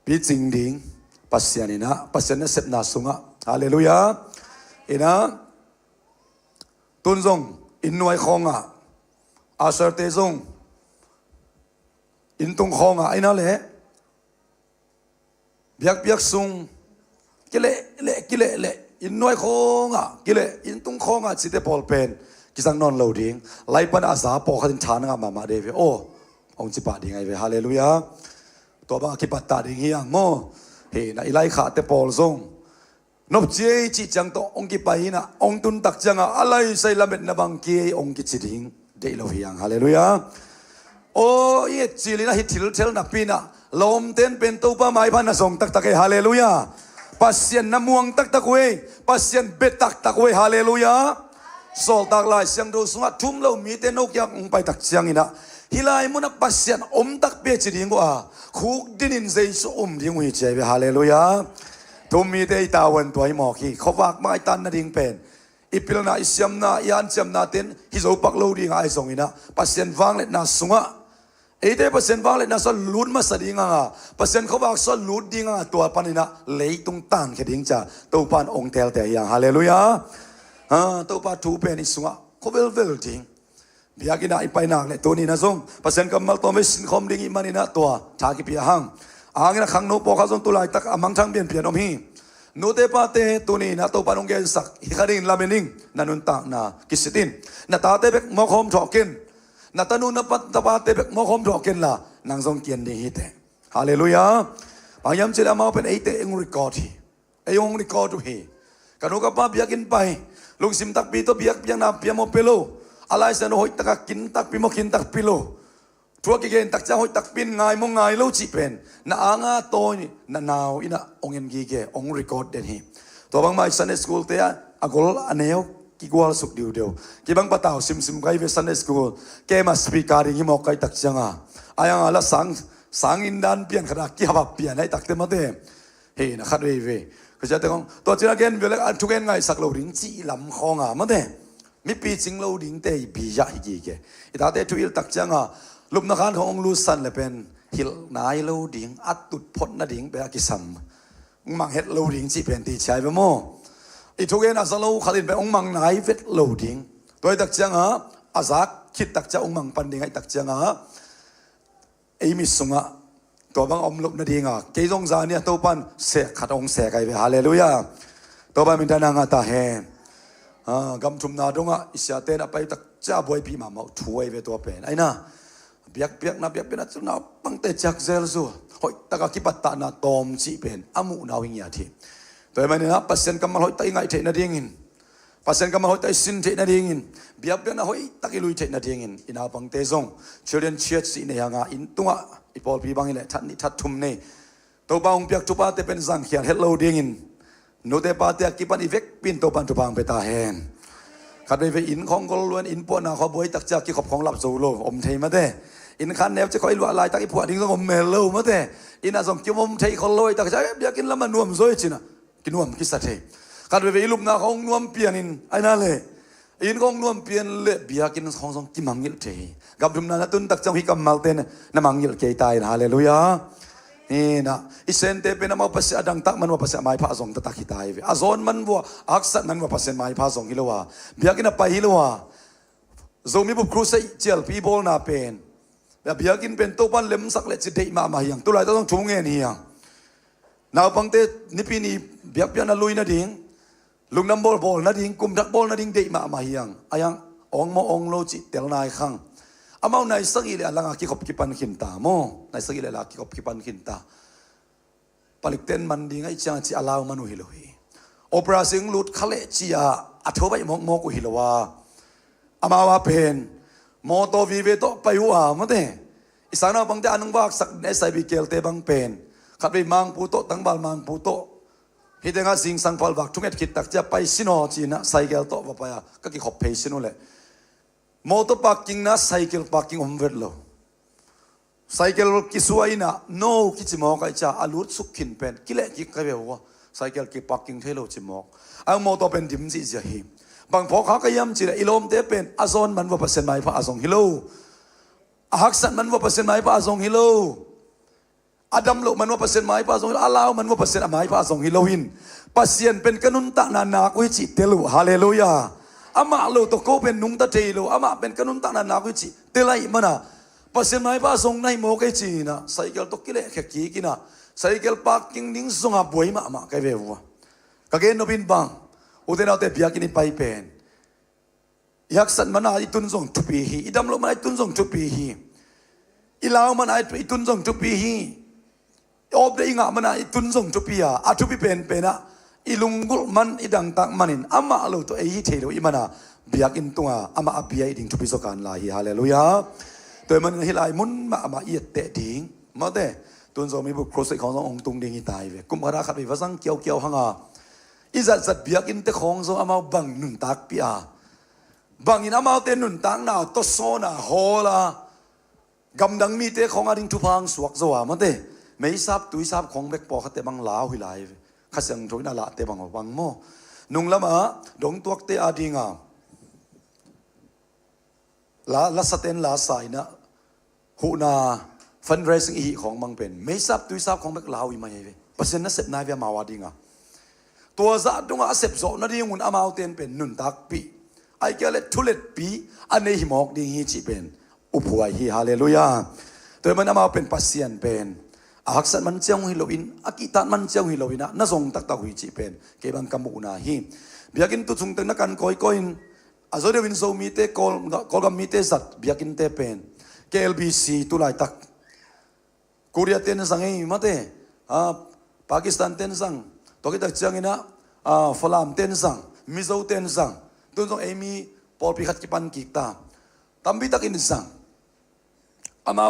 ปีจริงดิ่งปัสยานินะปัสยานะเสพนาสุงะฮาเลลูยาอินะตุนซงอินนวยคงะอาเซอร์เตซงอินตุงคงะไอ้นั่นแหละเบียกซุงกิเลกิเลอินนวยคงะกิเลอินตุงคงะสิเตปอลเป็นกิสังนอนเหลาดิ่งไล่ปันอาสาปอขันฐานงามาเดวิโอองจิปะดิ่งไงเวฮาเลลูยาตัวบางคิปัตตาดิ่งเฮียงโมเฮนะไล่ขาเตปอลซงนบเจจิจังโตองกิไปนะองตุนตักจังอะไรใส่ละเม็ดนะบางกีองกิจิดิ่งเดลโลเฮียงฮาเลลูยาโอ้ยจิลินะฮิติลเทลนักปีนะลมเต้นเป็นตัวป้าไม้พันนะส่งตักตักฮาเลลูยาปัสยันน้ำม่วงตักตักเวปัสยันเบ็ดตักตักเวฮาเลลูยาโซลตักลายเสียงดูสงัดทุ่มเรามีเต้นนกยักษ์ไปตักเสียงอินะฮิลายมุนักปัสยันตักเปียจิดิ่งกว่าคุกดินินเซซุดิ่งวิจัยฮาเลลูยาทุมมีเตยตาวันตัวให้หมอกี้เขาฝากมาไอ้ตันนาดิ่งเป็นอีพิลนาอิสยามนายันเสียมนาเต้นฮิโซปักโลดิ่งไอ้ส่งอินะปัสยันฟังเล็ดนาสุงะไอ้เด็กเปอร์เซ็นต์ฟังเลยนะสลุดมาสดิ่งอ่ะเปอร์เซ็นต์เขาบอกสลุดดิ่งอ่ะตัวปันนี่นะเลยตรงต่างแค่ดิ่งจ้ะตัวปันองเทลแต่อย่างฮาเลลูยาตัวปันทูเป็นอิสุงอ่ะเขาเวลดิ่งเบียกินไอ้ไปนักเลยตัวนี้นะส่งเปอร์เซ็นต์กำมัลตัวไม่สินคอมดิ่งอีมันนี่นะตัวชากิพิยาหังงี้นะขังโนปอเขาส่งตัวลายตักมังทั้งเปลี่ยนอมฮีโนเตปาเตตัวนี้นะตัวปันองเกนสักฮิคารินลาเมนิงนันุนตักนะกิสตินนะตาเตเบกมอคอมถอกินนาตานุนปัตตาปาเตเบกมอคอมถอกินละนางทรงเกียนดีฮิตฮาเลลูยาบางยามเจริญมาเป็นไอเตเองริกอดฮีไอองริกอดฮีกันนุกับป้าเบียกินไปลุงซิมตักปีตัวเบียกยังนาเบียโมเปโลอะไรเสนอหอยตักกินตักปีโมกินตักปิโลทัวกิเกนตักจะหอยตักปินไงมงไงโลจิเป็นนาอ่างาโตนี่นานาวอินะองเอ็นกีเกองริกอดเดนฮีตัวบางมาซันเดสกูลเตียอากอลอันเนวกิกวาลสุกเดียวกิบังปะตาวซิมไกเวซันเดสกูลเกมาสปีการิงฮิโมไกตักจังอายังala sangอินดันเปลี่ยนขนาดกี่แบบเปลี่ยนให้ตักเต็มเต็มเฮ้นะขัดเวคือจะต้องตัวจีนเกนเวลาทุกเกนไงสักเราดิ้งจีลำคองมาเต็มมีปีจิงเราดิ้งเตยปียาอีกอีตาเตทุยตักจังลุมนักขันขององลูสันเลยเป็นฮิลนายเราดิ้งอัดตุดพดนาดิ้งไปอากิสัมมังเฮ็ดเราดิ้งจีเป็นตีใช้ไปโมอีทุกเกนอาศัยเราขัดไปองมังนายเวทเราดิ้งตัวตักจังอาซักคิดตักจังองมังปันดิ้งไอตักจังไอ้มิสุงะตัวบางอมลุกนาดีงะเกยจงจานี่ตัวปันเสกขัดองเสกไอเวฮาเลลูยาตัวปันมินทานางาตาเฮกำชุมนาดงะอิสยาเตนะไปตักจ้าบวยปีมาเมาช่วยเวตัวเป็นไอ้น่ะเบียกนะเบียกเป็นนะจุนาบังเตจักเซลซูหอยตะกกิปัตตานาตอมจีเป็นอามุนาวิญญาทีตัวมันเนี่ยนะปัสเซนกำมาหอยตะยังไงเทนาดีงินปัสเซนกำมาหอยตะสินเทนาดีงินเบียกเป็นนะหอยตะกิลุยเทนาดีงินอินาบังเตซงเชิญเชียร์สีเนี่ยงาอินตัวอีพอลปีบังนี่แหละทัดนี่ทัดทุ่มนี่ตัวบางเบียกจุปาเตเป็นสังเขียนเฮลโลดีงินโนเตปาเตกิปันอีเวกปินตัวปันจุปังไปตาแหนขัดไปอินของกล้วนอินปวนาเขาบวยตักจากกิขบของหลับสูโลอมเทมาเตอินขันแนวจะคอยลวดลายตักอีพวกดิ้งต้องอมเมลโลมาเตอินาส่งกิมอมเทคอนลอยตักจากเบียกินแล้วมันนวมซอยจินะกินนวมกิสัตเทขัดไปลุมนาของนวมเปลี่ยนอินไอ้นั่นเลยอินของนวมเปลี่ยนเละเบียกินของส่งกิมังยิลเทกับดุมนาตุนตักจังฮิกัมมัลเตนน้ำมังยิลเกยตายฮาเลลูยานี่นะอิเซนเตเป็นน้ำมันภาษาดังตักมันว่าภาษาไม้พระสงฆ์ตักฮิตายอาซอนมันว่าอักษรมันว่าภาษาไม้พระสงฆ์ฮิโลวาเบียกินไปฮิโลวาโซมีบุคคลใส่เจลปีบอลนาเป็นแบบเบียกินเป็นตัวปันเล็มสักเล็ดจะได้มาอย่างตัวไรต้องทุ่งเงี้ยนี่ยังนาวพังเตนิปีนี้เบียกเบียนลุยนาดิ่งลุงน้ำบอลนาดิ่งกุมทักบอลนาดิ่งได้มาอย่างอายังองมองโลจิเตลนายขังอามาในสักอีเลลังอากิขบกิปันขินตาโมในสักอีเลลังอากิขบกิปันขินตาผลิตเต้นมันดิ่งไอ้เจ้าจีอาลาวมนุฮิโลฮีโอเปร่าสิงลุดขเลจีอาอัฐบะมองกุฮิโลวาอามาว่าเป็นโมโตวีเวโตไปหัวมั้งเต้อิสานาบังเตอันงบักสักเนสไซบิเกลเตบังเป็นขับไปมังปูโตตั้งบาลมังปูโตฮิตเองาสิงสังพอลบักทุกเอ็ดคิดตักจะไปสิโนจีนะไซเกลโตว่าไปอ่ะก็กิขบเพย์สิโนเลยมอเตอร์พาร์กิ้งนะไซเคิลพาร์กิ้งอมเวทโลไซเคิลกิสวยนะโน่กิจิมอกไอจ่าอาลุดสุขินเป็นกิเลกิกระเบลวะไซเคิลกิพาร์กิ้งเทโลจิมอกเอามอเตอร์เป็นดิมซีเสียหิมบางพอเขาก็ย้ำจีเลยอิโลมเตเป็นอาซอนมันว่าเปอร์เซ็นต์ไม่พระอาซงฮิโลอาฮักสันมันว่าเปอร์เซ็นต์ไม่พระอาซงฮิโล อาดัมโลมันว่าเปอร์เซ็นต์ไม้พาส่งอาลาวมันว่าเปอร์เซ็นต์ไม้พาส่งฮิโลวินปัสเซียนเป็นกนุนตะนานากุจิเตลุฮาเลลูยาอามาโลตโกเป็นนุงตะเทโลอามาเป็นกนุนตะนานากุจิเตลัยมันนะปัสเซียนไม้พาส่งในโมกจีนะไซเคิลตกิเลแขกีกินะไซเคิลปาร์กิ้งนิ่งส่งอาบวยมาไกเววัวกะเกนโนบินบังอุเทนเอาเตบียกินไปเป็นยักษ์สันมันอาอิตุนส่งทุปีฮีอิดัมโลมันอาอิตุนส่งทุปีฮีอิลาวมันอาอิตุนส่งทุปีฮีอบเดอิงะมันอาอิตุนส่งทุปียาอาทุปีเป็นนะอิลุงกุลมันอิดังตักมันินอามาโลตัวเอฮิเทโลอิมันอาบียกินตัวอามาอบียอิดิงทุปีสกันลาฮีฮาเลลูยาตัวมันฮิลายมุนมาอามาเอียดเตะดิงมาเตตุนส่งมีบุคคลสิขององค์ตุงดิงอิตายเวกุมภาราขัดไปภาษาเกี่ยวหังอาอิจัดจัดบียกินเตของส่งอามาบังนุนตักปียาบางอินอามาเตนุนตังนาตโซนาโฮลากำดังมีเตของอดิงทุพังสวกสวามันเตไม่ทราบตุยทราบของเบกปอขัดเตบังลาวหิไลขัดเสียงโจยนาละเตบังบังโมนุ่งละมาดงตัวเตอดิงาละสเตนละสายนะหูนาฟันเรซิ่งอีของมังเป็นไม่ทราบตุยทราบของเบกลาวอีมาเยเปอร์เซ็นต์นั้นเสพนายเวียมาวาดิงาตัวจะดงอาเสพโซนาดิงุนอามาเตนเป็นนุนตักปีไอ้แกเล็ดทุเล็ดปีอันนี้หิมอกดีฮีจีเป็นอุปวัยฮีฮาเลลูยาตัวมันเอามาเป็นปัสเซียนเป็นอักษรมันเจ้าฮิโลวินอากิตานมันเจ้าฮิโลวินะน่าส่งตักตะหุยจีเป็นเก็บังกำมุนาฮีเบียกินตุจุงเตนักการคอยน์อาโซเดวินโซมีเตกอลกัมมีเตสัตเบียกินเตเป็นเคเอลบีซีตุไลตักโคเรียเตนสังเองมาเตปากีสถานเตนสังตัวกิตักเจียงอินะฝรั่งเตนสังมิโซเตนสังตุนส่งเอมีพอลพิขัดกิปันกิตาตัมบิตักอินสังอามา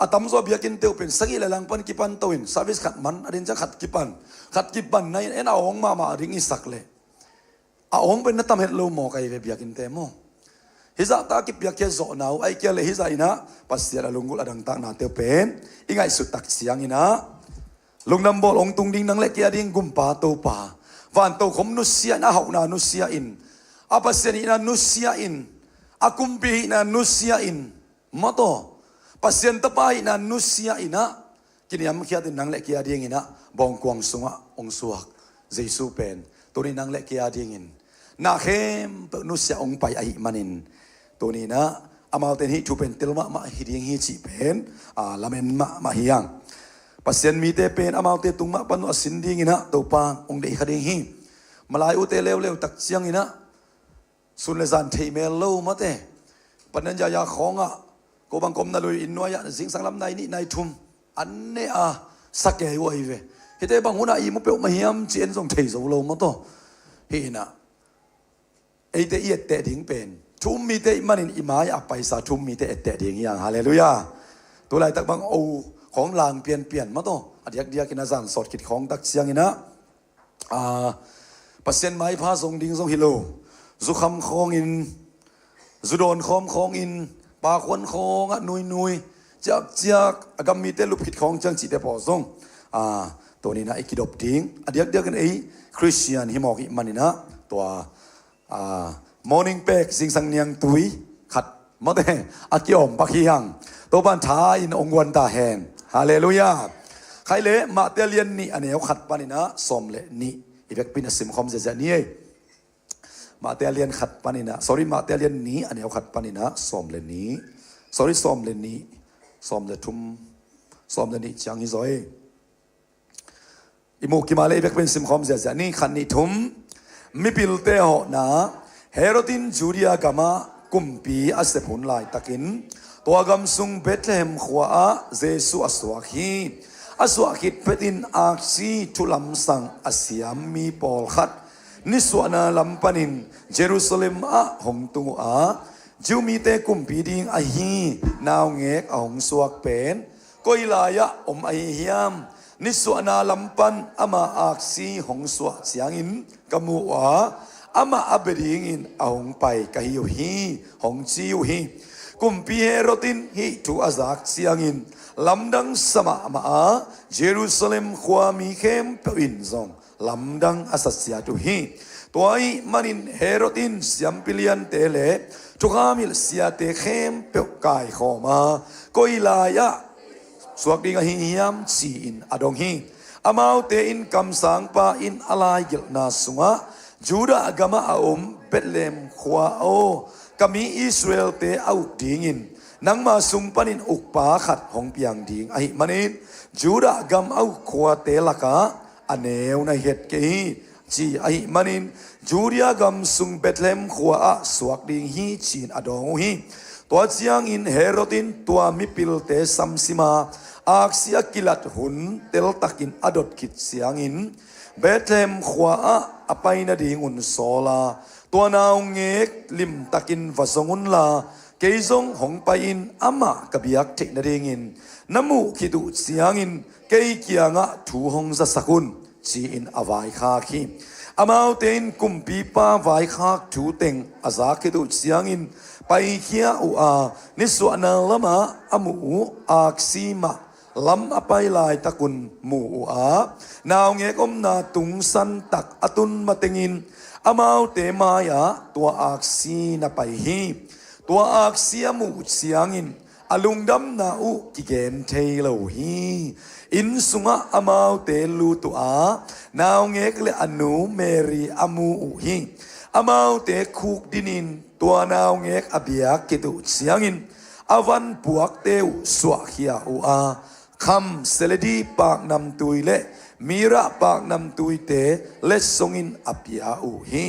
อาตัมโซเบียกินเตียวเป็นสักอีเลลังปันกิปันตัวอินซาวิสขัดมันอดินจะขัดกิปันในเอ็นเอาองมาริงอิสักเลยเอาองเป็นนัตตัมเฮตโลโมไกเวเบียกินเตโมฮิซาตากิเบียกเกโซนาวไอเกลฮิซาอินะปัสเซียลุงกุลอดังตักนาเตียวเป็นอิงไอสุดตักเสียงอินะลุงนำบอลองตุงดิงนังเล็กยาดิงกุมปาโตปาวันโตขมนุเซียนะหานานุเซียอินapa seni na nusiain akumpi na nusiain moto pasien tapai na nusiaina kini am khiatin nang le kia ding ina bong kwang sunga ong suak jesu pen tuni nang le kia ding in na khem pe nusia ong pai ai manin tuni na amal ten hi tu pen tilma ma hi ding hi chi pen lamen ma hiang pasien mi te pen amal te tungma panu asin ding ina to pa ong de khading hi malai u te lew tak chiang inaสุนเลซันเทเมลโลมาเตปัญญายาของก็บังกรมนาลุยอินนวยสิงสังลำในนี่ในทุมอันเนี้สักแก่ไว้เว้เฮเดบังหัวหน้าอีมุเปลมาเฮียมเจียนส่งเทโซโลมาโตเฮน่ะไอเตอีเตดิ่งเป็นทุมมีเตมันอิมายอไปสาทุมมีเตเตดิ่งอย่างฮาเลลูยาตัวไรตักบังโอของลางเปลี่ยนมาโตอดียกินาซันสดกิดของตักเสียงนะเปอร์เซ็นต์ไม้พาส่งดิ่งส่งฮิโลสุขคองอินสุดอนคอมคองอินปาควนคองนุยจากกำมีเตลุผิดของจังจิตเตปอซงตัวนี้นะไอ้กิดอบดิ้งเดียกันไอ้คริสเตียนฮิมอกิมันนี่นะตัวmorning pack สิงสังเนียงตุยขัดมาเตอากิอมปักฮิยังตัวบ้านท้าอินองวันตาแหงฮาเลลูยาใครเละมาเตเลียนนี่อันนี้เขาขัดปานี่นะสมเละนี่อีเวกปินสิมคอมเจนี่มาเตเลียนขัดปานินะ sorry มาเตเลียนนี้อันนี้เอาขัดปานินะสอมเลนนี้ sorry สอมเลนนี้สอมเลทุมสอมเลนนี้จังฮิซอยอิโมกิมาเลเบกเป็นซิมคอมเจนี่ขันนี้ทุมมิปิลเตหอนะเฮโรตินจูเรียกามากุมปีอาเซพุนไลตักินตัวกำซุงเบธเลมขวาเจสุอสวาคีอสวาคิดเปตินอาซีทุลัมสังอาเซียมมีปอลขัดนิสวนาลัมปันินเยรูซาเล็มหงตุงจิวมีเตกุมปีดิงอฮีนาวเงกหงสวกเป็นก็อิลายะอมไอเฮียมนิสวนาลัมปันอามาอักซีหงสวกเสียงอินกมูอามาอับดิงอินหงไปกะฮิวฮีหงจิวฮีกุมปีเฮโรตินฮีทูอาซักเสียงอินลำดังสมาเยรูซาเล็มขวามีเข้มเปอินซงลำดังอาศัยตุฮีตัวไอ้มันอินเฮโรตินเสียมพิเลียนเตเลทุกขามิลเสียเตเข้มเปกายขอมาก็อิลายะ สวกดิงหิยามชีอินอดงฮีอามาวเตอินกำสังปาอินอลายกิลนาสุงะจูดากามะอาอมเบตเลมขวาโอกามีอิสราเอลเตอาอุดิงินนังมาสุมปันินอุกปาขัดหงเปียงดิงไอมันินจูดากามอาขวาเตลกาอเนวในเหตุเกฮีจีไอมันินจูเรียกำสุงเบตเลมขวาสวกดิงฮีจีนอดงฮีตัวเจียงอินเฮโรดินตัวมิปิลเตซัมซิมาอักเสียกิลัดหุนเตลตักินอดดกิดเสียงอินเบตเลมขวาอไปนาดีงุนโซลาตัวนาวเงกลิมตักินวสงุนลาเกยซงหงไปอินอามะกับยักเทนาดีงินน้ำมูคิดุเสียงอินเกยเกียงะถูหงจะสกุลจีอินอวายคาคีอามาวเตนกุมปีป้าวายคาถูเต็งอาซาคิดุเสียงอินไปเคียอุอานิสวนาละมาอามูอักซีมาลำอไปลายตะกุนหมู่อานาวเงกอมนาตุงสันตักอตุนมาเตงินอามาวเตมายาตัวอักซีนาไปฮีตัวอักเสียหมู่เสียงินอลุงดำนาอุกิเกนเทโลฮีอินสุงะอามาวเตลูตัวนาวเงกเลอนูเมรีอามูอุฮีอามาวเตคุกดินินตัวนาวเงกอเบียกิตุเสียงินอวันปวกเตวสวะเฮียอุอาคำเสลดีปากนำตุยเลมีระปากนำตุยเตเลสงอินอภิอาอุฮี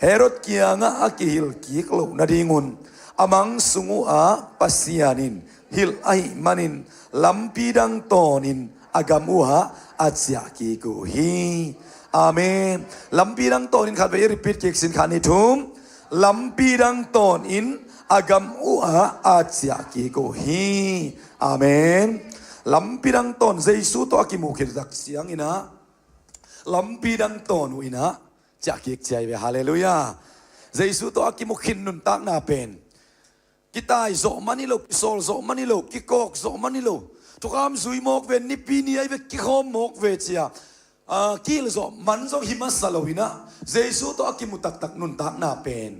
เฮโรดเกียงะอากิฮิลกิกโลนาดีงุนอามังสุงุอาปัสยานินฮิลไอมันินลัมปีดังโตนินอากามุฮะอาจยากิกุฮีอาเมนลัมปีดังโตนินขัดไปรีพีทเก็กสินขานิทุมลัมปีดังโตนินอากามุฮะอาจยากิกุฮีอาเมนลำปีดังต้นเจสุตัวกิมุขิดดักเสียงอินะลำปีดังต้นอินะจะเกียกใจไปฮาเลลูยาเจสุตัวกิมุขินนุนตักนาเป็นกิตายโซมันนี่โลกิโซลโซมันนี่โลกิโกกโซมันนี่โลทุกคำสุยมกเวนนิปีนี้ไอ้เวกิโคมกเวเชียกิลโซมันโซหิมัสโลวินะเจสุตัวกิมุตักตักนุนตักนาเป็น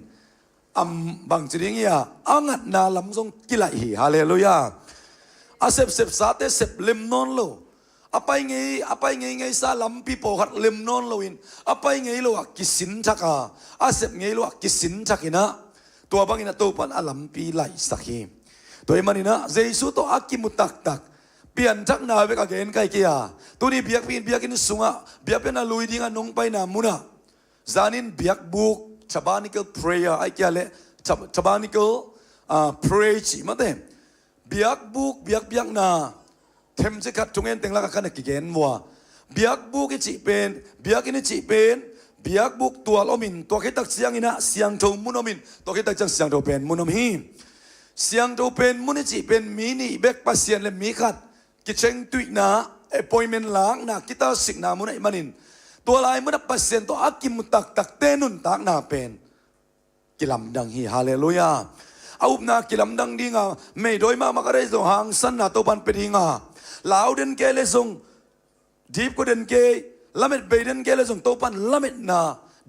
บางจริงเนียอังัดนาลำทรงกิไลฮีฮาเลลูยาอาเสพสาเตเสพเล็มนอนโลอไปไงซาลัมปีโปขัดเล็มนอนโลอินอไปไงโลอะกิสินชักอาเสพไงโลอะกิสินชักินะตัวบางอินะตัวปันอาลัมปีไหลสักฮีตัวมันนี่นะเจสุตัวอากิมุตักตักเปลี่ยนชักนาเวกเกนไกเกียตัวนี้เบียกกินสุงะเบียกเป็นอาลุยดิ้งนงไปนามุนะจานินเบียกบุกชาบานิเกิลเพรย์ไอเกียเลชาบานิเกิลเพรย์จีมาเต็มเบียกบุกเบียกนาเทมจะขัดจงเอ็นเต็งละกันกิเกนมัวเบียกบุกอิจิเป็นเบียกอินจิเป็นเบียกบุกตัวลมินตัวคิดตักเสียงอินะเสียงโจมุนอมินตัวคิดตักจังเสียงโจเป็นมุนอมฮีเสียงโจเป็นมุนจิเป็นมีนี่เบกปัสเซียนเลมีขัดกิเชงตุยนาappointmentล้างนากิตาสิกนามุนไอมันินตัวลายมุนปัสเซียนตัวอากิมุตักเตนุนตักนาเป็นกิลำดังฮีฮาเลลูยาเอาหน้ากิลำดังดีงาไม่โดยมากระไรส่งหางสันนาตัวปันเป็นดีงาลาวเดินเกลส่งดีบก็เดินเกละเม็ดเบเดินเกลส่งตัวปันละเม็ดนา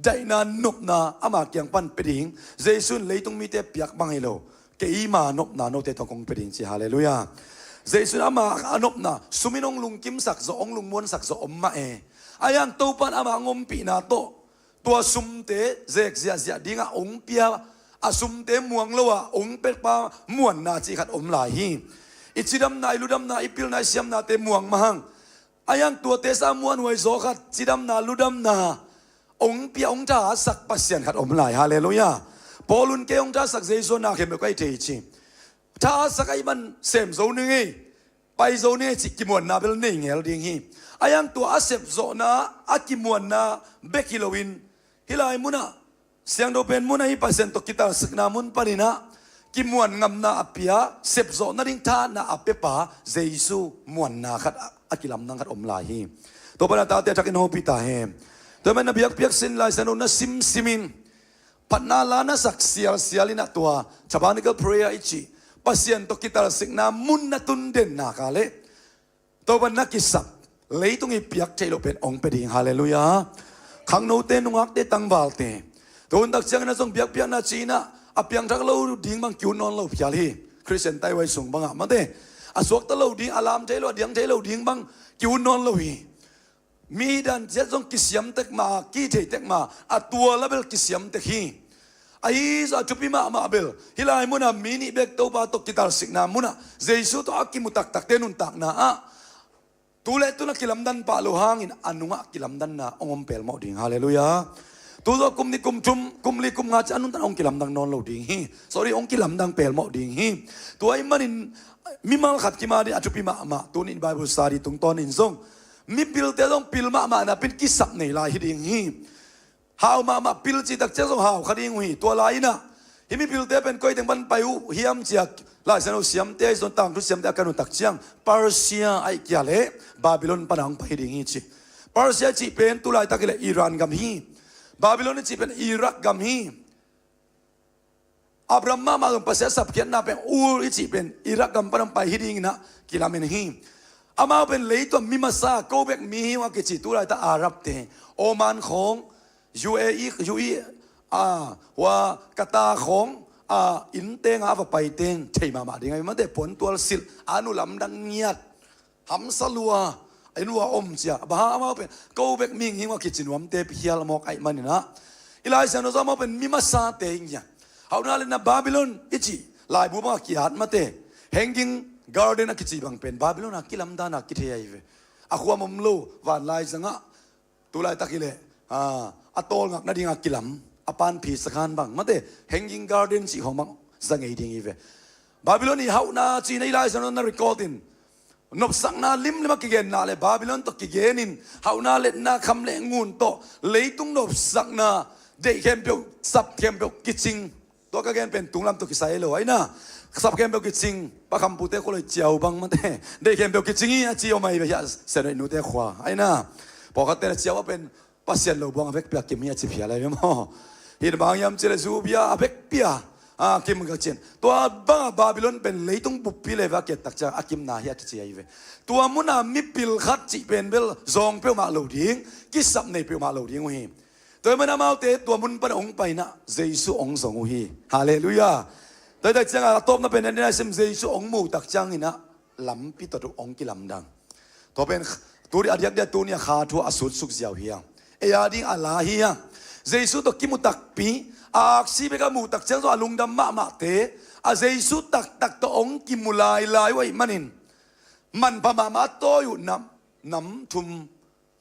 ได้นานบนาอามาเกียงปันเป็นดีเจสุนเลยต้องมีแต่เปียกบางให้เราเกี่ยมานบนาโนเตตองเป็นดีสิฮาเลลูยาเจสุนอามาอนบนาสุมินองลุงกิมสักโซองลุงมวนสักโซอมมาอายังตัวปันอามางมปีนาโตตัวสุมเตเจกเสียดีงาองเปียอาสุมเตมวงโลวะองเป็ดปามวนนาจีขัดอมหลายฮีอิจิดำนายลุดำนาอิปิลนายเสียมนาเตมวงมาหังอายังตัวเตสามวนไว้โซขัดจิดำนาลุดำนาองเปียองจ้าสักปัสเซียนขัดอมหลายฮาเลลูยาพอลุนเกองจ้าสักเจโซนาเข็มไปเทจิถ้าสักไอ้มันเสมโซนึงไปโซนี่จิกิมวนนาเปลนี่เงี้ยเราดีฮีอายังตัวอาเซบโซนาอากิมวนนาเบกิโลวินฮิลายมุนาเสียงโดเป็นมุนให้เปอร์เซ็นต์ตกิตาสึกนามุนปานินะกิมวนงำนาอภิยาเสพโซนาดิงท่านาอภิปาเจสุมวนนาขัดอากิลำนังขัดอมลาฮีตัวปนัตตาเตจักินโฮปิตาเฮตัวมันนบียักเปียกสินลายสนุนซิมซิมินปัตนาลานาสักเสียลินะตัวชาวบ้านนี่ก็เพรย์อิจิเปอร์เซ็นต์ตกิตาสึกนามุนนาตุนเด่นนาคาเลตัวมันนักกิสับเลยตรงนี้เปียกใจเราเป็นองค์เป็นดิงฮาเลลูยาขังโนเตนุงักเตตังบาลเตตัวนักเสียงนั้นส่งเบียกนาจีน่ะอภิยังทักเราดิ่งบางคิวนอนเราพิจารณาคริสเตียนไต้ไว้ส่งบางอ่ะมาเต้ อสวกตะเราดิ้งอารามเทโลเดียงเทโลดิ้งบังกิวนอนเราฮีมีดันเจ็ดต้องกิเสียมเต็กมากี่เทเต็กมาอัตัวละเบลกิเสียมเต็กฮีไอ้สัจุปิมาเบลฮิลายมุนามินิเบกโตบาตกิตาลสิกนามุนาเจสุตอากิมุตักตักเตนุนตักนาตุเลตุนักกิลัมดันปะโลหางอินอนุงะกิลัมดันนาองค์เปลมาดิ้งฮาเลลูยาตัวเรากุมนี่กุมชุมกุมลีกุมงาจันนุนตันองกิลัมดังนอนเราดิ้งฮี sorry องกิลัมดังเปลมาดิ้งฮีตัวไอ้มันอินมิมัลขัดกิมาดิอาจุปิมาตัวนี้ไบเบิลสตาดีตรงตอนอินซงมีพิลเตต้องพิลมานะเป็นกิสับในลายฮิดิงฮีหาวมาพิลจีตักเจ้าหาวคดีงฮีตัวลายนะฮิมีพิลเตเป็นก้อยแต่งบันไปอุฮิมจีกลายสนุเสียมเตยส่วนต่างทุเสียมเตกันอุตักเชียงปาร์เซียไอเกียเลบาบิลอนปนังไปฮิดิงฮีจีปาร์เซียจีเป็นตุลายตักเลอิรันกัมฮีบาบิลอนจีเป็นอิรักกัมฮีอับราฮัมมาลงภาษาสับเขียนนะเป็นอูรจีเป็นอิรักกัมปนังไปฮิดิงนะกิลามินฮีอามาเป็นเลยตัวมิมาซาโกเบกมีว่ากิจตุลายตาอาหรับเตโอมานของUAE ว่ากตาของอินเตงอาฟไปเตงใช่มาดีไงมันได้ผลตัวสิลอนุลำดังเงียดหำสลัวไอ้นัวอมเสียบ้ามาเป็นโกเบกมิงว่ากิจนวมเตพิยาลมอกไอ้มันนะอีไลเซนโนซามาเป็นมิมาซาเตงเนี่ยเอาหน้าเลยนะบาบิลอนอิจิลายบุมากิฮัดมาเตแหงกิงgarden akichi bang pen babylon akilam dana kithe aive akwa momlo wan lai zanga tulai takile atol ngak na ding akilam apan phi sakhan bang mate hanging garden chi homang zangai ding ive babylon hi hauna chi nei lai sanon na recording nop sakna lim lima kigen na le babylon to kigenin hauna let na kham le ngun to leitung nop sakna de kem pyo sap kem pyo kiching to ka gen pen tunglam to kisai lo ai naสับเกมเบลกิจิงปะคำพูดเตะคนเลยเจียวบังมันเตะเด็กเกมเบลกิจิงอ่ะเจียวไม่ไปยาเสร็จเลยนูเตะขวาไอ้น่ะพอเขาเตะเจียวว่าเป็นปัสเซียนโลบังอเวกเปียกิมเมียจิเพียอะไรมั้งเห็นบางยามเจริญซูบียอเวกเปียกิมกับเจนตัวบังบาบิลอนเป็นเลยต้องบุปผิเลยว่าเกิดตักจากอากิมนาเฮียกิจิไอเวตัวมุนามิปิลขัดจิเป็นเบลซองเปียวมาโลดิ้งกิสับในเปียวมาโลดิ้งวะฮีตัวมันเอาเตะตัวมุนเป็นองค์ไปนะเจสุองค์สองวะฮีฮาเลลูยาแต่จังอาตบนั่นเป็นในนั้นเซมเจสุองมูตักจังนี่นะลำพิตัวองกิลำดังตัวเป็นตัวที่อาดิกเดียตัวนี้ขาทัวอสุดสุกเจียวเฮียเอียดิ้งอาลาเฮียเจสุตัวกิมุตักปีอาซีเบกามูตักจังตัวลุงดำมาเตอาเจสุตักตัวองกิมุลายไว้มันินมันพม่าโตอยู่น้ำทุ่ม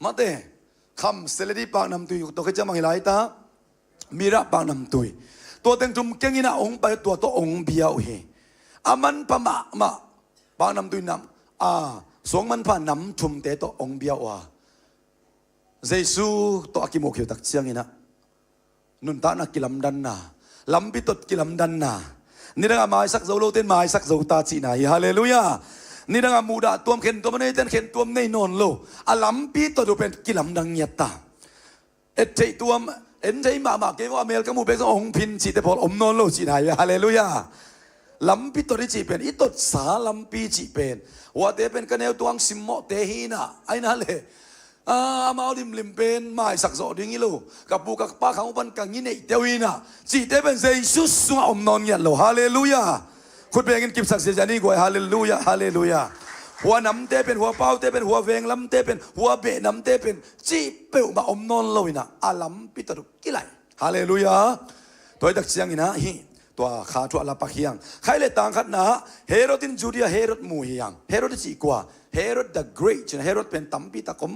มาเตคำเสลดีปากน้ำตุยตัวเขาจะมาให้ไล่ตามีระปากน้ำตุยตัวเต็งจุ่มเก่งอินะองไปตัวองเบียวเฮอามันพม่าบางน้ำตุยน้ำสวงมันผ่านน้ำจุ่มเตตัวองเบียวว่าเจสุตัวอากิโมเขียวตักเชียงอินะนุนตานักกิลำดันนาลำปิตดกิลำดันนานี่ดังมาสักโซโลเต้นมาสักโซตาจีนายฮาเลลูยานี่ดังมูดาตัวเข็นตัวมันเต้นเข็นตัวในนอนโลอาลำปิตดเป็นกิลำดังเงียตาเอ็ดใจตัวเอ็นใจมาเกว่าเมลก็มูเบกองพินจีแต่พออมนอนโลจีนายฮาเลลูยาลำปิตัวที่จีเป็นอิตดสาลำปีจีเป็นว่าเตเป็นกันแนวตัวงสิมโมเตฮีน่ะไอ้นั่นเลยมาเอาลิมเป็นไม่สักโซดิ้งอีโลกับปูกับป้าเขาบันกังยินเอเดียวอีน่ะจีเตเป็นเจสุสวอมนอนเงียโลฮาเลลูยาคุณเป็นกันกิบสักเสียจานี่กวยฮาเลลูยาฮาเลลูยาหัวน้ำเตเป็นหัวเป้าเตเป็นหัวเวงลำเตเป็นหัวเบะน้ำเตเป็นจีเปิลมาอมนอนโลอีน่ะอาลำปิตรุกิไลฮาเลลูยาตัวดักเสียงอีน่ะฮีตัวขาตัวลาปักยังใครเลยต่างกันนะเฮโรดินจูเดียเฮโรดมูยังเฮโรดจีกว่าเฮโรด the great เฮโรดเป็นตัมปีตะคม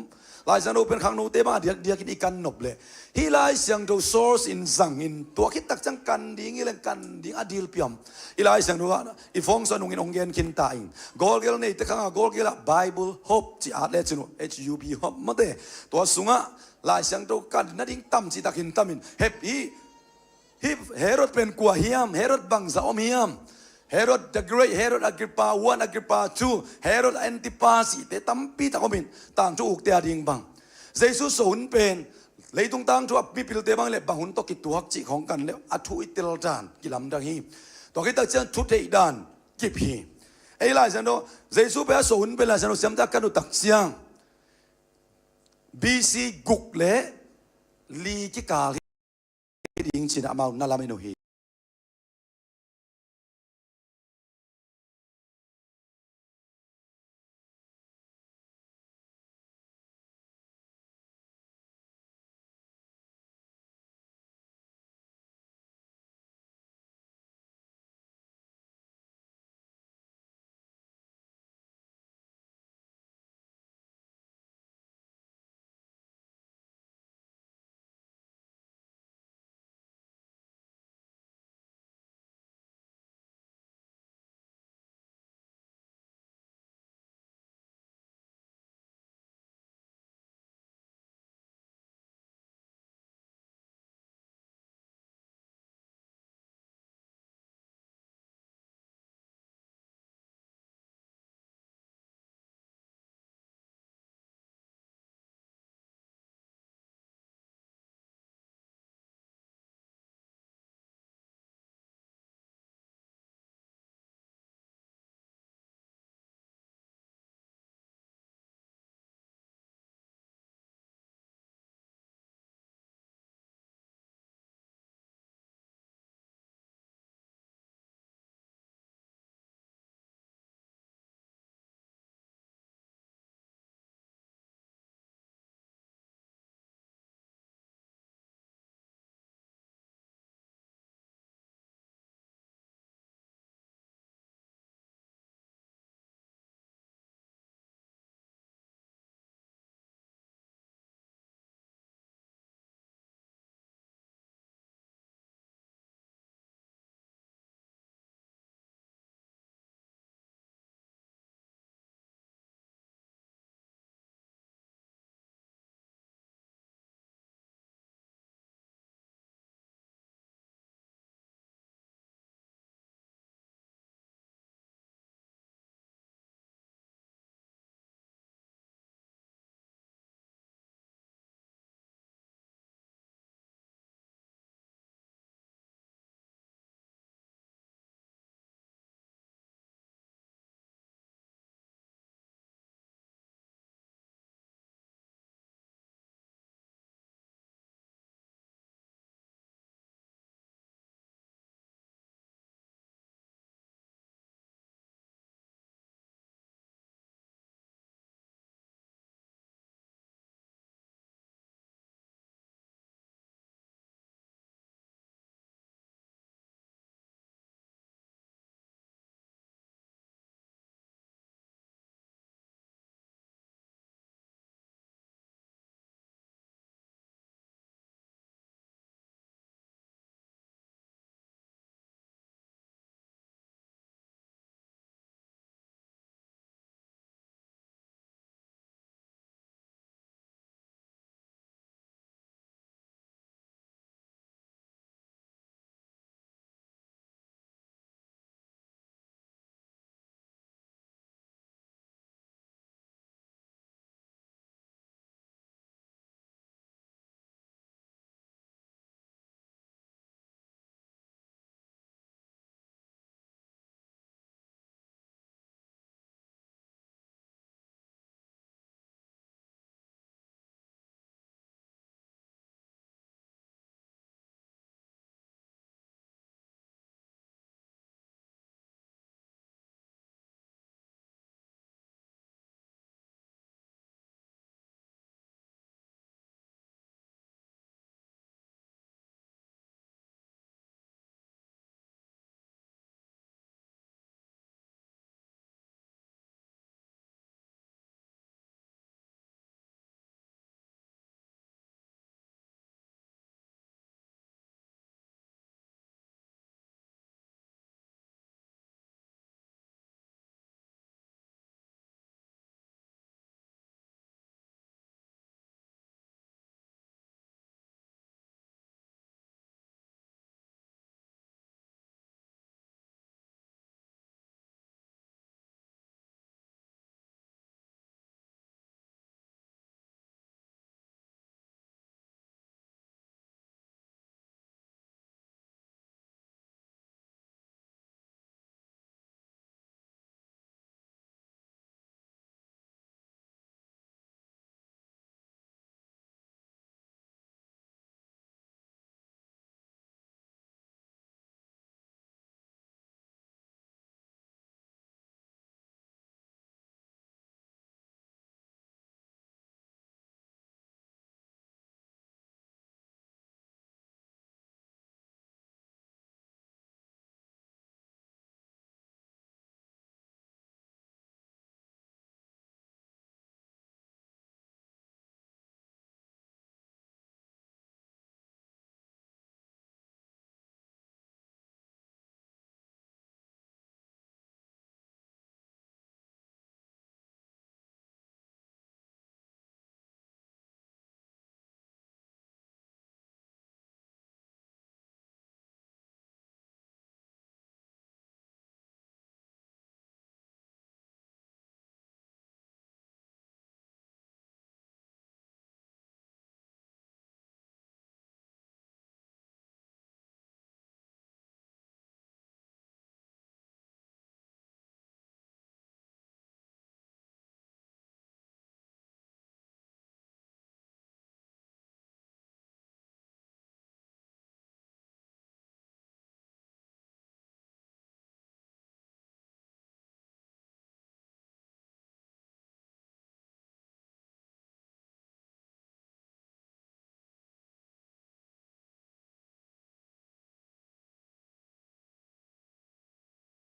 ลายสันโดเป็นขังโนเตบ้าเดียกินอีกันนบเลยฮีลายเสียงตัว source in สังอินตัวคิดตักจังกันดิ้งอีเล่นกันดิ้งอดีลเปียมฮีลายเสียงตัวอีฟงสนุงอินองเกนคินตาอิงกอลเกลนี่แต่ข้างกอลเกล Bible Hope จีอาร์เลจิโน HUB Hope มาเตตัวสุงะลายเสียงตัวกันนั่นดิ้งตั้มจีตักหินตั้มอินเฮปเฮโรดเป็นกัวเฮียมเฮโรดบังซาอมเฮียมเฮโรด the great เฮโรด Agrippa 1 Agrippa 2เฮโรด Antipas แต่ตั้มปีตะคมินต่างจูอุกเตียดิ้งบังเจสุสุนเป็นเลยตรงตั้งจูอับมีพิลเตบังเล็บบางหุ่นตกิตัวฮักจิของกันแล้วอัฐุอิติลจานกิลำดังฮีตัวกิตาเจนทุเทดานกิบฮีไอ้ลายสันโดเจสุเป็นสุนเป็นลายสันโดเสียมจากกันอุตักเสียง BC กุกเล่ลีกิกาลดิ้งชินะมานาลามิโนฮี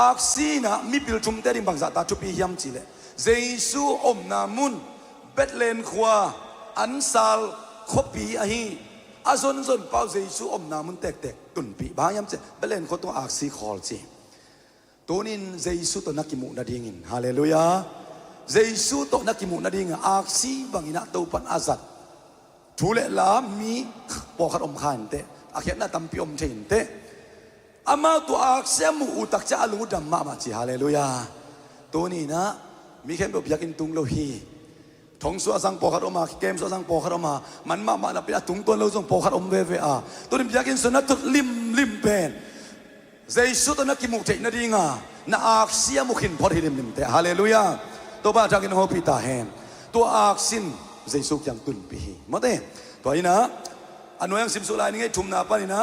อักษีนะมีปิลชุมเตดิมบังซาตาชุปียามจีเลเยซูอมนามุนเบตเลนขวาอันซาลคบปีอะฮีอาซนเป้าเยซูอมนามุนแตกตุนปีบางยามเจเบตเลนขวาตัวอักษีคอลจีตัวนี้เยซูตัวนักกิมุนาดิ่งฮาเลลูยาเยซูตัวนักกิมุนาดิ่งอักษีบางอินะตัวปันอาซัดทุเลลามีปอขัดอมขันเตอาเขียนน่าตำพิอมเชนเตอามาตัวอักเสมูอุตักจะอาลุดัมมาจีฮาเลลูยาตัวนี้นะมีแค่แบบอยากกินตุงโลฮีทงสัวสังปอขัดอมมาเกมสัวสังปอขัดอมมามันมานับเป็นตุงตัวเราส่งปอขัดอมเวตัวนี้อยากกินส่วนนั้นตุลิมเป็นเจสุตัวนักกิมุเทนดีงาน่าอักเสมุขินพอดีลิมเตฮาเลลูยาตัวบ้าจากินโฮปิตาเฮนตัวอักษินเจสุยังตุนปีมาเต้ตัวนี้นะอันนู้นยังสิมสุไลนี่ไงชุมนาปานี่นะ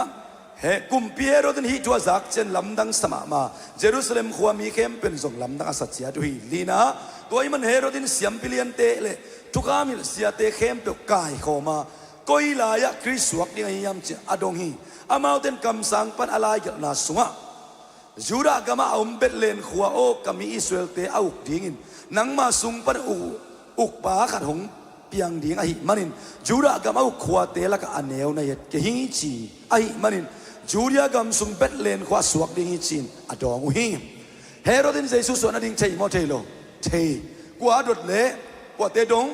เฮกุมเปียโรตันฮีจัวซักเจนลำดังสมามาเยรูซาเล็มขวามีเข้มเป็นส่งลำดังอาศัยดุฮีลีนะตัวนี้มันเฮโรตินเสียมพิเลียนเตะเลยทุกอามิลเสียเตะเข้มเปกายเข้ามาก้อยลายคริสวักนี่ไงยามเจอดงฮีอามาเต็นคำสั่งปันอะไรกันนาสุงะจูดากามาอุมเบตเลนขวาโอกามีอิสราเอลเตะเอาอุกดิ่งินนังมาสุงปันอุกปาขัดหงเปียงดิ่งไอมันินจูดากามาอุกขวาเตะละก็อันเนวในเกหิงจีไอมันินจูเรียกำสุงเบตเลนขวาสวกดิ่งจีนอดองหิเฮโรดินเจสุสวนดิ่งเชยมอเทโลเชยกว่าดดเละกว่าเตดง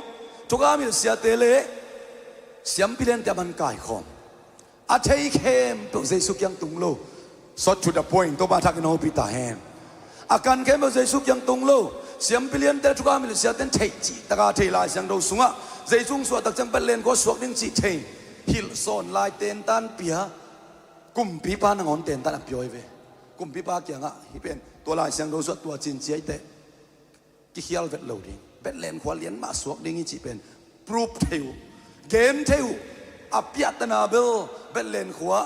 ทุกอามิลเสียเตเละเสียมพิเลนแต่มันกายคอมอาเทยเข้มตัวเจสุยังตุงโลสดจุดpointตัวบาทักนโฮปิตาแฮนอาการเข้มตัวเจสุยังตุงโลเสียมพิเลนแต่ทุกอามิลเสียเตนเทจีตะกาเทลายเสียงโดสุงะเจสุงสวดตักจังเบตเลนขวาสวกดิ่งจีเทฮิลโซนลายเตนตันเปียกุมปีปานงอนเต็นตันเปียวเวกุมปีปาเกียงอ่ะฮิเป็นตัวลายเสียงโดสวดตัวจินเจียเตกิเขียลเวทโลดิเบตเลนขวาเลียนมาสวกดิ่งจีเป็นปรูปเทวเกมเทวอภิยัตนาเบลเบตเลนขวา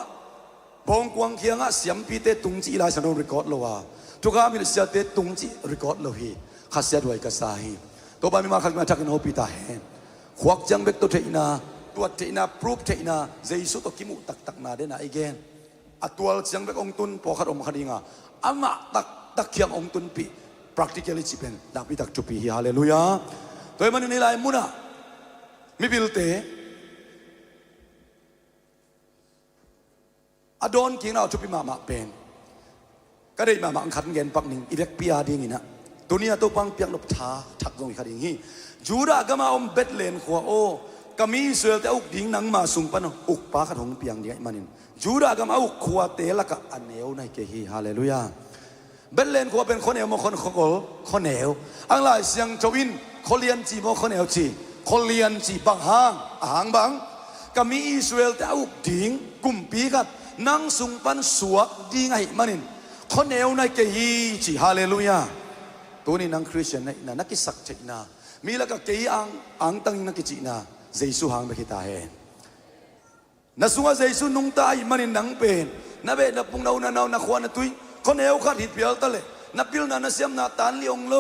บงกวางเคียงอ่ะเสียมปีเตตุงจีลายเสียงโดรีคอร์ดโลวาทุกอามิลเสียเตตุงจีรีคอร์ดโลฮีขัดเสียด้วยกัสาฮีตัวบามีมาขัดมาทักนโฮปิตาเฮนขวักจังเบกตัวเทอินาตัวเทอินาปรูปเทอินาเจสุตัวกิมุตักนาเดน่าอีเกนอัตัวจังเบกองตุนพอขัดอมขัดดิงาอามาตักเคียงองตุนปี practically จีเป็นดับปีตักจุปีฮาเลลูยาตัวมันนี่ลายมุนะมิบิลเตอดอนกินเอาจุปีมาเป็นก็ได้มาอังคัดเงินปักหนึ่งอีเวกปีอาดิ่งนะตัวนี้ตัวปังเปียงนบท้าทักลงอีกคดิ่งฮีจูดากามาอมเบตเลนขวาโอกามีอิสราเอลแต่อุกดิ่งนังมาสุงปนอุกปาขัดหงเปียงเดียมันนินจูดากามาอุกขวาเตละกะอันเนวในเกฮีฮาเลลูยาเบตเลนขวาเป็นคนเอวมาคนเอวอังไลเสียงจวินคนเลียนจีมาคนเอวจีคนเลียนจีบางหางบางกามีอิสราเอลแต่อุกดิ่งกุมปีกัดนังสุงปันสวกดีไงมันนินคนเอวในเกฮีจีฮาเลลูยาตัวนี้นังคริสเตียนในนักกิสักเจนามีแล้วก็เกี่ยอังตั้งนักกิจนาเจสุหางไปคิดาเห็นนัสุงว่าเจสุนุ่งตายมันนังเป็นนับเอ็นับปุงนานักขวานตุยคนเอวขัดหิดเปียลตะเลนับพิลนานัเสียมนาตานเลี้ยงโล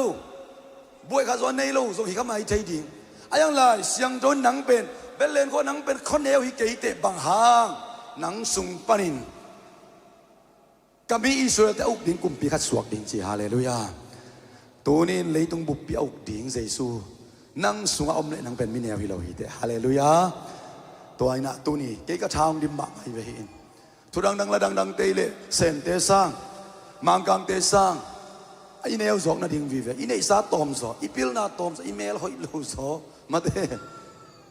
บวยข้าจวนในโลส่งหิขมาให้ใจดิ่งอายังไรเสียงโดนนังเป็นเป็นเลนคนนังเป็นคนเอวหิเกยเตะบางหางนังสุงปนินกามีอิสราเอลแต่อุกดิ่งกุมปีขัดสวกดิ่งจีฮาเลลูยาตัวนี้เลยต้องบุบปีอุกดิ่งเจสุนังสุงอมเลยนังเป็นมิเนียวิโลหิเตฮาเลลูยาตัวไอ้น่ะตัวนี้เกี่ยกับทางดิมมาไม่ไปเห็นทุดังดังละดังเตเลเซนเตซังมังกังเตซังไอ้เนวจอกน่ะดิ่งวิเวอินเอซาตอมซออีพิลน่ะตอมซออีเมลหอยลูซอมาเต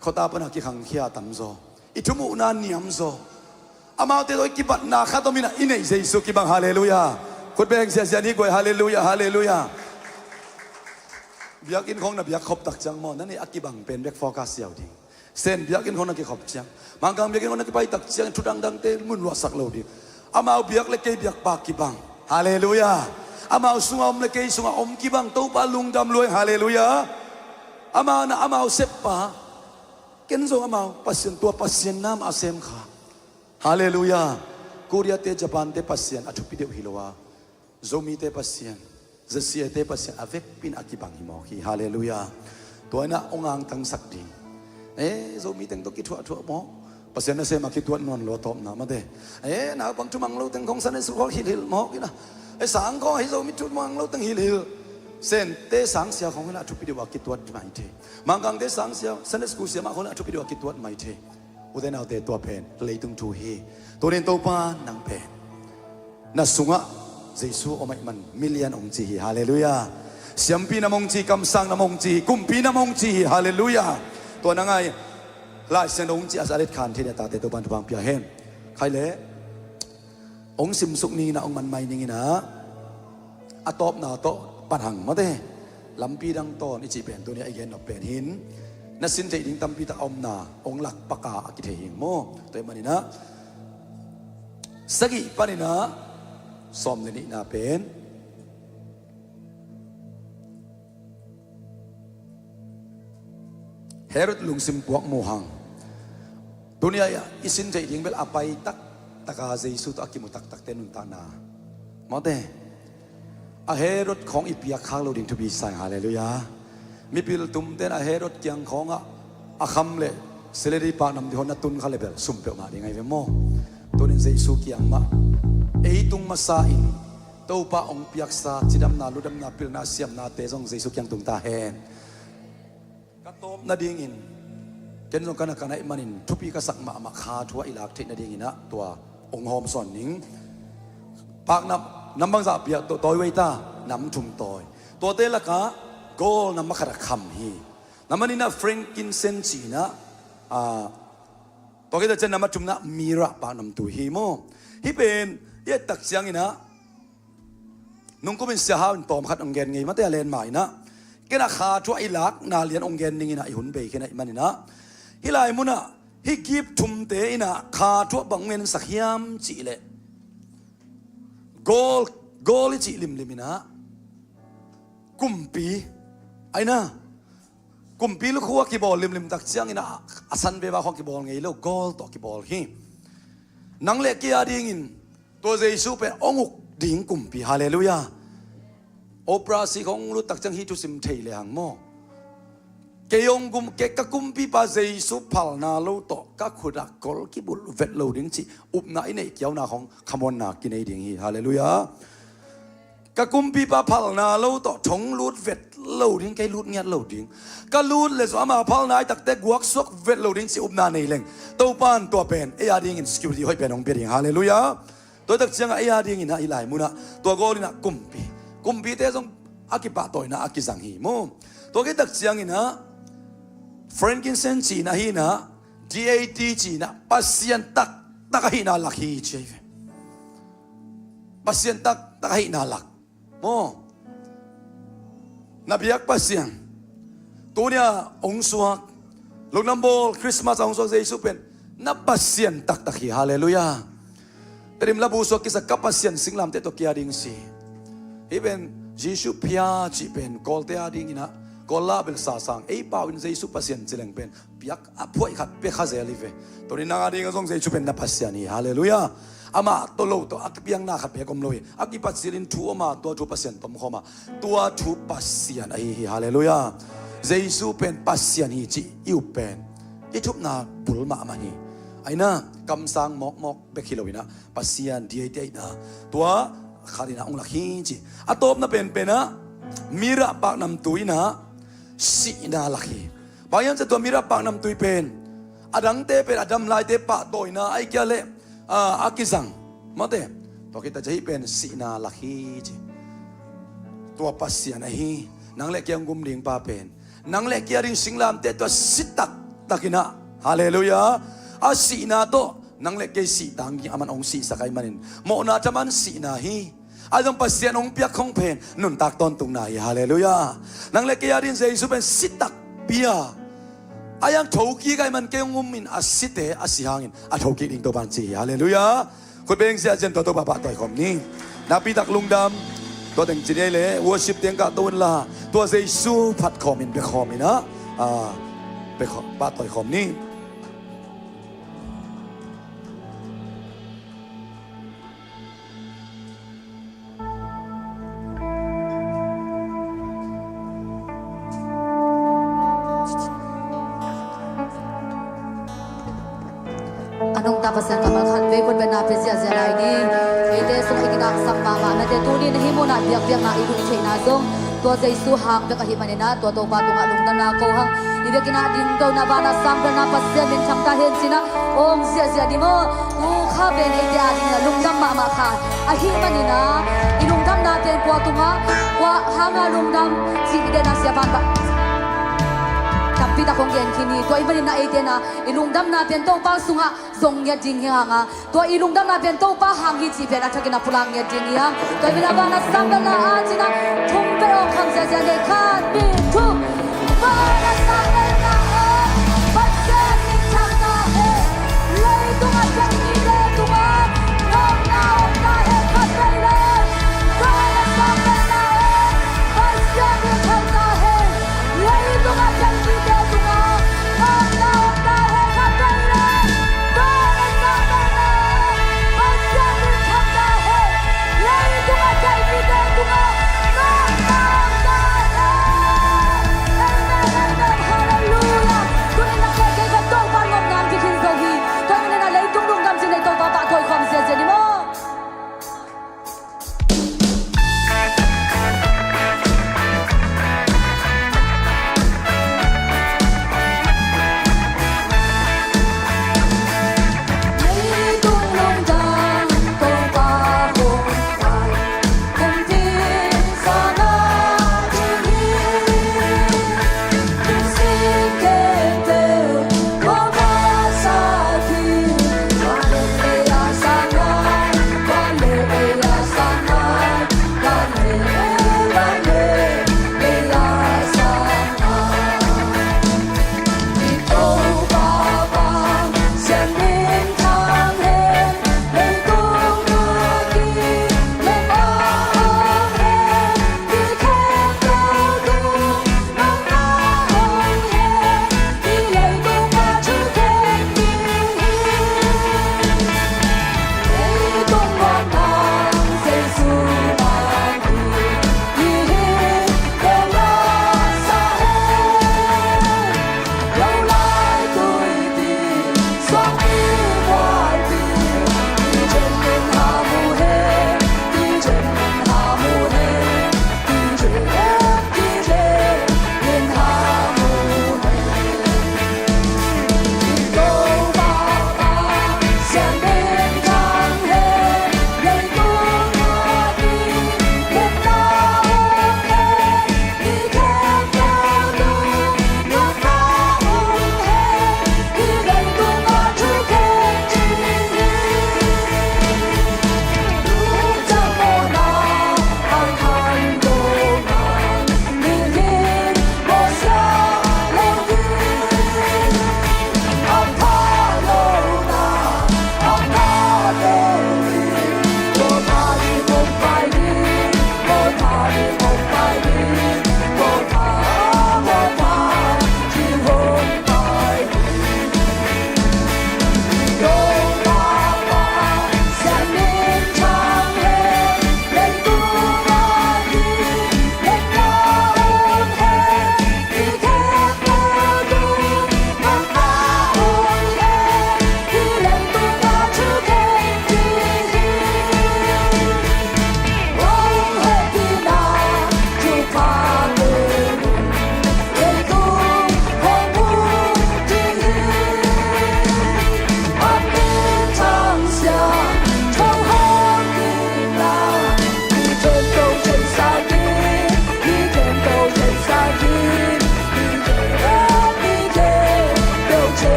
เขาตาปนักกิขังเขียตัมซออีทุมุนานิยมซออามาเตโดยกิบัตนาข้าตมินะอินเอเจสุกิบังฮาเลลูยาคุณเบงเสียนี้กวยฮาเลลูยาฮาเลลูยาเบียกินของนับเบียขบตักจังมอนั่นนี่อักิบังเป็นเบียกโฟกัสเสียวดิ่งเส้นเบียกินของนักขบจังมังกังเบียกินของนักไปตักจังชุดดังเตมุนวัสักโลดิอามาเบียกเล็กเบียกปากกิบังฮาเลลูยาอามาสุงอมเล็กสุงอมกิบังตู้ปาลุงดำรวยฮาเลลูยาอามานะอามาเสพปาเกินส่งอามาปัสเซียนตัวปัสเซียนน้ำอาเซมขาฮาเลลูยาโคเรียเตญี่ปุ่นเตปัสเซียนอัจฉริยะฮิโลวาโซมีเตปัสเซียนจะเสียเตปัสเซียนอเวกปินอากิบังฮิโมฮีฮาเลลูยาตัวน่ะองค์อังตั้งสักดิ่งโซมีตั้งตัวกิจทั่วหมอปัสเซียนน่ะเสมากิจตัวนอนโลตอมนะมาเดน่ะบางชั่วโมงเราตั้งของสันนิสุขฮิลหมอกินะ ไอ้สังก็ให้เรามิจุดมังเราตั้งหิลเส้นเตะสังเสียของคนละทุกปีเดียวกิตัวไม่เทมังกังเตะสังเสียเส้นสกุลเสียมาคนละทุกปีเดียวกิตัวไม่เทอุดรเอาเตะตัวเพนเลยตึงทูฮีตัวเรียนตัวป้านังเพนน่ะสุงะเจสูโอไม่มันมิลเลียนองจีฮาเลลูยาเสียมปีนามงจีกำสังนามงจีกุมปีนามงจีฮาเลลูยาตัวนั่งไงลายเส้นองจีอาซาเลตขานที่เนี่ยตาเตะตัวบันทุบังเปียเห็นใครเละองสิมสุกนี้นะองมันไม่นี่นะอะตอบนาโตปัดหังมาเต้ลำปีดังโตนี่จีเป็นตัวนี้ไอเย็นออกเป็นหินนัสินเจดิงตัมปีตะอมนาองหลักปากกากิเทหิงโมตัวมันนี่นะสกิปานี่นะสมนี่นะเป็นเฮรุดลุงซิมปวกโมหังตัวนี้อิสินเจดิงเบลอาไปตักตะกาเจสุตอากิมุตักตักเตนุนตานามาเต้อาเฮรถของอิปยาข้างเราดิ่งทุบีใส่ฮาเลลูยามีพิลตุมเต้นอาเฮรถเกียงของอาคำเล่เซเลรีปานำที่ฮอนนัตุนเขาเลยแบบสุ่มเปลมาได้ไงเวโมตัวนี้เจสุเกียงมาตุงมาซาอินตัวป้าองเปียกซาจิดำนาลุดำนาพิลนาเสียมนาเตซงเจสุเกียงตุงตาเฮนกระตบนาดิ่งอินเจนซงกันนักนัยมันินทุบีกษักมาคาทัวอิลักเทนาดิ่งอินนะตัวองหอมสอนนิงปากน้ำบางสับเปียกตัวไว้ตาน้ำทุ่มตัวเตละกะโกลน้ำมะขรักคำฮีน้ำมันนี่นะเฟรนกินเซนจีนะตัวก็จะน้ำมันจุ่มนะมีระปาน้ำตุฮีโมฮีเป็นเยตักเสียงนะนุ่งก็เป็นเสียหายต่อมาขัดองเกนไงมาแต่เลนใหม่นะแกน่ะขาช่วยลักนาเลียนองเกนนี่นะไอหุ่นเบย์แกน่ะมันนี่นะฮีไลมุนะฮีกีบทุ่มเตยนะขาช่วยบังเงินสักยามจีเลโกลจีลิมนะกุมปีไอ้นะกุมปีลูกหัวกีบอลลิมตักเสียงนะอาสันเบบ้าของกีบอลไงแล้วโกลต่อกีบอลฮีนังเล็กกีอาดิ่งตัวเจสูเป็นองค์ดิ่งกุมปีฮาเลลูยาโอปราสีของรู้ตักจังฮีจุสิมเทเลหังโมเกยองกุมเกกกุมปีปาเจสูพัลนาโลโตก็ขุดกอลกีบุลเวทโลดิ่งจีอุบนาอินเอเกี่ยวนาของขมวนนากินไอดิ่งฮีฮาเลลูยากะกุมปีปาพัลนาโลโตชงลูดเวทโลดิ่งไกลูดเงียโลดิ่งก็ลูดเลยสมาพัลนาตักเตกวักสวกเวทโลดิ่งจีอุบนาในเล่งตัวปานตัวเป็นเอียดิ่งอินสกิลที่ห้อยเป็นองเปียดิ่งฮาเลลูยาตัวตักเสียงเอียดิ่งอินฮะอิไลมุนะตัวโกลินะกุมปีเตะจงอากิปะตัวนะอากิสังฮีโมตัวก็ตักเสียงอินะเฟรนกินเซนจีนะฮีนะ DAT จีนะปัสยันตักฮีนะลักฮีเชฟปัสยันตักฮีนะลักโมนับยักปัสยันตัวเนี่ยองค์สวกลูกน้ำบอลคริสต์มาสองสวกเจสุเป็นนับปัสยันตักฮีฮาเลลูยาแต่ริมลาบูสวกกิสกับปัสยันสิงลามเตตัวกียดิ่งสีที่เป็นเจสุพิอาจีเป็นกอลเตียดิ่งนะกอลลาเบลซาซังป่าวินเจสุปัสยันจิเลงเป็นพิยักพวยขัดเปข้าเซลิเฟตัวนี้นางดิ่งก็ส่งเจสุเป็นนับปัสยันฮีฮาเลลูยาอามาตัวโลตัวอักเปียงนาขัดเปียกอมลอยอักกิปัสยันทัวมาตัวทูปัสยันตมขมาตัวทูปัสยันไอฮีฮาเลลูยาเจสุเป็นปัสยันฮีจีอิวเป็นยิ่ทุบนาบุลมามันฮีไอ้นะกำสังมอกเบคิโลวินะปัสยันดีไอเดนะตัวขาดินะองลักฮีจีอัตบนะเป็นนะมีระปากนำตุยนะสีนาลักฮีบางอย่างจะตัวมีระปากนำตุยเป็นอดังเตเป็นอดัมลายเตปะโตยนะไอเกลเลอากิสังมาเตตัวkitaจะให้เป็นสีนาลักฮีจีตัวปัสยันฮีนังเล็กยังกุมดิ่งปาเป็นนังเล็กยังสิงลามเตตัวสิตักินะฮาเลลูยาอาสีนาโตนังเล็กสีตังกิอามันองสีสักไอมันินโมนาจะมันสีนาฮีอาจจะปัสยันองเปียกของเพนนุนตักตอนตุงนายฮาเลลูยานังเล็กยังเจสุเป็นสิตักเปียอายังถูกยี่ไงมันเกี่ยงุมินอาสิเตอาสิหางินอาถูกยี่ดิ่งตัวบันจีฮาเลลูยาคุณเป็นเสียเจนตัวบาปต่อยคมนี้นับปีตักลุงดำตัวแต่งจีเล่ worship เตียงกะตัวละตัวเจสุพัดคอมินเบคอมินนะเบคอบาต่อยคมนี้Anong tapasan ka malhan ve pun bena pesia sia lai ni ite sung ikina sangma ma na te tuni na himuna biak biak na idu che na zong tua Jesu hang bek hi manina tua to pa tunga lung na ko hang ibe kina din to na bana sam na pasya min cham ta hen sina ong zia zia di mo tu kha ben ite ading na lung dam ma ma kha a hi manina ilung dam na ten kwa tunga kwa hanga lung dam si ide na sia ban ba kapita kong gen kini to iba na ite na ilungdam natin to pa sunga zong ya ding hanga to ilungdam natin to pa hangi chi pe na thakina pulang ya ding yang to iba ba na sangga na achina thum pe o kham sa ja le khan mi thu ba na sangga na ba se ni chang na he le tu ma chang ni le tu ma ngom na he khat dai le ba na sangga na ba se ni chang na he le tu ma chang ni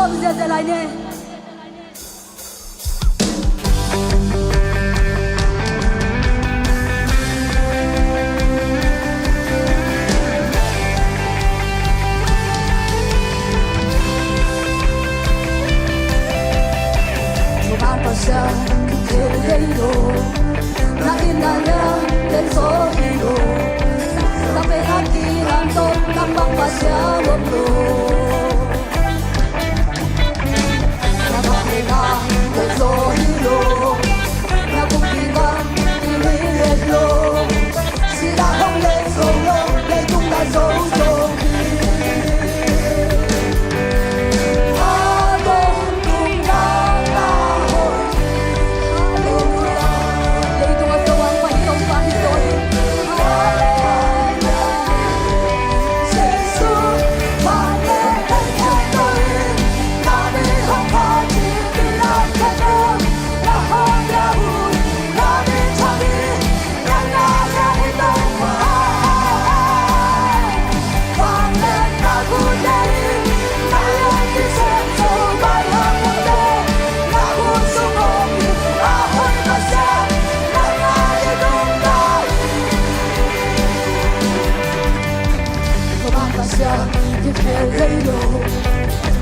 hom zia zia lai ne passion che vedo la inala del sogno sabe aquí ando tambang pasyamo lo la barena del sogno la bukiwa ilelo sila hong le solo le tunga solo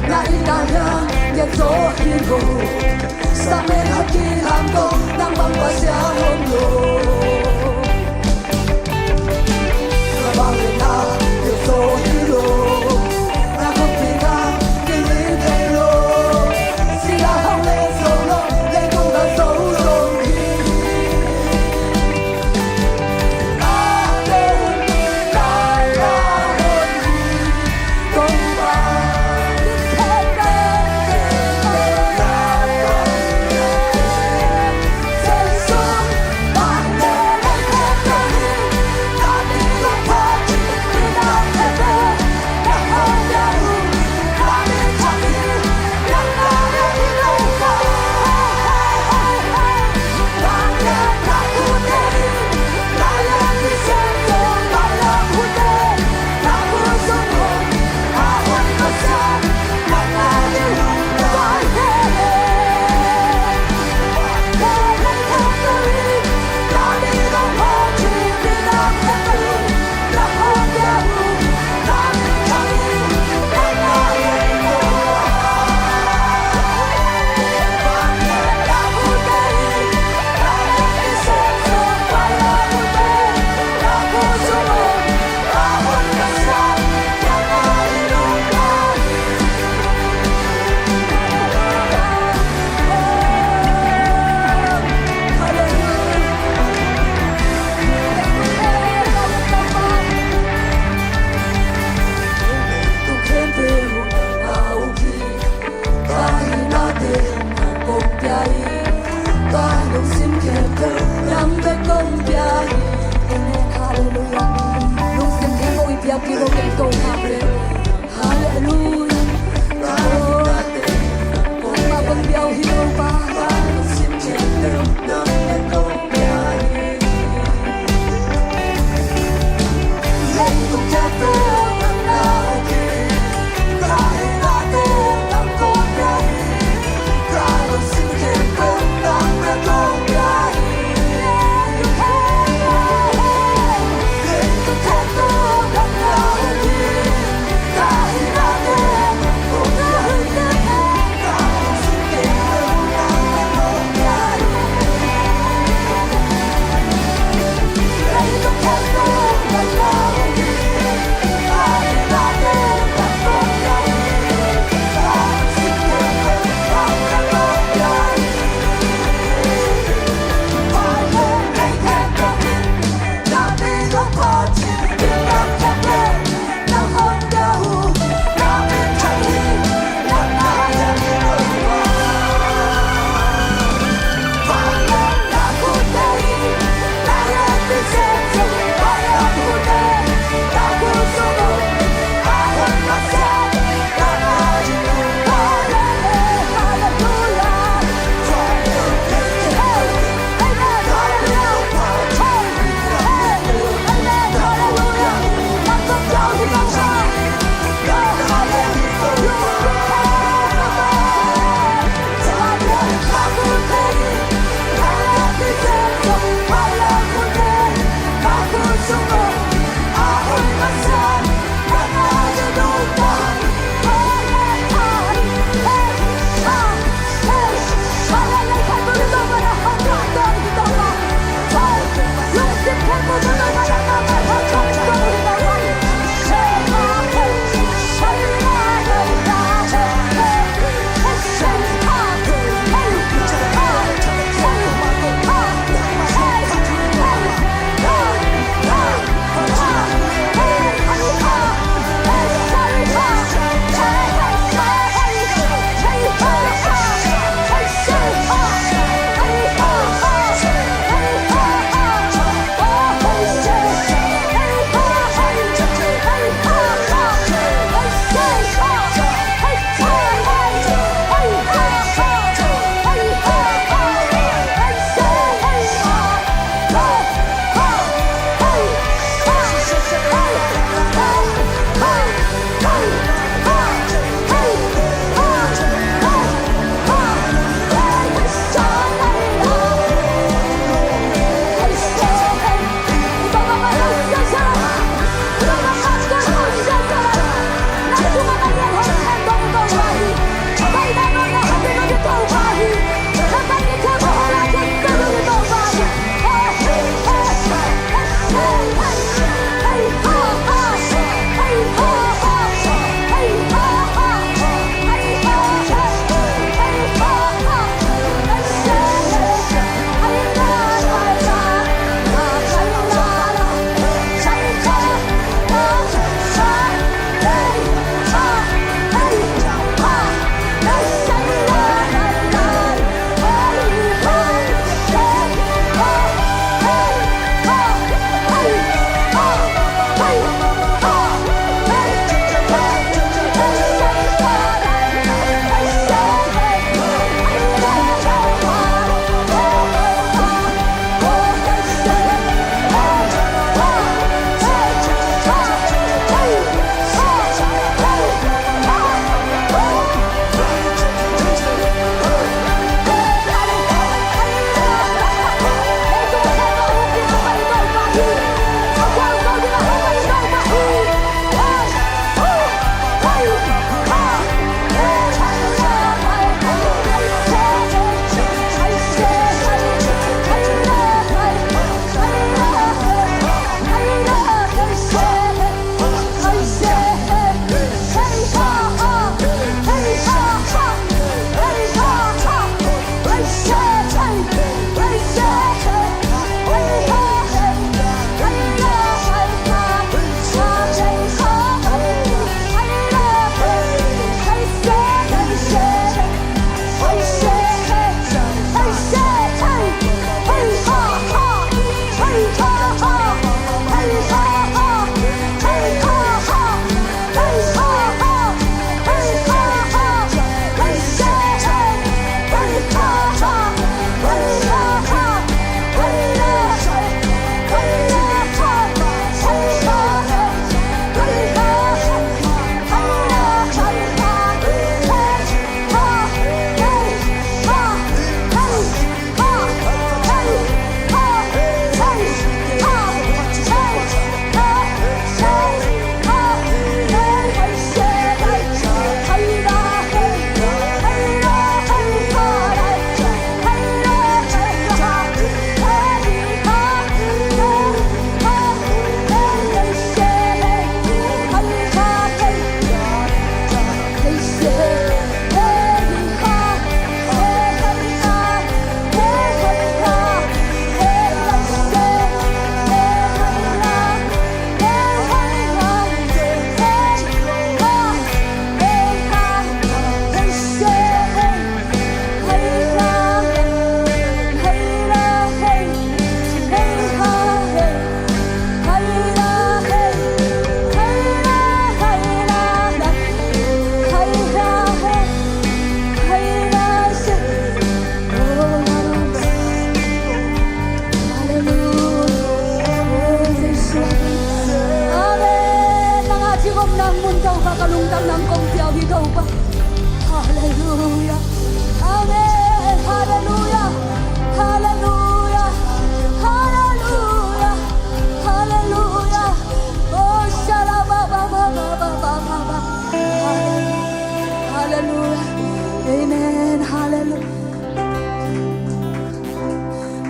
La Italia che torno sta me tirando da passiamo la balena che torno la coppia che vedo si la home solo le conga solo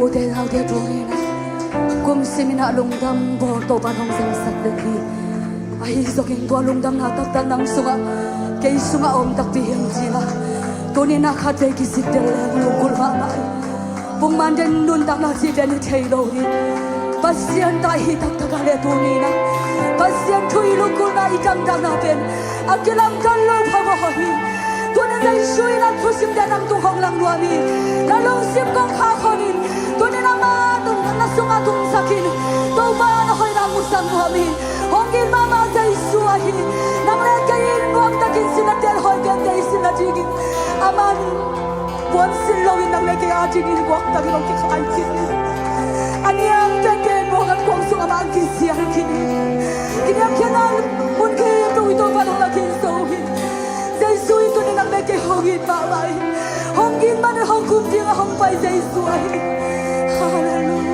Ode hau de dorina kum simina lungdam bo to ban hong sem sat de ki ai zoking to lungdam na tak tan nang sunga ke sunga om tak pi him jila to ni na kha te ki sit de lungul ma ma bung man den nun tak na si de ni thei lo ni pasian ta hi tak tak le to ni na pasian thui lungul na I jam jam na ben akilam kan lo phawa hi to ni dai shui na thusim de nam tu hong lang nuami la long sim kong kha khonin to ni na ma tung na sunga tung sakin to ba na hoi na musam nuami hongin mama dai suahi nang le kain nuam takin sinatel hoi gen dai sinajigin aman buan silawin nang le kaya jigin wak takin ong kikain kini Aniang teken mo kan kong sunga ma ang kisiyang kini Kiniang kianang mun kaya ito ito parang lakin sohin Dai sui to ni nang le kay hongin mamay Hongin man hong kumdi nga hong pay dai suahi Hallelujah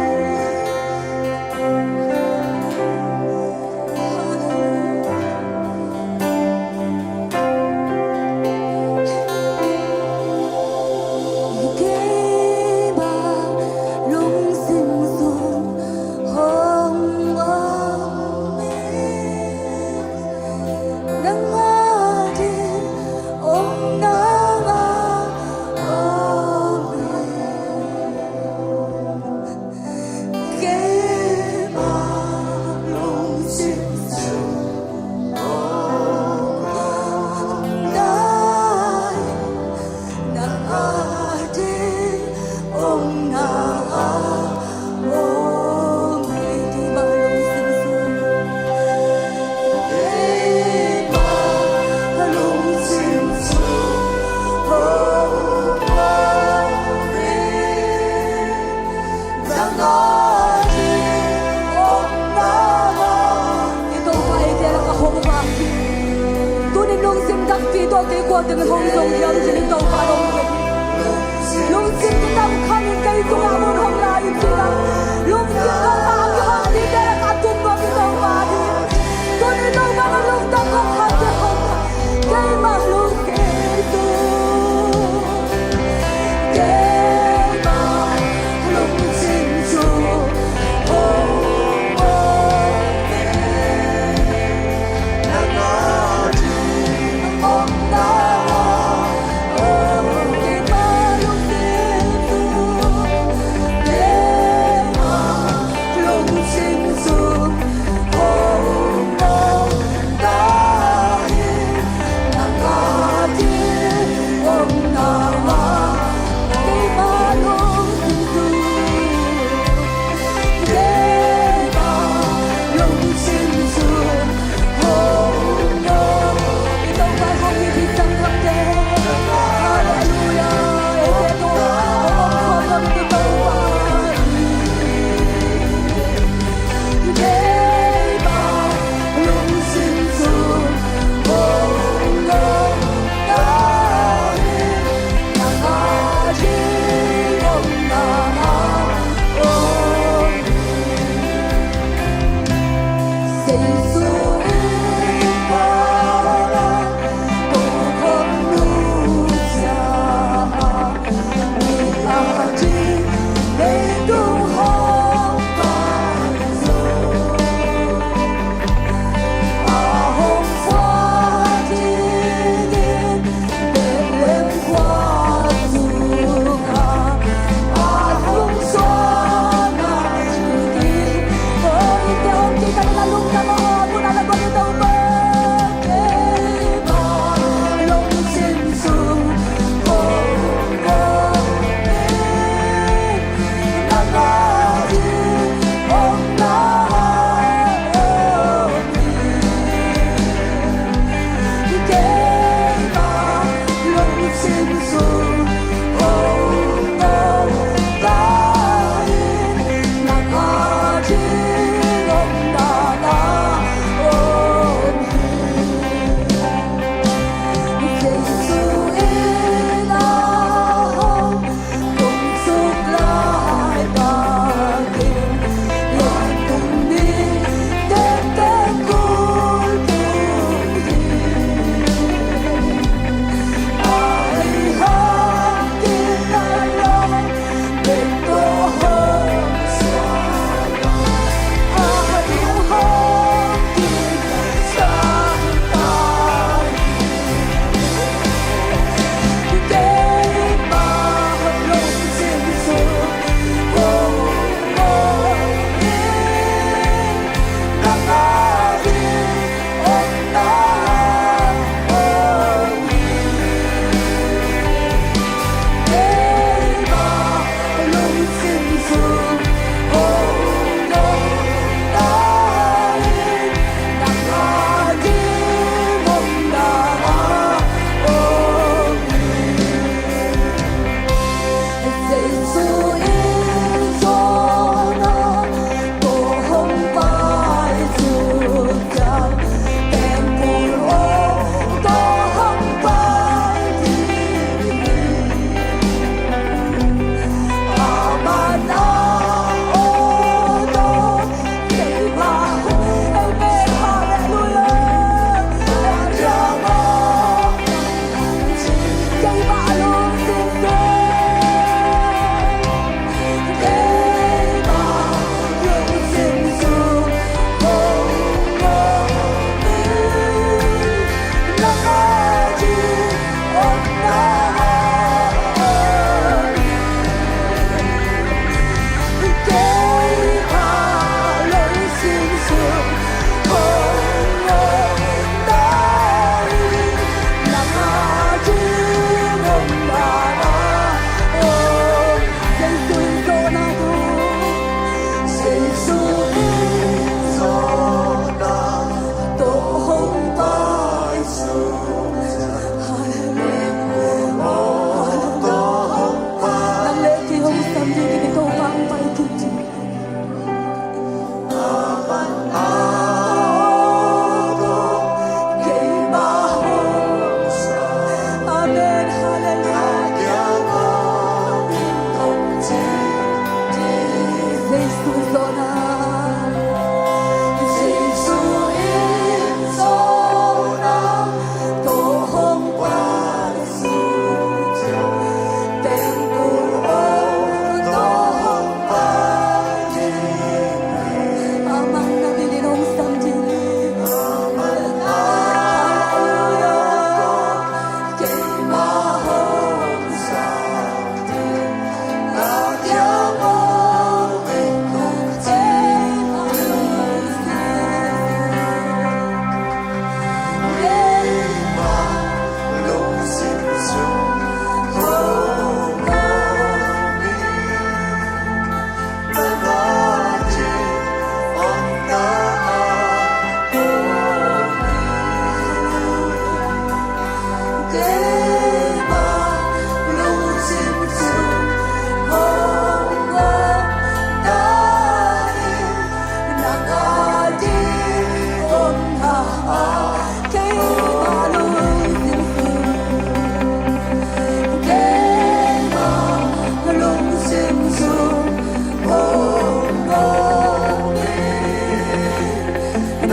Dengan hong song yang jadi tahu parong lagi. Long sim kita bukan ingkai tu namun hong lain kita. Long sim kau tak hong di dalam atun kau kita mati. Kau ni tahu mana long tak kau hati hong. Kau makhluk itu. Kau makhluk cincu.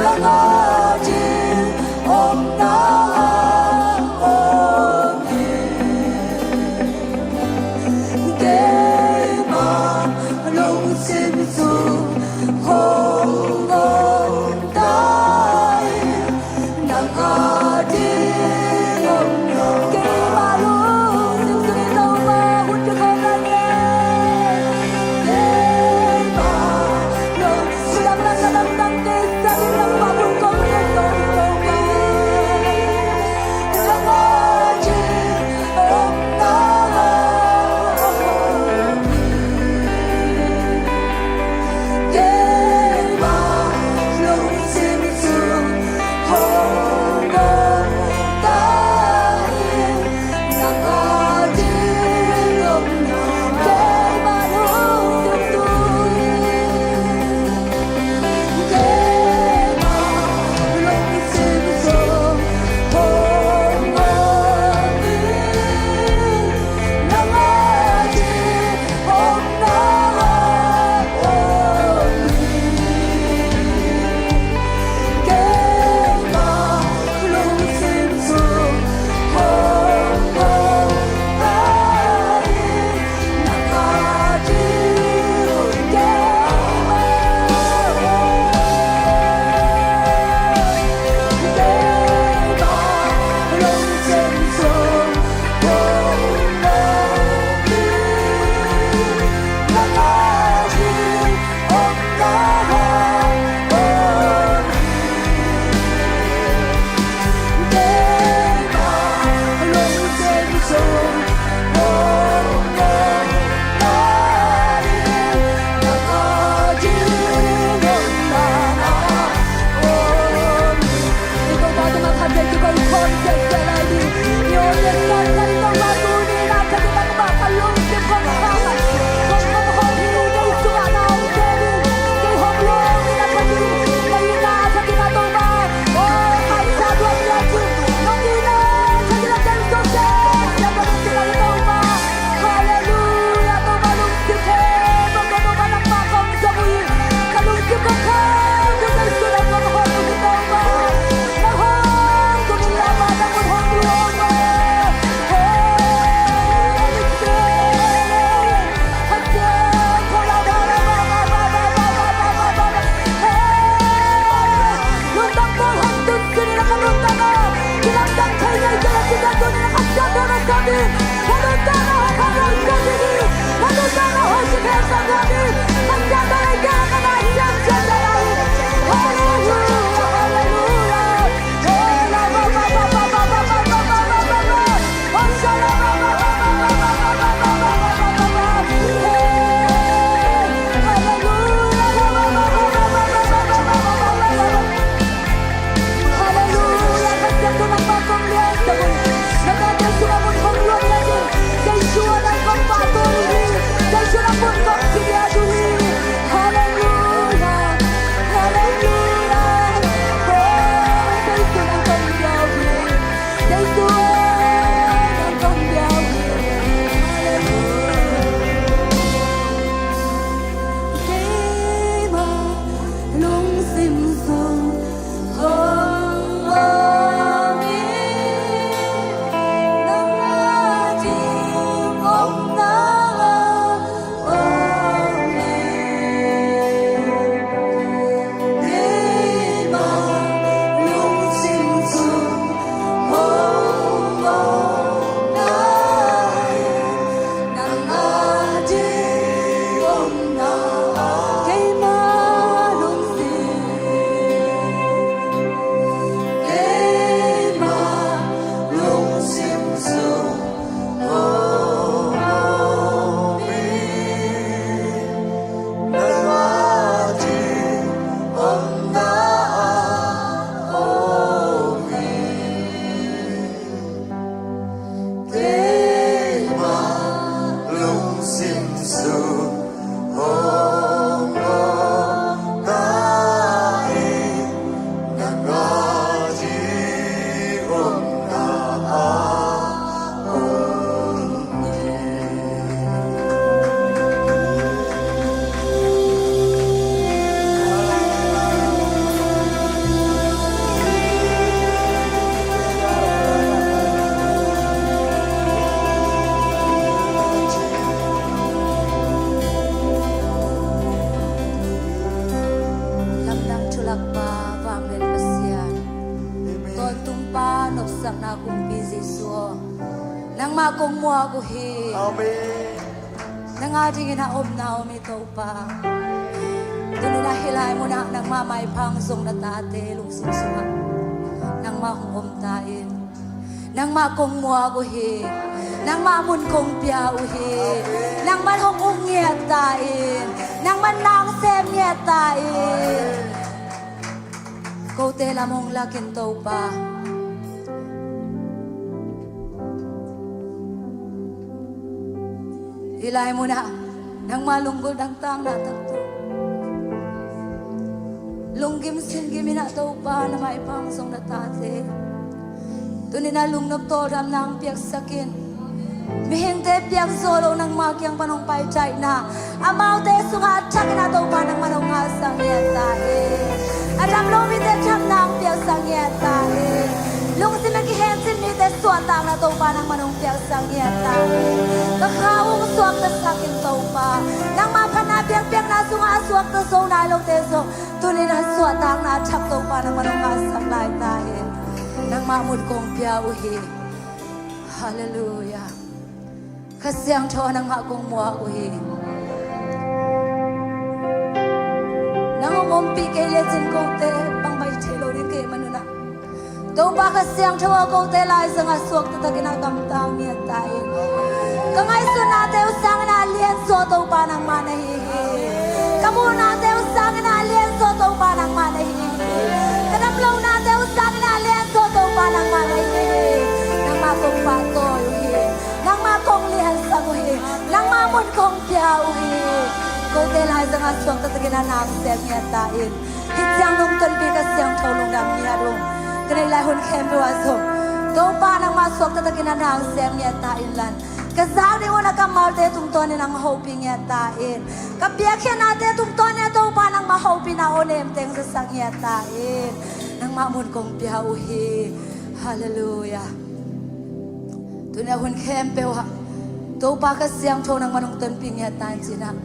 langajin om na om để mà lòng xin xuống hồng ông tay nang adin om để mà luôn xin xin đâu mà hút cho con anh để mà lòng sudah merasa tentang kisah yang mampu kau pa vanglen pasian ton tumpa nop sak na kung biziso nang ma kong mo ako hi Amen. nang ating inaom na umito pa doon na hilay mo na nang mamay pang song na tate lungsing suha nang mahungom tain nang makong mo ako hi nang mamun kong pia uhi nang manhong ungyat tain nang manang sem nyat tain kau tela mong lakin tau pa hilay mo na nang malunggol ang tang natakto lunggim singgim na tau pa na may pangsong na tate tunin na lungnap to ram nang piyak sakin mihinte piyak solo nang makyang panong paychay na amaw te sungat chak na tau pa nang manong asang yatay at ang lumite cham nang piyak sang yatay lung sinagihen sin mi te suatang na tau pa nang manong piyak sang yatay kakawong suwak na sakin tau pa nang mapanapiyang na sunga suwak na so na ilong te so tunin na suatang na chak tau pa nang manong asang lay tayo nang mamud kong piyahuhi hallelujah kasiyang tawa nang akong muahuhi nang umumpi kay lesin kong te pang may tilo rin kay manuna daw ba kasiyang tawa kong te lai sa nga suwak na ginagamtang niya tayo kangay sunate usang na alienso daw pa nang manahihi kamunate usang na alienso daw pa nang manahihi kanamlaw nate usang na alienso daw pa nang manahihi nang makong patoy nang makong lihan saguhi nang mamon kong piyahuhi kung telay sa nga suwang tataginanang sem niya tain hitsang nung tulbi kasiyang tolong nam niya rong kanailay hun kembe wasong daw pa nang masuwang tataginanang sem niya tain lan kasari mo nakamal te tungtonin ang hoping niya tain kapiakyan natin tungtonin daw pa nang mahopin na onem teng sa sang niya tain nang mamon kong piyahuhi hallelujah tunya hun kempe wa to pa ka siang tho nang manong ton ping ya tan sina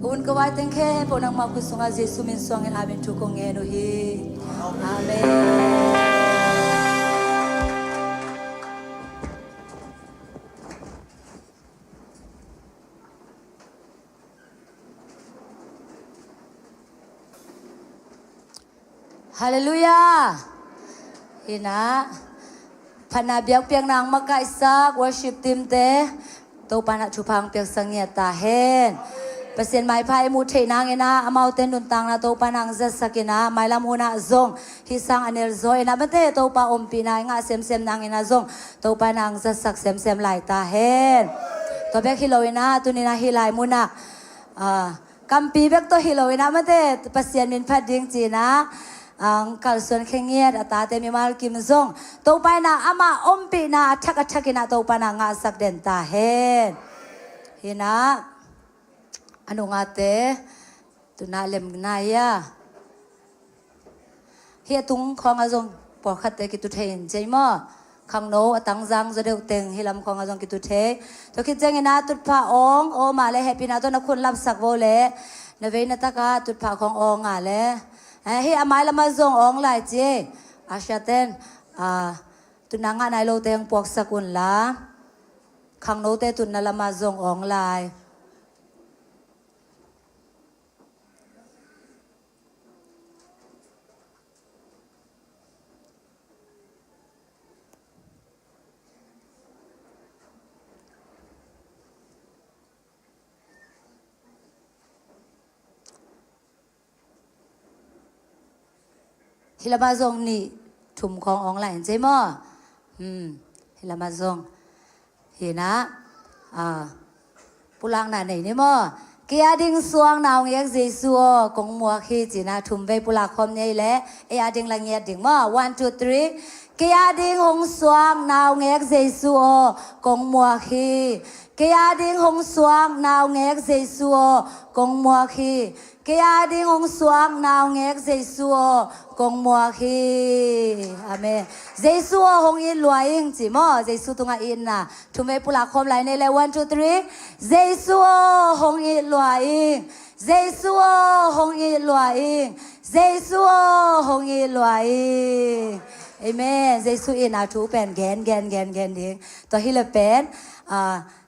kun ka wai teng ke po nang ma ku sunga jesu min song en amen tu ko ngeno hi amen hallelujah ina panabiak piang nang magkaisak worship team te to pana chupang piak sangya ta hen pasien mai phai mu the nang ina amau ten nun tang na to panang za sakina mai lam huna zong hisang anel zo ina bate to pa om pina nga sem sem nang ina zong to panang za sak sem sem lai ta hen to bek hiloina tunina hilai muna kampi bek to hiloina mate pasien min phading china ang kalson khengiat atate mi mal kim zong to pai na ama ompi na athak athakina to pa na nga sak den ta hen hina anu ngate tunalem gnaya he tung khong azong por khat te ki tu thein jeimo khang no atang jang zo deu teng hilam khong azong ki tu the to ki jeng ina tut pha ong o ma le happy na to na khun lap sak vo le na ve na ta ka tut pha khong ong nga le hi amai lama zong ong lai che ashaten tunanga nai lo teng pok sakun la khang no te tun na lama zong ong lai hilama zong ni thum khong ong lai je mo hilama zong hina pulang na nei ni mo kia ding suang naw ngek jesu kong mua khi china thum ve pula khom nei le e ading lang ye ding mo 1 2 3 kia ding hong suang naw ngek jesu kong mua khi kia ding hong suang naw ngek jesu kong mua khi kia ding hong suang naw ngek jesu kong mua khi amen jesu hong in luaing chi mo jesu tunga in na thume pula khom lai nei le 1 2 3 jesu hong in luaing giê xu hong i lua in giê xu hong i lua in amen giê xu in na thu pen gen ding to hi le pen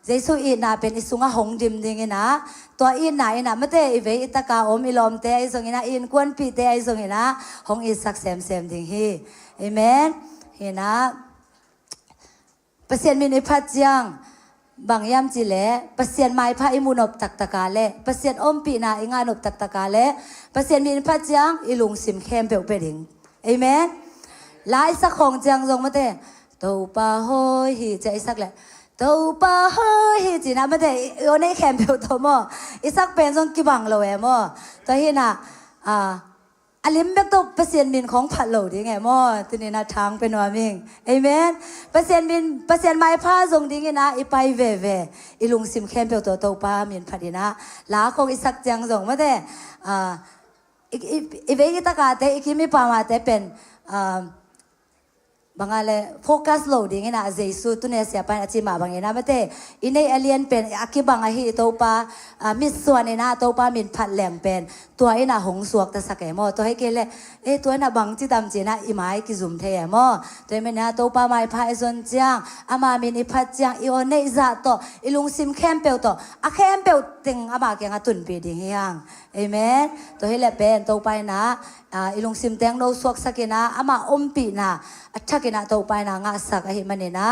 giê xu in na pen isunga hong dim ding ina to in na mate i ve itaka om ilom te ai zong ina in kwan pi te ai zong ina hong i sak sem ding hi amen hi na pasien min i phat jiang bang yam chi le pasien mai pha imunop tak taka le pasien om pi na inganop tak taka le pasien min phat jiang ilung sim khem pe ding amen lai sak khong jiang zong mate to pa hoi hi cha isak le to pa hoi hi chi na mate o nei khem pe to mo isak pen zong ki bang lo e mo to hi na alim mek to pasien minของผัดโหลดิไงมอทีนี้นะทางเป็นว่ามิงเอเมนpasien mai pha zong ding ina i pai ve i lung sim khem pe to pa min phadina la khong isak jang zong ma de i ve ki ta ka te i ki mi pa ma te pen bangale focus loading ina jesu tune sia pan achi ma bangena mate inei alien pen akibang a hi to pa mis suan ina to pa min phat lem pen tua ina hong suak ta sake mo to he kele tua na bang chi tam chi na i mai ki zum the mo to me na to pa mai pha zon chiang ama min i phat chiang i on nei za to ilung sim khem pe to a khem pe ting ama ke nga tun pi ding yang amen to he le pen to pa na ilung sim teng no suak sakena ama pi na athakina to pa na nga sak a hi manina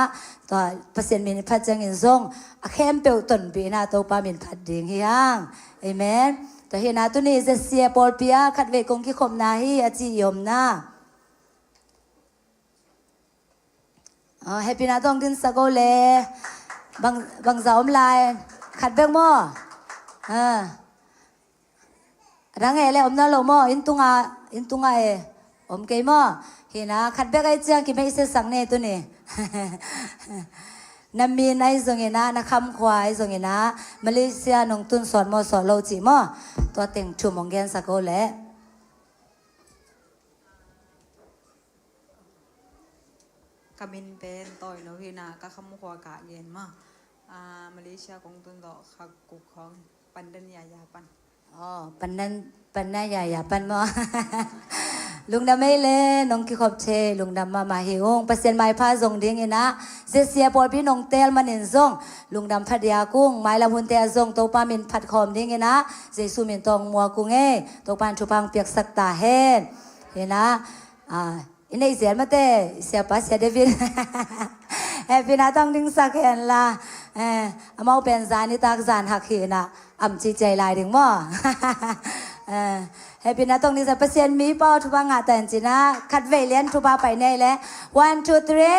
to pasien min phat chang in zong a khem pe ton pi na to pa min phat ding yang amen to hi na tu ni je sia pol pia khat ve kong ki khom na hi achi yom na happy na tong din sa go le bang za om lai khat bek mo rang ele om na lo mo in tunga e om ke mo hi na khat bek ai chiang ki me se sang ne tu niนามีนไอซงเงนะนะคำควายซงเงนะมาเลเซียนงตุนสอนมอสอนโลจิมอตัวเต็งชุมองแกนสักโกแหละกามินเป็นต่อยโนพีนาก็คำขวากะเย็นมามาเลเซียกงตุนต่อขักกุกของปันเดนยายาปันปันนั่นใหญ่ปันมอลุงดำไม่เล่นงที่ขอบเชลุงดำมาหิวงเปอร์เซ็นต์ไม้ผ้าทรงดิ้งนะเสียปอดพี่นงเตลมันเห็นทรงลุงดำพัดยากุ้งไม้ละหุ่นเตลทรงโตปามินผัดคอมดิ้งนะเจสูมินตองมัวกุ้งโตปานชุปังเปียกสักตาเห็นนะอินเดียเสียมาเต้เสียปัสเสียเดวินเฮปินาต้องดิ้งสักเห็นละมาเป็นจานิตากจานหักเห็นนะอ่ำจีใจลายดิ้งมั้งให้พี่นาตรงนี้จะเปอร์เซ็นต์มีเป้าทุบางาแต่จริงนะคัดเวเลียนทุบาไปในแล้ว one two three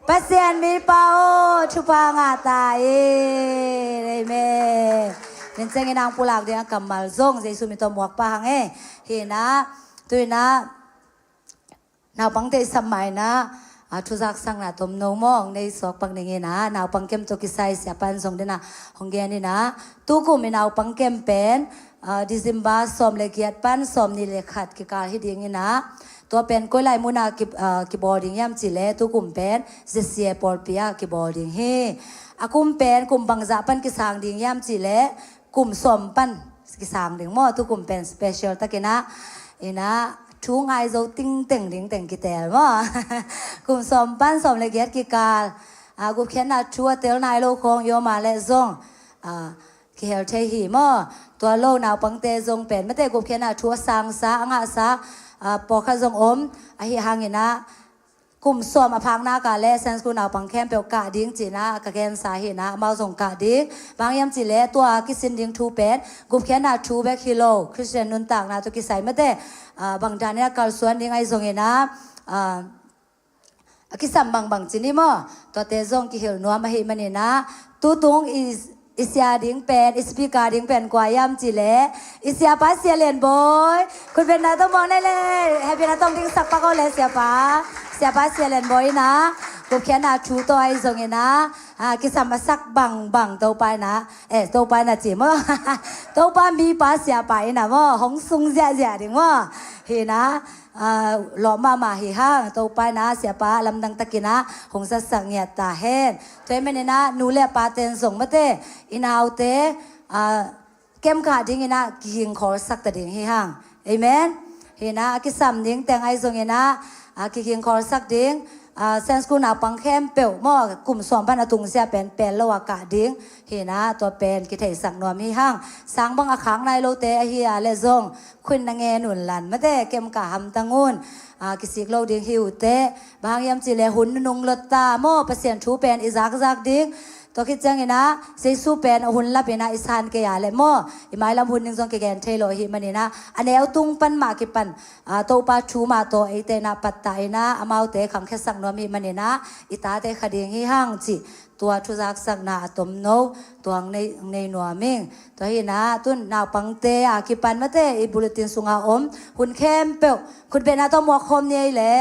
เปอร์เซ็นต์มีเป้าทุบางาตายเลยแม่เป็นเจ้าหนางปุลากเดียงกำมัลซงเจสุมิตหมวกปางเห็นนะตัวนะนาปังเตสมัยนะทุจักสังนะตมโนมองในสอกปังนี่นะนาวปังเกมตัวกิไซเสียปันส่งเดนะหงเกนี่นะตู้กูมีนาวปังเกมเป็นดิซิมบาสอมเลกียดปันสอมนี่เลขัดกิการฮิดีงี้นะตัวเป็นก้อยไหลมุนากิบอดิ้งย่ำจิเลตู้กุมเป็นเจเซียปอลเปียกิบอดิ้งเฮกุมเป็นกุมบังจะปันกิสางดิ้งย่ำจิเลกุมสอมปันกิสางดิ้งมอตู้กุมเป็นสเปเชียลตะกินะนะชูงไงโจติ้งเต่งดิ้งเต่งกิเตลมอกลุ่มสมปั้นสมละเอียดกิการกุมเขียนน่ะชัวเตลนายโลคงโยมาและซงกิเฮลเทหีมอตัวโลนาวปังเตซงเป็นไม่แต่กุมเขียนน่ะชัวสังสาอ่างสาปอขจงอมหิหางเงินะกลุ่มสมอพังนากาเลเซนสกุนาวปังแคมเปลกะดิ้งจีนะกะแกนสาหินะมาส่งกะดิ้งบางยามจีเลตัวกิสินดิ้งทูเป็นกุมเขียนน่ะทูแบคฮิโลคริสเตียนนุนต่างนะตัวกิใส่ไม่แต่บางจานเนี่ยการส่วนยังไงส่งเงินะกิสัมบางจีนี่มั้งตัวเตซงกิเฮลนัวมาหิมันนี่นะตู้ตงอิสยาดิ้งเป็นอิสปีกาดิ้งเป็นกว่ายามจีเลอิสยาป้าเสียเลนบอยคุณเป็นนาต้องมองได้เลยให้เป็นนาต้องดิ้งสักปะก็เลยเสียป้าเสียเลนบอยนะกูแค่นาชูตัวไอ้ส่งเงินะกิสัมมาสักบังตัวไปนะตัวไปนะจีมั้งตัวไปมีป้าเสียไปนะมั้งหงซุงเสียดิ้งมั้งเห็นนะหล่อมาหิห้างตัวไปนะเสียป้าลำดังตะกินะหงสักเงียตาเห็นตัวไม่เนี่ยนะนูเล่ป้าเต็นส่งมาเตอินเอาเต เกมกาดิ้งนะกิงขอสักตะดิ้งให้ห่างเอเมนเห็นนะกิสามดิ้งแต่งไอซงเห็นนะกิงขอสักดิ้งเซนสกุนาปังเข้มเปียวมอกลุ่มสองพันตุงเสียเป็นละวากาดิ้งเห็นนะตัวเป็นกิเทสักนวมให้ห่างสังบังอาขังในโลเตอเฮียเลซงคุณนางเงหนุนหลันไม่ได้เกมกาหำตังงูนกิสิกโลดิ้งหิวเตบางยามจิเลหุนนุงลดตาโมเปเซียนชูเป็นอิซักดิ้งตัวคิดจังไงนะเซซูเป็นหุ่นลับเป็นนะอิสานเกียร์เลยโมอีไม้ลำหุ่นหนึ่งจงเกียร์เทโลหิมันนี่นะอันนี้เอาตุ้งปันมากิปันตัวปลาชูมาตัวไอเตนะปัตตายนะอามาเตะคำแค่สั่งนวมีมันนี่นะอิตาเตะขดิ่งหิห่างจีตัวทุจักสักนาตมโนตัวในนัวมิงตัวหินะตุนนาวปังเตะกิปันมาเตะอีบุลตินสุงอาอมหุ่นเข้มเปียวคุณเป็นนะต้องมัวคมเนี่ยแหละ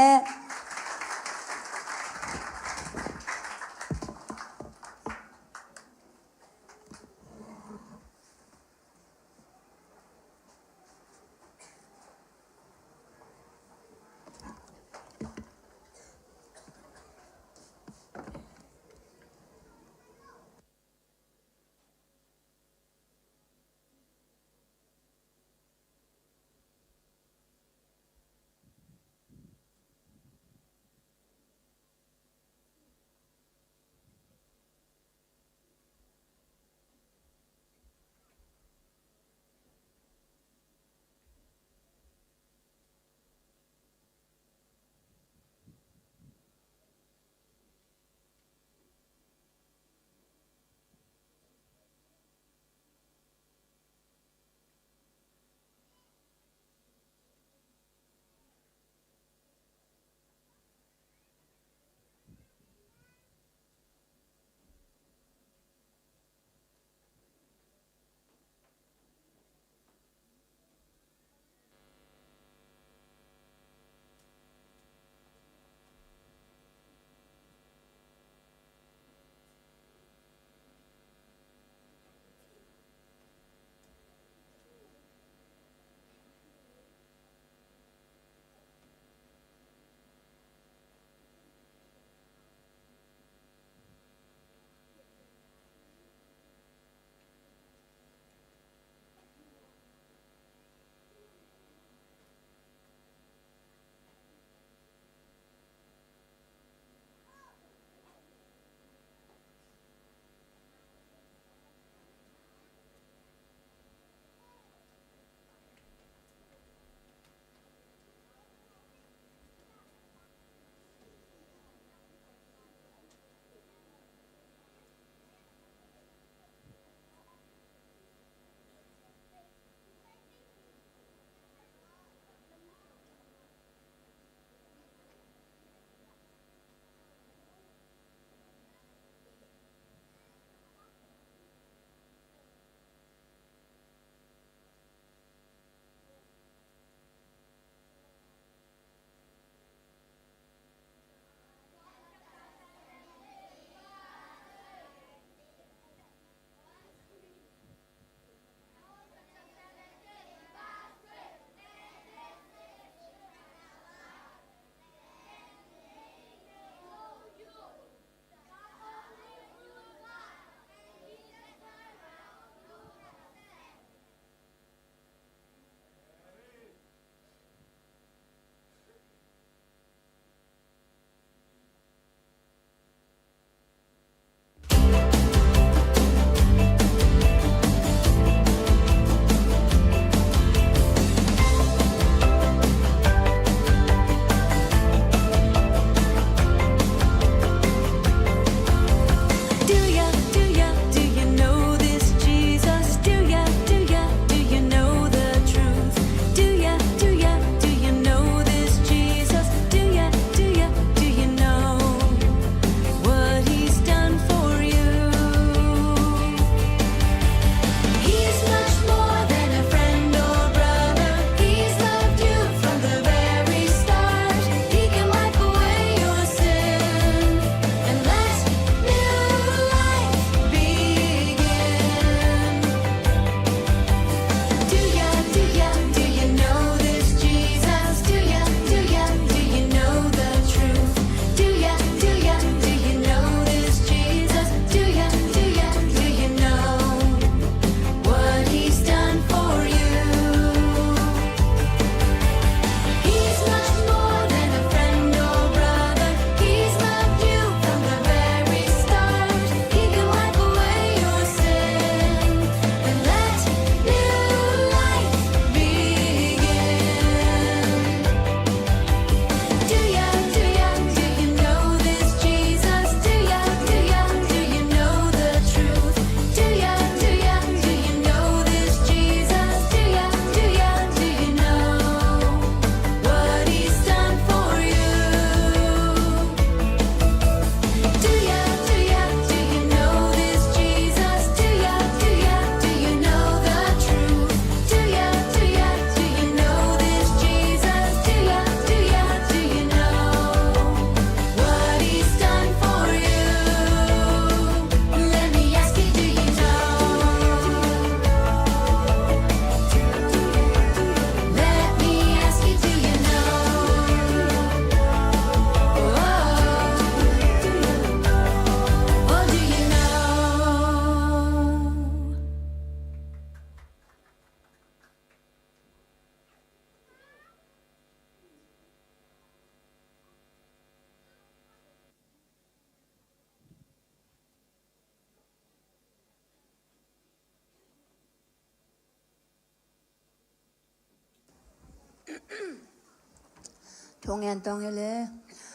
thong en tong ele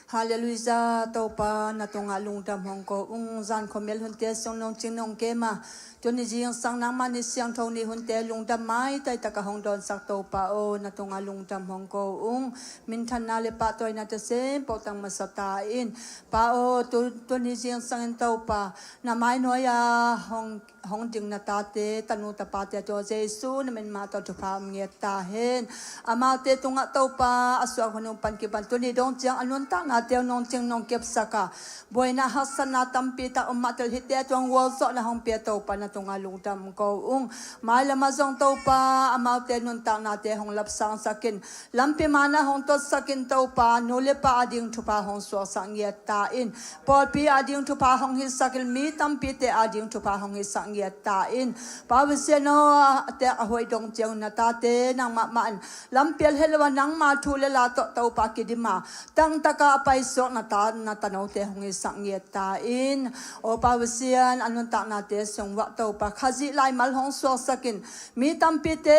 hallelujah to pa na tong alung tam hong ko zan khomel hun te song nong ching nong ke ma choni jing sang nang man ni siang thong ni hun te lung tam mai tai ta ka hong don sak to pa o na tong alung tam hong ko min than na le pa toy na te se po tang ma sa ta in pa o to ni jing sang en to pa na mai no ya hong jing na ta te tanu ta pa te to jesu na men ma to pa nge ta hen ama te tunga to pa aswa honong pan ki pan to ni dong chiang anun ta na te nong ching nong kep saka boina hasana tampi ta umma tel hit te tong wol so na hong pe to pa na tunga lung tam ko mai la ma zong to pa ama te nun ta na te hong lap sang sakin lampi mana hong to sakin to pa no le pa ading thu pa hong so sang ye ta in pol pi ading thu pa hong hi sakil mi tampi te ading thu pa hong hi sang ye ta in pa we se no te a hoi dong cheng na ta te nang ma man lampel helwa nang ma thu le la to pa ki di ma tang taka pai so na ta no te hong hi sang ye ta in o pa we sian anun ta na te song wa to pa khazi lai mal hong so sakin mi tampi te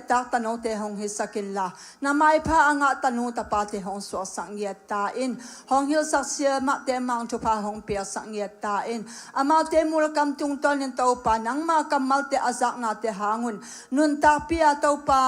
ta no te hong hi sakin la na mai pha anga tanu ta pa te hong so sang ye ta in hong hil sak sia ma te mang thu pa hong pia sang ye ta in ama te mul kam tung ton nin to pa nang ma kam mal te azak na te hangun nun ta pia to pa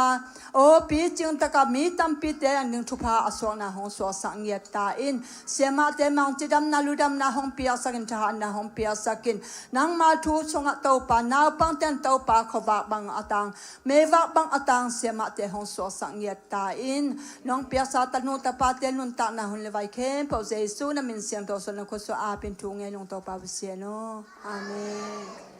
o pi ching ta ka mi tampi te ning thu pa aso na hong so sang ye ta in sema te mang ti dam na lu dam na hong pia sakin tha na hong pia sakin nang ma thu songa to pa na pang ten to pa khowa bang atang me wa bang atang sema te hong so sang ye ta in nong pia sa tanu ta pa te nun ta na hun le vai khem po jesu na min siam to so na ko so a pin thu nge nong to pa sia no amen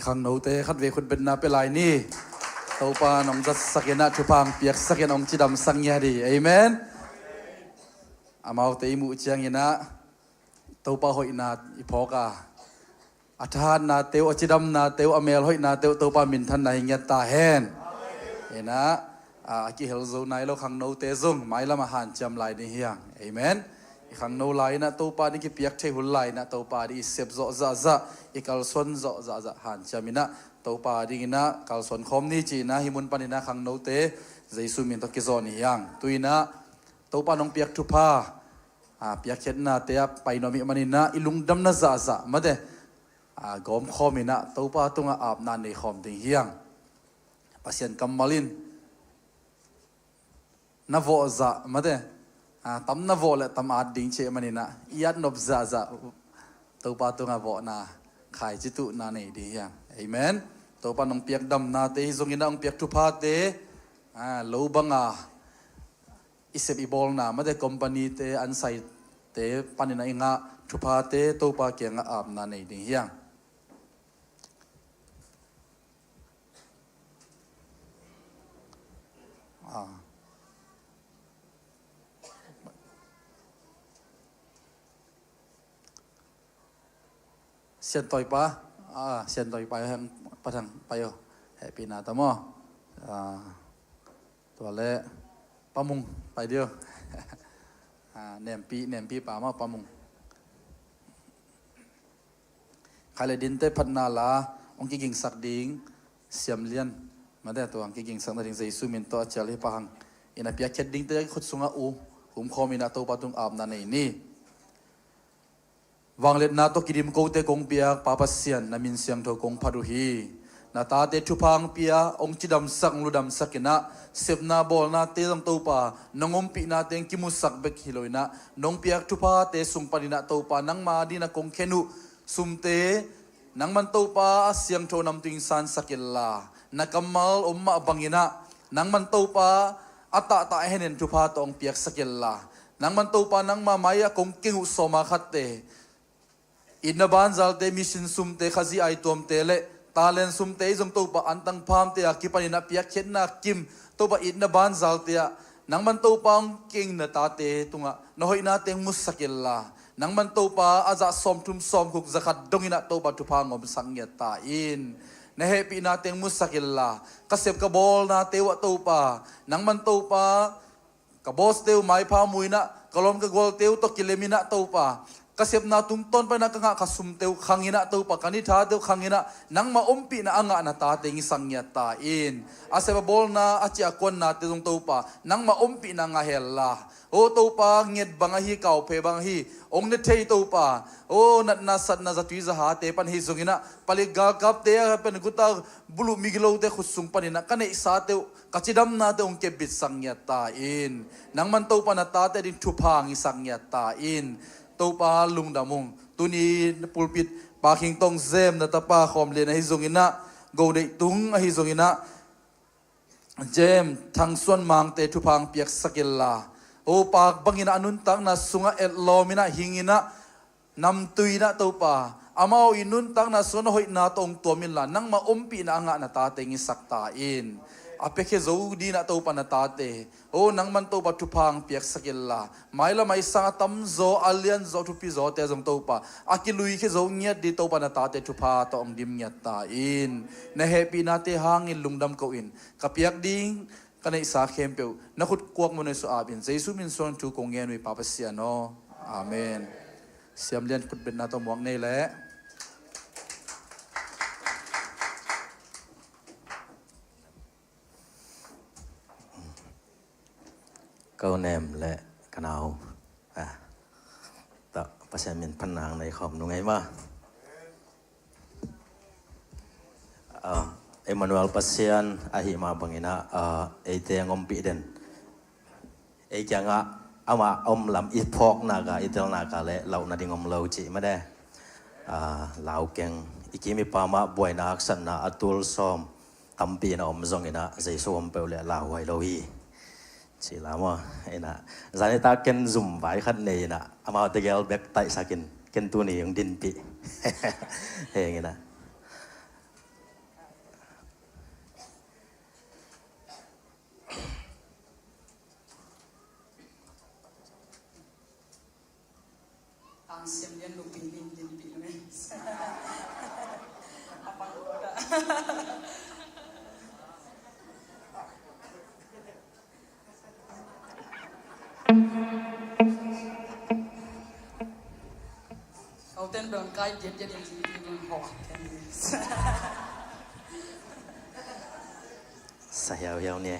ขังโนเตขัดเวคุณเป็นนาเปลายนี่เต้าปานองจัดสักยนาชุพังเปียกสักยนองจิดำสังยาดีเอเมนอามาเตยมุเจียงยนะเต้าปาหอยนาอิพอกาอาทานนาเตวอจิดำนาเตวอเมลหอยนาเตวเต้าปามินทันนายเงียตาแฮนเห็นนะกิเฮลโซนายเราขังโนเตซงไม่ละมาหันจำลายนี่เฮียงเอเมนขังโนไลนะเต้าปานี่กิเปียกเทหุลไลนะเต้าปาดีเสพโซซาซาอีกัลซอนโซซาซาหันจำมินะเต้าปาดีนะกัลซอนคอมนี่จีนะฮิมุนปานินะขังโนเตใจสุมินตกิโซนี่ยังตุยนะเต้าปานองเปียกทุพาเปียกเช็ดนาเตียไปนอมิมันนะอิลุงดำนะซาซามาเดกอมคอมินะเต้าปาตุงอาบนานในคอมติงเฮียงปัสยันกัมมาลินนโวซามาเดตั้มนโวและตั้มอาดดิ้งเชมันนะยัดนบซาซาเต้าปาตุงอาโวนาขายจิตุนาในดีเฮียงเอเมนเต้าปานองเปียกดำนาเตฮิซงอินะองเปียกทุพาเตโลบังอิเซบิบอลนะมาเดคอมพานีเตอันไซเตปันนินะอิงะทุพาเตโตปาเกียงอาบนาในดิ่งเฮียงเสียนต่อยปะเสียนต่อยไปทางประทังไปโอแฮปปี้นาตามอตัวเล่ปะมุงไปเดียวเนมปีป่ามาปะมุงใครเลยดินเตพัฒนาลาองค์กิ่งสักดิ่งเสียมเลียนมาได้ตัวองค์กิ่งสักดิ่งใจสุมินตัวเจริญพังอินาเปียเข็ดดิ่งเตขุดสุงาอูหุมคอมินาตัวปะตุงอาบนาในนี่วางเล็ดนาตัวกิดิมโกเตกงเปียปาปัสเซียนนามินเสียงโทกงพารุฮีนาตาเตชุพังเปียองจิดำสักลุดำสักนะเสพนาบอลนาเตจังตัวปานงอมปีนาเตงกิมุสักเบกฮิโลยนะนงเปียชุพาเตสุงปานินาตัวปานังมาดีนากงเคนุสุมเตนังมันตัวปาเสียงโทนำติงสันสักลานักมัลอมมาบังยินะนังมันตัวปาอัตตาเฮเนนชุพาตองเปียกสักลานังมันตัวปานังมามายากงกิงอุสมาขัดเตอินนบานซัลเตมิสินสุมเตขจีไอตัวมเตเลตาเลนสุมเตยจงตัวปะอันตังพามเตียกิปันินาเปียกเข็นนากิมตัวปะอินนบานซัลเตียนังมันตัวปองเก่งนาตาเตตุงะนหอยนาเตงมุสกิลลานังมันตัวปะอาจะสอมทุมสอมคุกจักดงอินาตัวปะทุพางอมสังเกตตาอินเนเฮปีนาเตงมุสกิลลากเสพกบอลนาเตวะตัวปะนังมันตัวปะกบอสเตวไม้พามุยนะกลอมกกอลเตวตกิเลมินะตัวปะกเสพนาตุงต้นไปนักงะขสุมเตวขังอินะตัวปะกันิธาเตวขังอินะนังมาอมปีนะอ่างนาตาเตงิสังเกตตาอินอาเสบบอลนาอาจิอากวนนาเตจงตัวปะนังมาอมปีนะงาเฮลลาโอตัวปะเงียดบังฮีเก่าเพบังฮีองเนเทยตัวปะโอนัดนาสัตนาจัตุยซาหาเตปันฮีจงอินะปลิกากับเตะเป็นกุตาบุลุมิกโลเตขุสุงปันินะกันเอสาเตวกัจจิดัมนาเตองเก็บบิดสังเกตตาอินนังมันตัวปะนาตาเตดินทุพางิสังเกตตาอินตัวปลาลุงดามุงตัวนี้ปูปิดปลาคิงตงเซมนาตาปลาคอมเลียนให้ทรงอินะโกเดตุงให้ทรงอินะเจมทางส่วนมังเตทุพังเปียกสกิลลาโอปากบังอินะอนุนตังนาสุงะเอลโลมินะหิงอินะนำตุยนะตัวปลาอามาอินุนตังนาส่วนหอยนาตองตัวมิลลานังมาอมปีนะงะนาตาเตงิสักตาอินอาเปเคโซดีนะตัวปนาตาเตโอ้นังมันตัวปัจจุพังเปียกสกิลลาไม่ละไม่สังตัมโซอัลเลียนโซทุพิโซเตจงตัวปะอากิลุยเคโซเงียดดีตัวปนาตาเตทุพาตัวองดิมเงียดตาอินเนเฮปีนาเตหางินลุงดำเขาอินกับเปียกดิ้งกันในสาเข้มเปียวนักขุดกวกมันในสุอาบินเจสุมินส่วนจูกงเงินวิปาปเสียโนอาเมนเสียมเลียนขุดเป็นนาตัวมวงในแหละเกาแนมและกนาวต่อประชาชนพันนางในขอบนุ่งไงมาเอมานูเอลปัสเซียนอาหิมาบังอินะเอเตงอมปีเดนเอจังะอามาอมลำอีพอกนากาอีเตลนากาและเรานาดิงอมเลวจีมาได้ลาวเก่งอีกิมิปามาบวยนักสันนาอัตุลซอมตัมปีนะอมซองอินะใจสวมเปลเลลาวไวโลฮีสิลามไอ้นะจากนี้ตาเกินซุ่มไว้ขัดเนี่ยนะอามาตะเกียบแบกไตสักินเกินตัวนี้ยังดินปีเฮ้ยนะ เอาเต้นเดินใกล้เจ็ดเจ็ดอย่างสี่ที่มันหอดแค่นี้ Saya ni.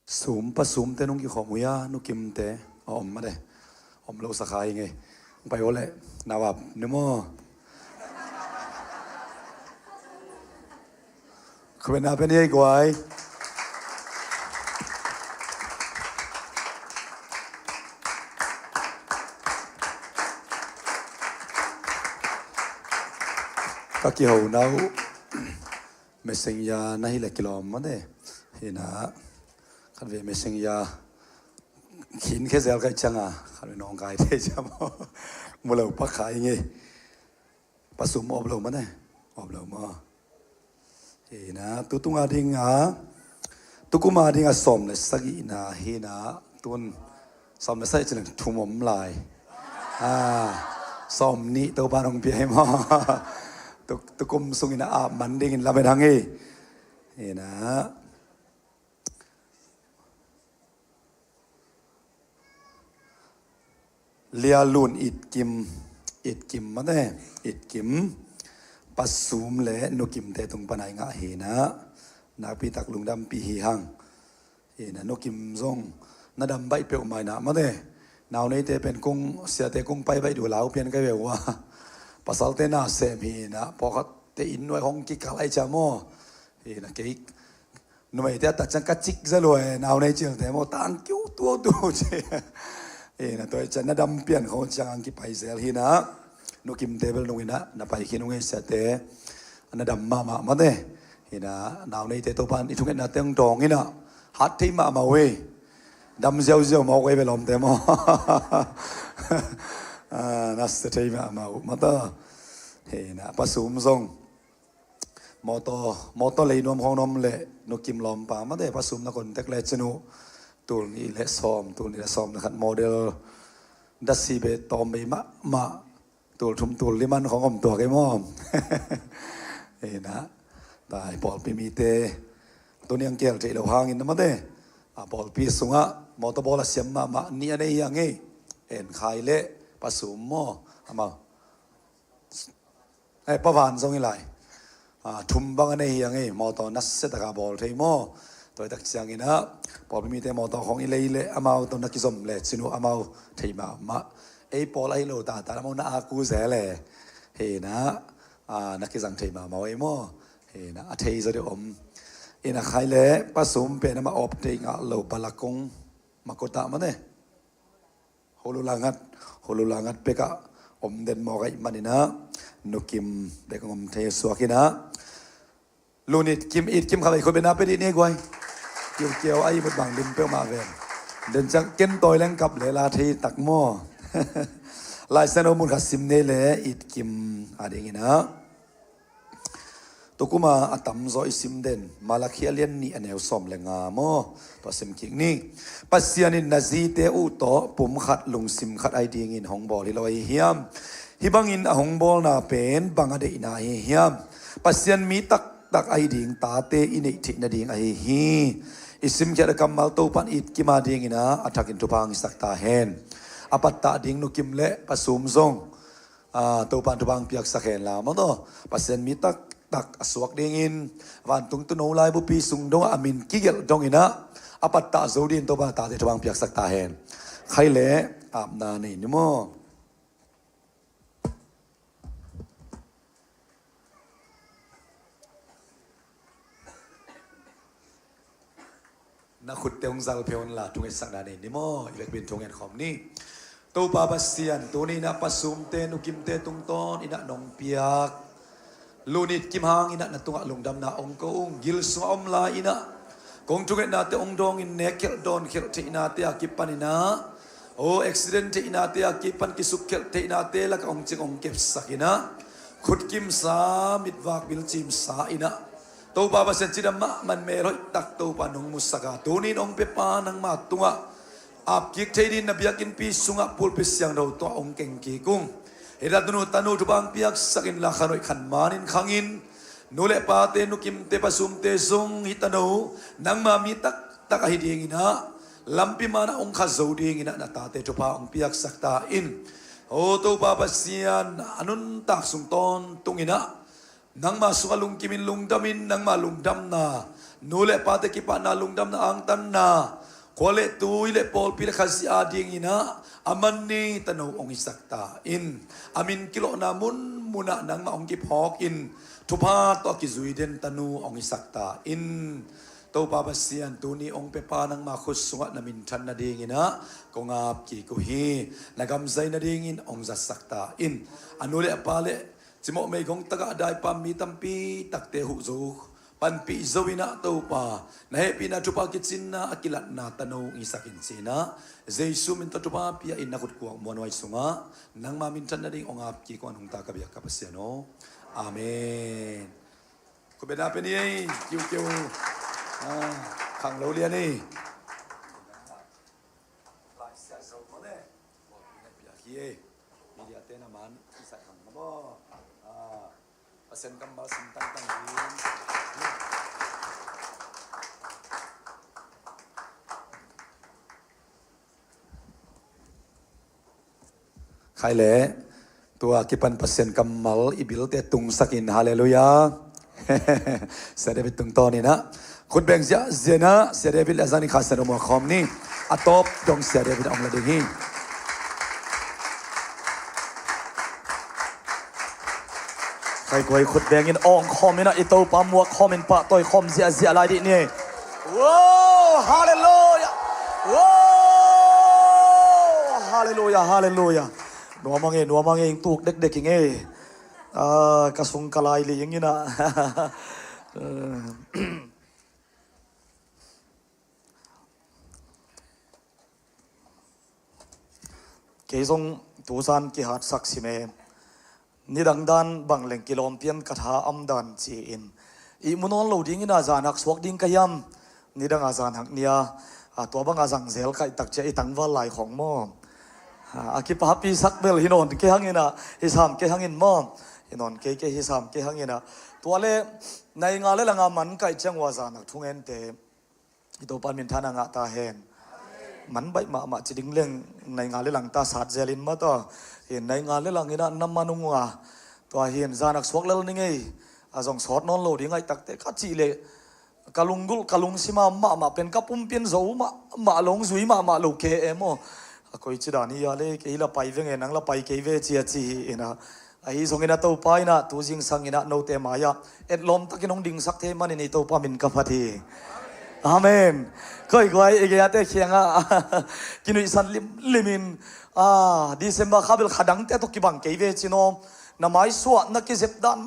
Sum pa sum te nung ki khomuya nu kim te om ma de om lo sakai nge pai ole nawap nemo คุณเป็นอาเป็นยังไงกว่าก็เกี่ยวน้าเมสเซนยาน่าฮิเลกิโลมันเด้เห็นนะคันเวเมสเซนยาขินแค่เซลกันจังอ่ะคันเวน้องกายเท่จ้ามัวเราพักขายยังไงผสมอบเรามันเด้อบเรามาเห็นนะตุ้งอาดิงอ่ะตุกุมาดิงอ่ะสมเลยสักอีน่ะเห็นนะตุนสมเลยใส่จนทุ่มอมลายสมนี้ตัวบ้านของพี่ให้มาตุกุมสุงินะอามันดิ่งลาไปทางนี้เห็นนะเลียลุนอิดกิมมาเด้อิดกิมปัสสุมเลนุกิมเตตุงปนัยงะเห็นนะนักปีตักลุงดำปีหีหังเห็นนะนุกิมซงนาดำใบเปียวไม่นะมาเด้นาวนี้เตเป็นกงเสียเตกงไปใบดูเหลาเพียนก็เบลว่าภาษาเตน่าเสมีนะพอเขาเตอินไว้ของกิกอะไรจามอเห็นนะกิกหน่วยเตตัดจังกัดจิกซะเลยนาวนี้เจียวแต่โมตังกิ้วตัวดูเจเห็นนะตัวจันนาดำเปลี่ยนเขาจังกิไปเสียทีนะนุกิมเตเบลนุกินะนับไปคิดนุกิเสียเตนาดำมาเด้เห็นนะนาวนี้เตตัวพันอีทุกเงินนาเตียงดองนี่นะฮัตที่มาเว้ยดำเจียวมาเว้ยไปล้อมเตมอนัสเตย์มาตาเห็นนะผสมทรงมอตอเลยนวมของนมเละนกิมลอมป่ามาได้ผสมนักคนเทคเลชนูตูนี้เละซ้อมนะครับโมเดลดัชซีเบตอมไปมาตูทุ่มตูลิมันของผมตัวไก่มอมเห็นนะแต่ปอลปีมีเตตัวนี้ยังเกี่ยวใจเราหางอินนะมาได้ปอลปีสุงะมอตบอลเสียมมาเนี่ยได้ยังไงเอ็นขายเละผสมหม้อมาไอ้ประวันทรงอีไรทุ่มบังอันนี้ยังไงมอตอนัสเซตกาบอลเทมอตัวตักเสียงอินะพอไปมีแต่มอตอของอีเลยอามาตัวนักกิสมเละสินุอามาเทมาไอ้ปอลไอ้โลตาละมันน่าอากูเสเลยเฮนะนักกิสังเทมาไอ้มอเฮนะเทจะได้อินะใครเละผสมเป็นมาอบเติงะโลปลากงมากตามันเนี่ยโฮลุลังัดเปกะเดนมอไกมันนี่นะนุกิมเด็กเทสวกินะลูนิดกิมเข้าไปคนเป็นนาเป็นนี่กวยเกี่ยวไอ้บุตรบังดินเปรี้ยวมาเวนเดินจังเก็นต่อยแรงกับเลลาทีตักหม้อลายเส้นอมุนขัดซิมเนเลอิดกิมอะไรอย่างงี้นะตุกุมาอัตมโซอิซิมเดนมาลักเฮียเลียนนี่อันเอวสมเลงาโมตัวซิมคิงนี่ปัสยานินนาซีเตอุโตปุ่มขัดลุงซิมขัดไอดีงินหงบอลที่เราเฮียมฮิบังอินหงบอลนาเป็นบังอเดอินาเฮียมปัสยันมีตักไอดิงตาเตอินิทินาดิงไอฮีอิซิมแค่กำมัลตูปันอิดกิมาดิงอินะอัฐกินทุพังสักตาเฮนอปัตตาดิงนุกิมเละผสมซงตูปันทุพังเปียกสักเฮนลามันโตปัสยันมีตักสวกดิงอินวันตุงตุนโอไลบุปีสุงดงอามินกิเกลดงอินะอปัตตาโซดินตูปันตาเตทุพังเปียกสักตาเฮนใครเละอาบนานี่นิโมนักขุดเตงซัลเพลนละทุงเอสักดานี่นิโมอีเล็กบินทุงเอ็นขอมนี่ตัวปาบัสเซียนตัวนี้นะปัสสุมเตนุกิมเตตุงตอนอินะนองเปียกลูนิดกิมหางอินะนัตุงะลงดำนาองกงกิลสวอมลาอินะกงทุงเอ็นนาเตองดองอินเนเคลดอนเคลเทอินาเตอากิปันอินะโอเอ็กซิเดนเทอินาเตอากิปันกิสุกเคลเทอินาเตละกองจิงองเก็บสักอินะขุดกิมสามิดวากบิลจิมสาอินะตัวบาบาเซนจิดามะมันเมรอยตักตัวปานงมุสกาตัวนี้องเปปานังมาตัวอาบกิกเทดินนบีกินปีสุงะปูลปิสยังเราตัวองเก่งกีกุ้งเฮดัตนุตันุทุบางเปียกสักินละขนอยขันมานินขังอินนุเลปาเตนุกิมเตปสุมเตซุงฮิตานูนังมามีตักหิดีงินะลัมปิมานะองข้าโจดีงินะนาตาเตทุบาองเปียกสักตาอินโอตัวบาบาเซียนอนุนตักสุงตอนตุงินะnang masuk alung kimin lungdamin nang malung damna nule pate kipa na lungdam na ang tanna kole tuile pol pila kasi ading ina aman ni tanaw ong isakta in amin kilo namun muna nang maong kiphok in ทุพาตัวกิจุยเดนตนูองอิสักตาอินตัวปาบเสียนตัวนี้องเปปานังมาคุสงะนามินทันนาดีงินะกงอาบกีกุฮีนากำใจนาดีงินองจัสสักตาอินอนุเลปาเลจิโมเมกงตะกะได้ปามีตัมปีตักเตหุจูปันปีโซวินะตัวปานาเฮปีนาทุปากิจินนาอกิลัตนาตนูอิสักินซีนะเจสุมินตทุปาปีอินนักขุดกวงมวนไว้สุงะนังมามินทันนาดีองอาบกีกวนหงตากะเบียกับเสียโนอาเมนคุณเป็นอาเป็นยังคิวขังเราเรียนนี่หลายเสียสมเนี่ยบอกมีอะไรพี่มีเดียเต้นมันที่ใส่ขังมาบ่เปอร์เซ็นต์กำบัลสินตั้งใครเละตัวกิปันเปอร์เซ็นต์กำมัลอิบิลเตตุงสักินฮาเลลูยาเสด็จไปตุงตอนนี้นะคุณแบงค์เจนะเสด็จไปแล้วซานิคาสนมคอมนี่อัตบดงเสด็จไปองละดิ่งใครกวยขุดแบงค์อินองคอมนี่นะอิโตปามัวคอมอินปะต่อยคอมเสียอะไรดิเนี่ยว้าวฮาเลลูยาว้าวฮาเลลูยาฮาเลลูยานัวมังเองตุกเด็กๆอย่างเงี้ยกระสุนกระไรเลยอย่างงี้นะเกี่ยงตูซันกิฮัดสักสิเมนี่ดังดันบังเลงกิโลมเปียนกระทาอัมดันจีอินอีมุนอนโลดิ้งน่าจานักสวกดิ้งขยำนี่ดังอาจารย์หักเนียตัวบังอาจังเซลไก่ตักเจอีตังว่าไหลของมออากิปะปีสักเบลฮินอนเกหังอินะฮิสามเกหังอินมอฮินอนเกฮิสามเกหังอินะตัวเล่ในงานเล่ละงามันไก่จังวาจานักทุ่งเอ็นเตตัวปันมินทานังตาเฮนมันใบมาจิดิงเรื่องในงานเล่ลังตาสัตเจลินมาต่อเห็นในงานเล่ลังอินะน้ำมันงวตัวเห็นจานักสวกเล่นี่ไงจงสอดนอนโลดิ้งไงตักเตกัดจีเลกะลุงกุลกะลุงสิมาเป็นกับปุ่มเปียนโซมาลงซุยมาลูกเกเอโมก็อิจฉานี่ยาเล่เกี่ยละไปเวงเงินนังละไปเกี่ยเวจีจีนะไอ้ส่งเงินตัวไปนะตัวจิงสังเงินโนเตมายาเอ็ดลมตะกินองดิ่งสักเทมันนี่ตัวป้ามินกับพัทีอาเมนก็อีกไว้อีกอย่างเตะเขียงกินุอิสันลิมินดิเซมบาคาเบลขัดังเตะตุกิบังเกี่ยเวจิโนน้ำไม้สวดนักกิเจ็บด้าน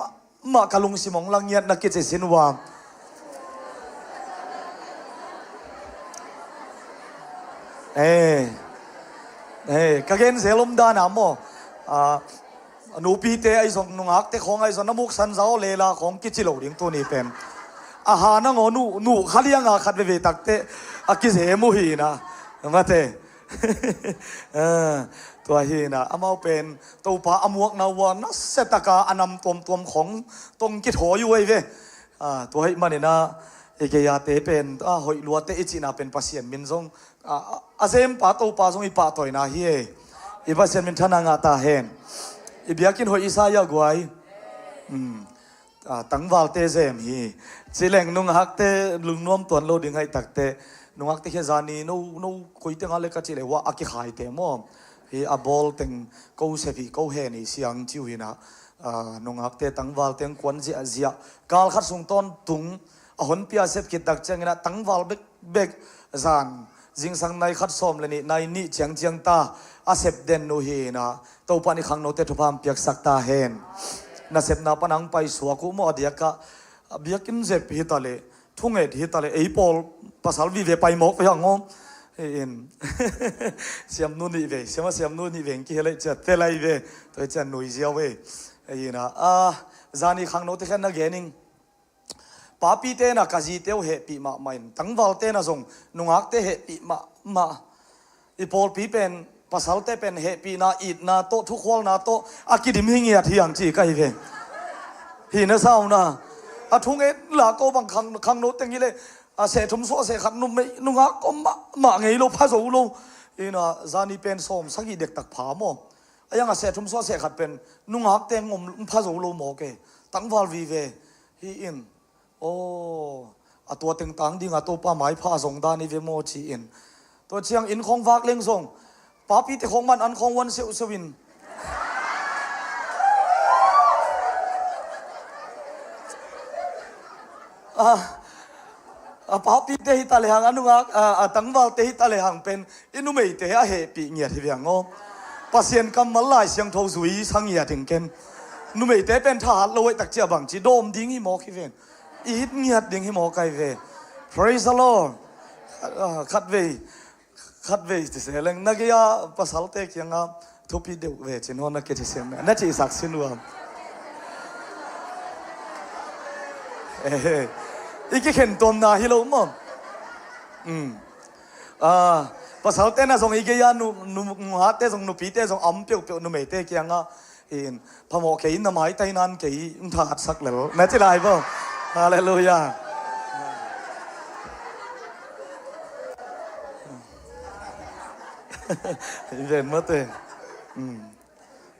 มากะลุงสิมองลังเงียดนักกิเจสินวากะเกนเซลมดานาโมนูปีเตไอซองนุงักเตของไอซองน้ำมุกสันเจ้าเลลาของกิจิโลดิ้งตัวนี้เป็นอาหารนั่งอนูขัดยังขัดเวตักเตอากิเซมุฮีนะมาเตตัวฮีนะอามาเป็นตัวปลาอมวกนาวานัสเซตกาอันนำตัวของตรงกิโถอยู่ไอเวตัวให้มันเนี่ยนะเอกยาเตเป็นหอยลัวเตอิจินาเป็นภาษามินซงอาเซมปาโตปาซงอีปาตอยนาเฮอีภาษามินทนางาตาเฮนอีเบียกินหอยอิสายากวยตั้งวาลเตเซมฮีจิเลงนุงฮักเตลุงน้อมตัวโลดิ้งให้ตักเตนุงฮักเตเฮซานีนูคุยเตงอะไรก็จิเลว่าอากิขายเตมอฮีอาบอลเตงกูเซฟีกูเฮนี่เสียงจิวฮีนะนุงฮักเตตั้งวาลเตงควันเจียกาลขัดสุงต้นตุงหนเปียเซฟกิดตักเจงนะตั้งวาลเบกจานจิงสังในขัดซ้อมเลยนี่ในนี่เจียงตาอาเซฟเดนโนเฮนะตัวปานิขังโนเตทุพามเปียกสักตาเฮนน่าเซฟนาปนังไปสวกุโมอดียกะเบียกินเซฟฮิตาเลทุ่งเอ็ดฮิตาเลไอปอลภาษาวิเวไปหมกไปอย่างงงเอ็นเสียมนู่นนี่เวเสียมนู่นนี่เวงกี่เลยจะเตลัยเวตัวจะหนุ่ยเจียวเวไอ้นะจานี่ขังโนเตแค่นักเกนิงป้าปีเตนะกะจีเตวเฮปีมาไม่ตั้งวาลเตนะส่งนุงักเตเฮปีมาอีพอลปีเป็นภาษาเตเป็นเฮปีนาอีดนาโตทุกคนนาโตอากิดิมหิงเงียที่ยังจีกันเองฮีน่าเศร้านะทุ่งเอ็ดหลาโกบังขังโนเต็งยี่เลยเสถุมโซเสขัดนุ่มไม่นุงักก็มาไงโลพาโซโลอีน่ะจานี่เป็นสมสักกี่เด็กตักผาโมยังเสถุมโซเสขัดเป็นนุงักเต็งงมพาโซโลโมเกตั้งวาลวีเวฮีอินโอ้ตัวตึงตังดิ่งตัวป้าหมายผ้าส่งดานิเวโมชีอินตัวเชียงอินของฝากเลี้ยงส่งป้าปีแต่ของมันอันของวันเสวิน papi te hi tale hang anu nga tangwal te hi tale hang pen inu mei te a he pi ngia thi viang ngo pasien kam mal lai siang tho zui sang ya ting ken nu mei te pen tha loi tak chia bang chi dom ding hi mo khi ven i hit ngiat ding hi mo kai ve praise the lord khat ve ti se leng na ya pasal te kyanga thopi de ve chin hon na ke thi sem na chi sak sin wa iki khen tom na hi lo mom pasal te na song iki ya nu ha te song nu pi te song am piu nu mei te kyanga in phamo ke in na mai tai nan ke tha hat sak le na chi lai bo hallelujah ven mất rồi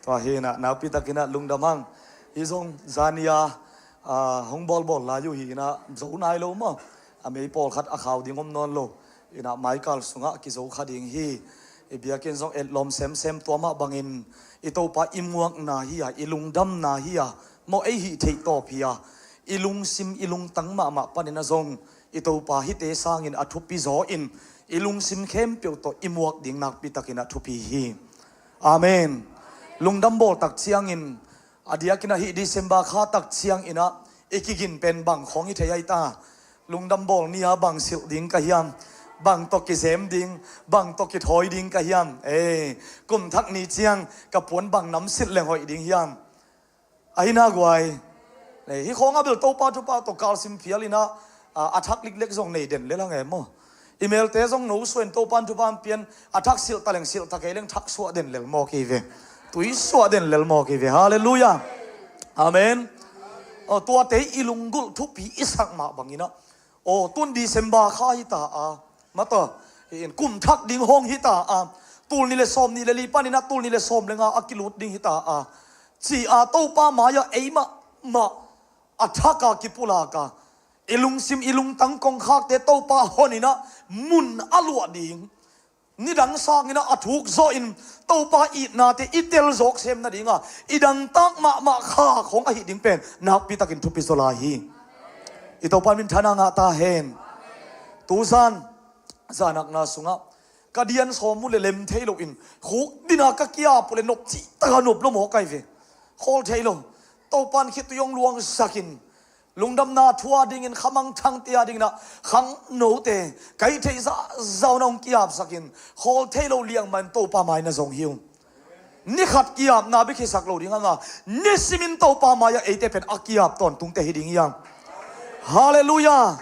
thỏa hiền à nào pita kina lung damang izong zania hong bol la yu hi na zo nai lo ma amei pol khat a khaw ding om non lo ina michael sunga ki zo khading hi e bia ken zong el lom sem to ma bangin ito pa imuak na hi a ilung dam na hi a mo ei hi thei to phia ilung sim ilung tang ma panina zong ito pa hi te sangin athupi zo in ilung sim khem pyo to imuak ding nak pitakina thupi hi amen lungdam bol tak chiang in adia kina hi december kha tak chiang ina ekigin pen bang khong i thei ta lungdam bol nia bang sil ding ka hiam bang to ki zem ding bang to ki thoi ding ka hiam kum thak ni chiang ka pon bang nam sit leng hoi ding hiam aina gwai le hi khong abel to pa to kal sim phialina athak lik lek zong nei den le la nge mo email te zong no suen to pan pian athak sil taleng sil takeleng thak suwa den lel mo ki ve tui suwa den lel mo ki ve hallelujah amen tua te ilungul thu pi isak ma bangina tun december kha hi ta mata in kum thak ding hong hi ta tul ni le som ni le li panina tul ni le som lenga akilut ding hi ta chi to pa ma ya eima ma athaka ki pula ka ilung sim ilung tang kong khak te to pa honina mun alwa ding ni dang sang ina athuk zo in to pa I na te itel zok sem na dinga idang tak ma kha khong a hi ding pen na pi takin thu pi zola hi ito pan min thana nga ta hen tu san zanak na sunga kadian som mu le lem thailo in khuk dina ka kia pule nok chi ta nop lo mo kai ve khol thailo to pan khit yong luang sakin lungdam na thua ding in khamang thang tia ding na khang no te kai thei za zau nong kiap sakin hol thailo liang man to pa mai na zong hiu ni khat kiap na bi khi sak lo ding anga ni simin to pa mai ya ate pen akiap ton tung te hiding yang hallelujah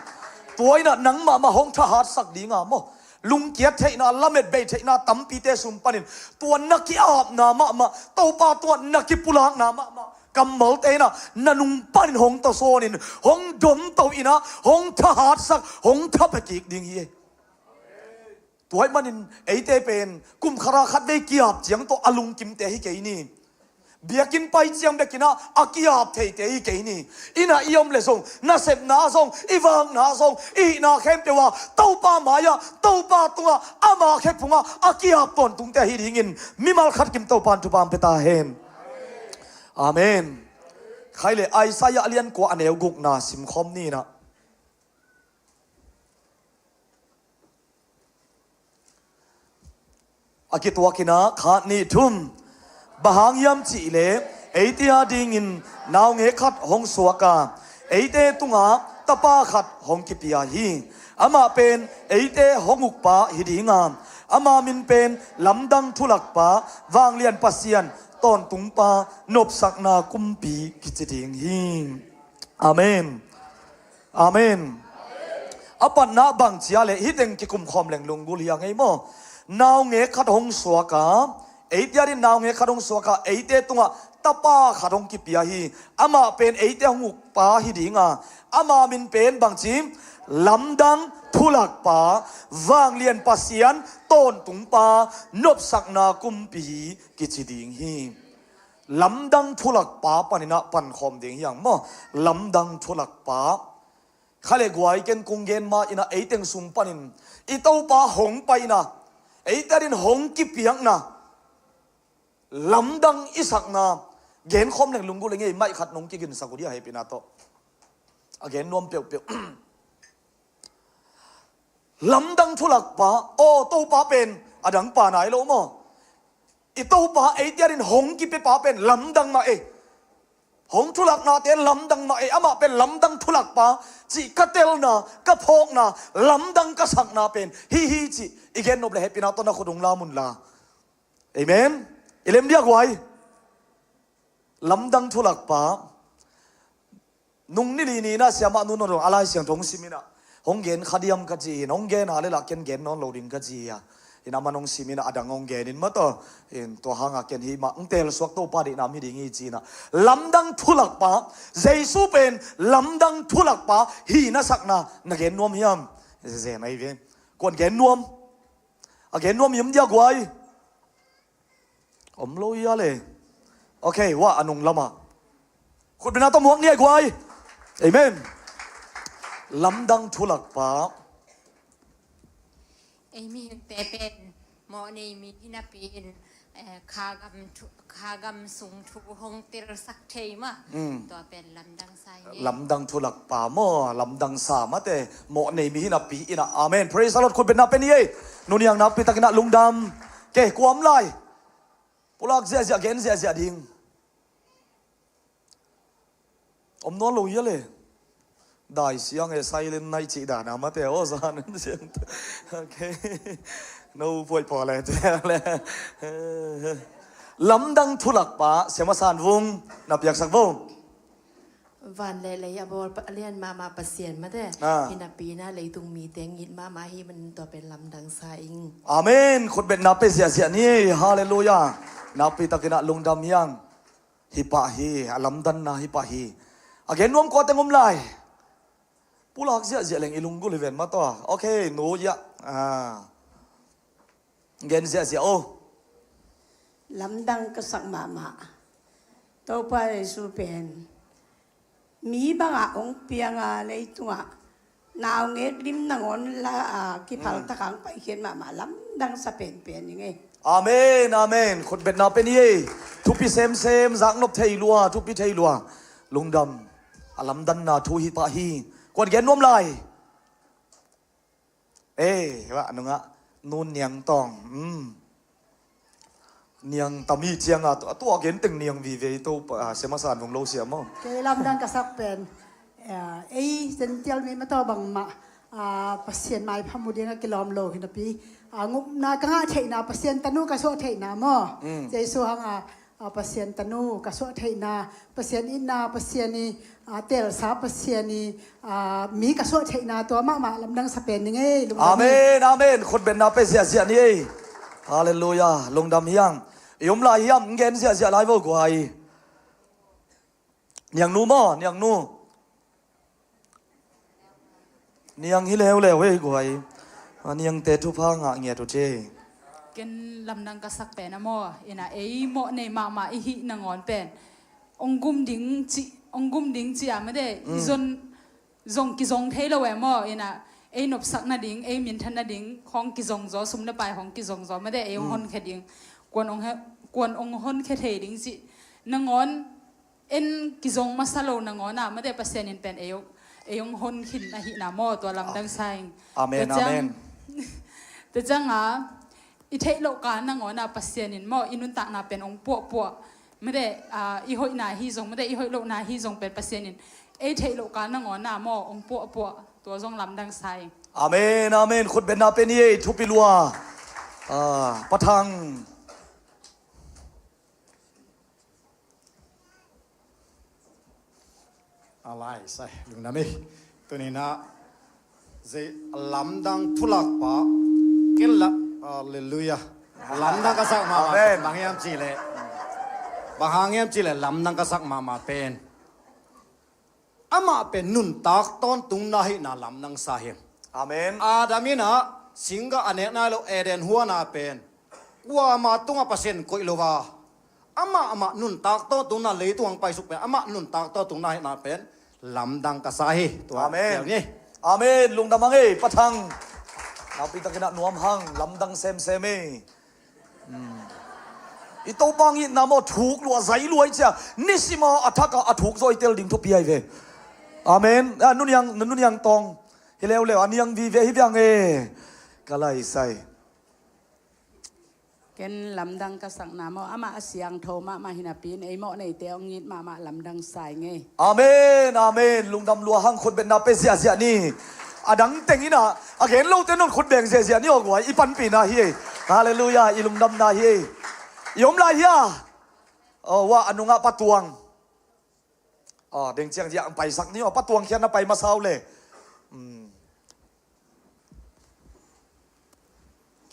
toina nang ma hong tha hat sak dinga mo lung kiat thei na lamet be thei na tampi te sum panin tuan na kiap na ma to pa tuan na ki pulang na ma kamal te na nanung panin hong to sonin hong dom to ina hong tha hat sak hong tha pakik ding hi tuai manin eite pen kum khara khat be kiap chiang to alung kim te hi ke ni biakin pai chiang be kina akiap thei te hi ke ni ina iom le song na sep na song iwang na song I na khem te wa to pa maya to pa tunga ama khe punga akiap ton tung te hi dingin mimal khat kim to pan tu pam peta hen amen khai le Isaiah alian ko aneu guk na sim khom ni na akitwa kina kha ni thum bahang yam chi le eitia ding in naw nge khat hong suaka eite tunga tapa khat hong ki pia hi ama pen eite honguk pa hidinga ama min pen lamdang thulak pa wang lian pasian ton tung pa nop sak na kumpi kichiding hi amen amen apan na bang chia le hiteng ki kum khom leng lungul hiang ei mo naw nge khat hong suaka eitia rin naw nge khat hong suaka eite tunga tapa khat hong ki pia hi ama pen eite honguk pa hidinga ama min pen bang chim lamdang thulak pa wang lian pasian ton tung pa nop sak na kumpi kichiding hi lamdang thulak pa panina pan khom ding yang mo lamdang thulak pa khale gwai ken kungen ma ina eiteng sum panin ito pa hong pa ina eitarin hong ki piang na lamdang isak na gen khom leng lungu leng ei mai khat nong ki gin sakudia he pinato again นวมเปียวลำดังทุลักปะโอ้ตู้ปะเป็นอดังป่าไหนโลมออีตู้ปะไอเดียรินหงกิเปปะเป็นลำดังมาเอหงทุลักนาเตียนลำดังมาเออามาเป็นลำดังทุลักปะจีกะเตลนากะพอกนาลำดังกะสักนาเป็นฮีจีอีกแค่นบเลยให้พี่น้องต้นนักขุดงลามุนลาเอเมนอิเลมเดียกไว้ลำดังทุลักปะนุ่งนี่ลีนี่นะเสียมานุนนอะไรเสียงทงซิมินะหงเกนขดียมกะจีนงเกนอะไรล่ะเกนนอนโลดินกะจีอะอินามันงซิมินะอดังงเกนินมาต่ออินตัวหางเกนฮีมาเตลสวกตัวปาดินามิดิงีจีนะลำดังทุลักปะเจสุเป็นลำดังทุลักปะฮีนะสักนะนักเกนนวมยามเจไม่เว้นกวนเกนนวมเกนนวมยมเดียกไว้อมโลยาเลยโอเคว่าอนุงละมาคุณเป็นนักต้มหวกเนี่ยกไว้เอเมนลำดังทุลักปะไอ้มีแต่เป็นหมอนี่มีที่นับเป็นคากำสูงทุกหงติรสักเทมาตัวเป็นลำดังไซลำดังทุลักปะหม้อลำดังสามาแต่หมอนี่มีที่นับปีอินะอาเมน praise the Lord คุณเป็นนับเป็นยี่นุนยังนับปีตะกินะลุงดำเก๋ความไล่พวกเราเสียเกนเสียดิ่งอมนอนลงเยอะเลยได้เสียงไอ้ไซเลนในจีดานามาแต่โอ้สานเสียงโอเคนูพูดพอเลยเจ้าเลยลำดังทุลักปะเสียมาสานวงนับอยากสักวงวันเลยอย่าบอกเรียนมาประเสียนมาแต่พี่นับปีนะเลยตุงมีเตียงยินมาให้มันตัวเป็นลำดังไซอิงอาเมนคนเป็นนับเป็นเสียนี่ฮาเลลูยานับปีตะกินะลุงดำยังฮิปะฮีลำดันนะฮิปะฮีอาเกนนวมกอดแต่งมลายผู้หลักเสียเล่งอีลุงกุลิเวนมาต่อโอเคหนูยะเกนเสียโอลำดังกษักมาตัวไปสุเป็นมีบางองค์เปียงอะไรตัวนาวเงดริมนางอนละกี่พังตะขังไปเขียนมาลำดังสเปนเป็นยังไงอาเมนอาเมนคนเป็นนาเป็นยี่ทุกปีเซมสักนบเทยลัวทุกปีเทยลัวลุงดำอลัมดันนาทูฮิปะฮีกวนเกนนวมลายว่านุงะนูนเนียงตองเนียงตามีเจียงตัวเกนตึงเนียงวีเวตัวเสมาสานวงโลเสียมั้งเกลำดังกษักเป็นเซนเทียลมีมาต่อบังมาปัสเซียนไม้พมุดีนะกิโลมโลหินปีงุบนากงาเทนาปัสเซียนตนูกระโสเทนาหม้อใจสู้หังปัสเซียนตนูกระโสเทนาปัสเซียนอินนาปัสเซียนีเตลสาปัสเซียนีมีกระโสเทนาตัวมากลำดังสเปนยังไงอาเมนอาเมนคนเป็นนาเป็นเสียนี่ฮาเลลูยาลงดำยังยมลายยังเกนเสียลายโวกวยเนียงนูมั้งเนียงนูเนียงฮิเลวเลวเว้ยกวยเนียงเตทุพังเงียตุเจเกนลำดังกษักเป็นนะโมอินะโมในมาอิหินางอนเป็นองกุมดิ้งจีไม่ได้จงกิจงเทเลวโมอินะนบสักนาดิ้งมินทันนาดิ้งของกิจงจอสมนไปของกิจงจอไม่ได้องฮอนแค่ดิ้งกวนองฮอนแค่เทดิ้งจีนางอนกิจงมาสโลนางอนไม่ได้เปอร์เซ็นต์เป็นองฮอนขินนะหินาโมตัวลำดังไซอาเมนอาเมนแต่จังอีเทโลกานังอปัสเซียนินมออินุนตักนาเป็นองปัวไม่ได้อีหอยนาฮีจงไม่ได้อีหอยโลนาฮีจงเป็นปัสเซียนินเทโลกานังมอองปัวตัวจงลำดังไซอาเมนอาเมนคุณเป็นนาเป็นยี่ทุปิลัวปะทังอะไรใส่ลุงน้ำมีตัวนี้นะจะลำดังทุลักปะกินละHallelujah. Lamdang kasak mama. Bangyam chile. Bangyam chile lamdang kasak mama pen. Ama pen nun tak ton tung nahi na lamdang sahim. Amen. Adamina singa anek na lo eden huwa na pen. Wa ma tunga pasen ko ilova. Ama nun tak ton tung na lei tuang pai suk pen. Ama nun tak ton tung nahi na pen. Lamdang kasahi. Amen. Amen. Lung damangi patang. เราปีตะกินะนวมหังลำดังเซมอีโตบางอีนามอถูกลัวใจรวยเจ้านิสิมาอัฐกะอัถูกซอยเตลดิ่งทุบใหญ่เว Amen. Nun yang tong. Hileu leu an yang vi ve hi yang e. Kalai sai. เกนลำดังกษักนามอามาเสียงโทมาหินาปีนไอโมในเตียงยิดมาลำดังสายไง Amen. Amen. Lung dam lua hang khut ben na pe sia ni. Adang teng ina. Again lo ten non khut beng sia ni ogwai ipan pi na hi. Hallelujah. Ilung dam na hi. Yom la hi. Wa anunga patuang. Deng chiang yang pai sak ni patuang khian na pai ma sau le.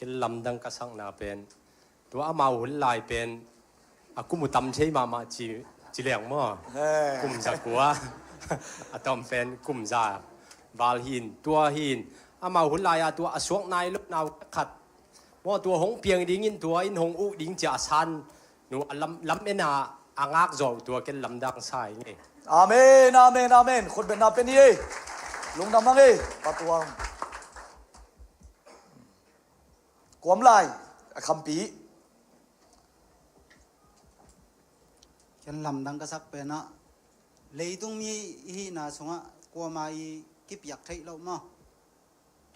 กินลำดังกระสังนาเป็นตัวอามาหุ่นลายเป็นอากุมุตำใช้มาจีเหลียงมั่วกุมจากกัวอาตอมเป็นกุมจากบาลหินตัวหินอามาหุ่นลายตัวอสวกนายลูกนาวขัดว่าตัวหงเพียงดิ้งอินตัวอินหงอุดิ้งจ่าชันหนูลำเอ็นาอ่างอักโจตัวกินลำดังใส่ไง Amen. Amen. Amen. Khut ben na pe ni e. Lung dam mang e. Patuang. ความลายคำปี ฉันลำดังกษักเป็นนะเลยตรงมีฮีนาสงะกลัวมาอีกิบอยากไทยเรามา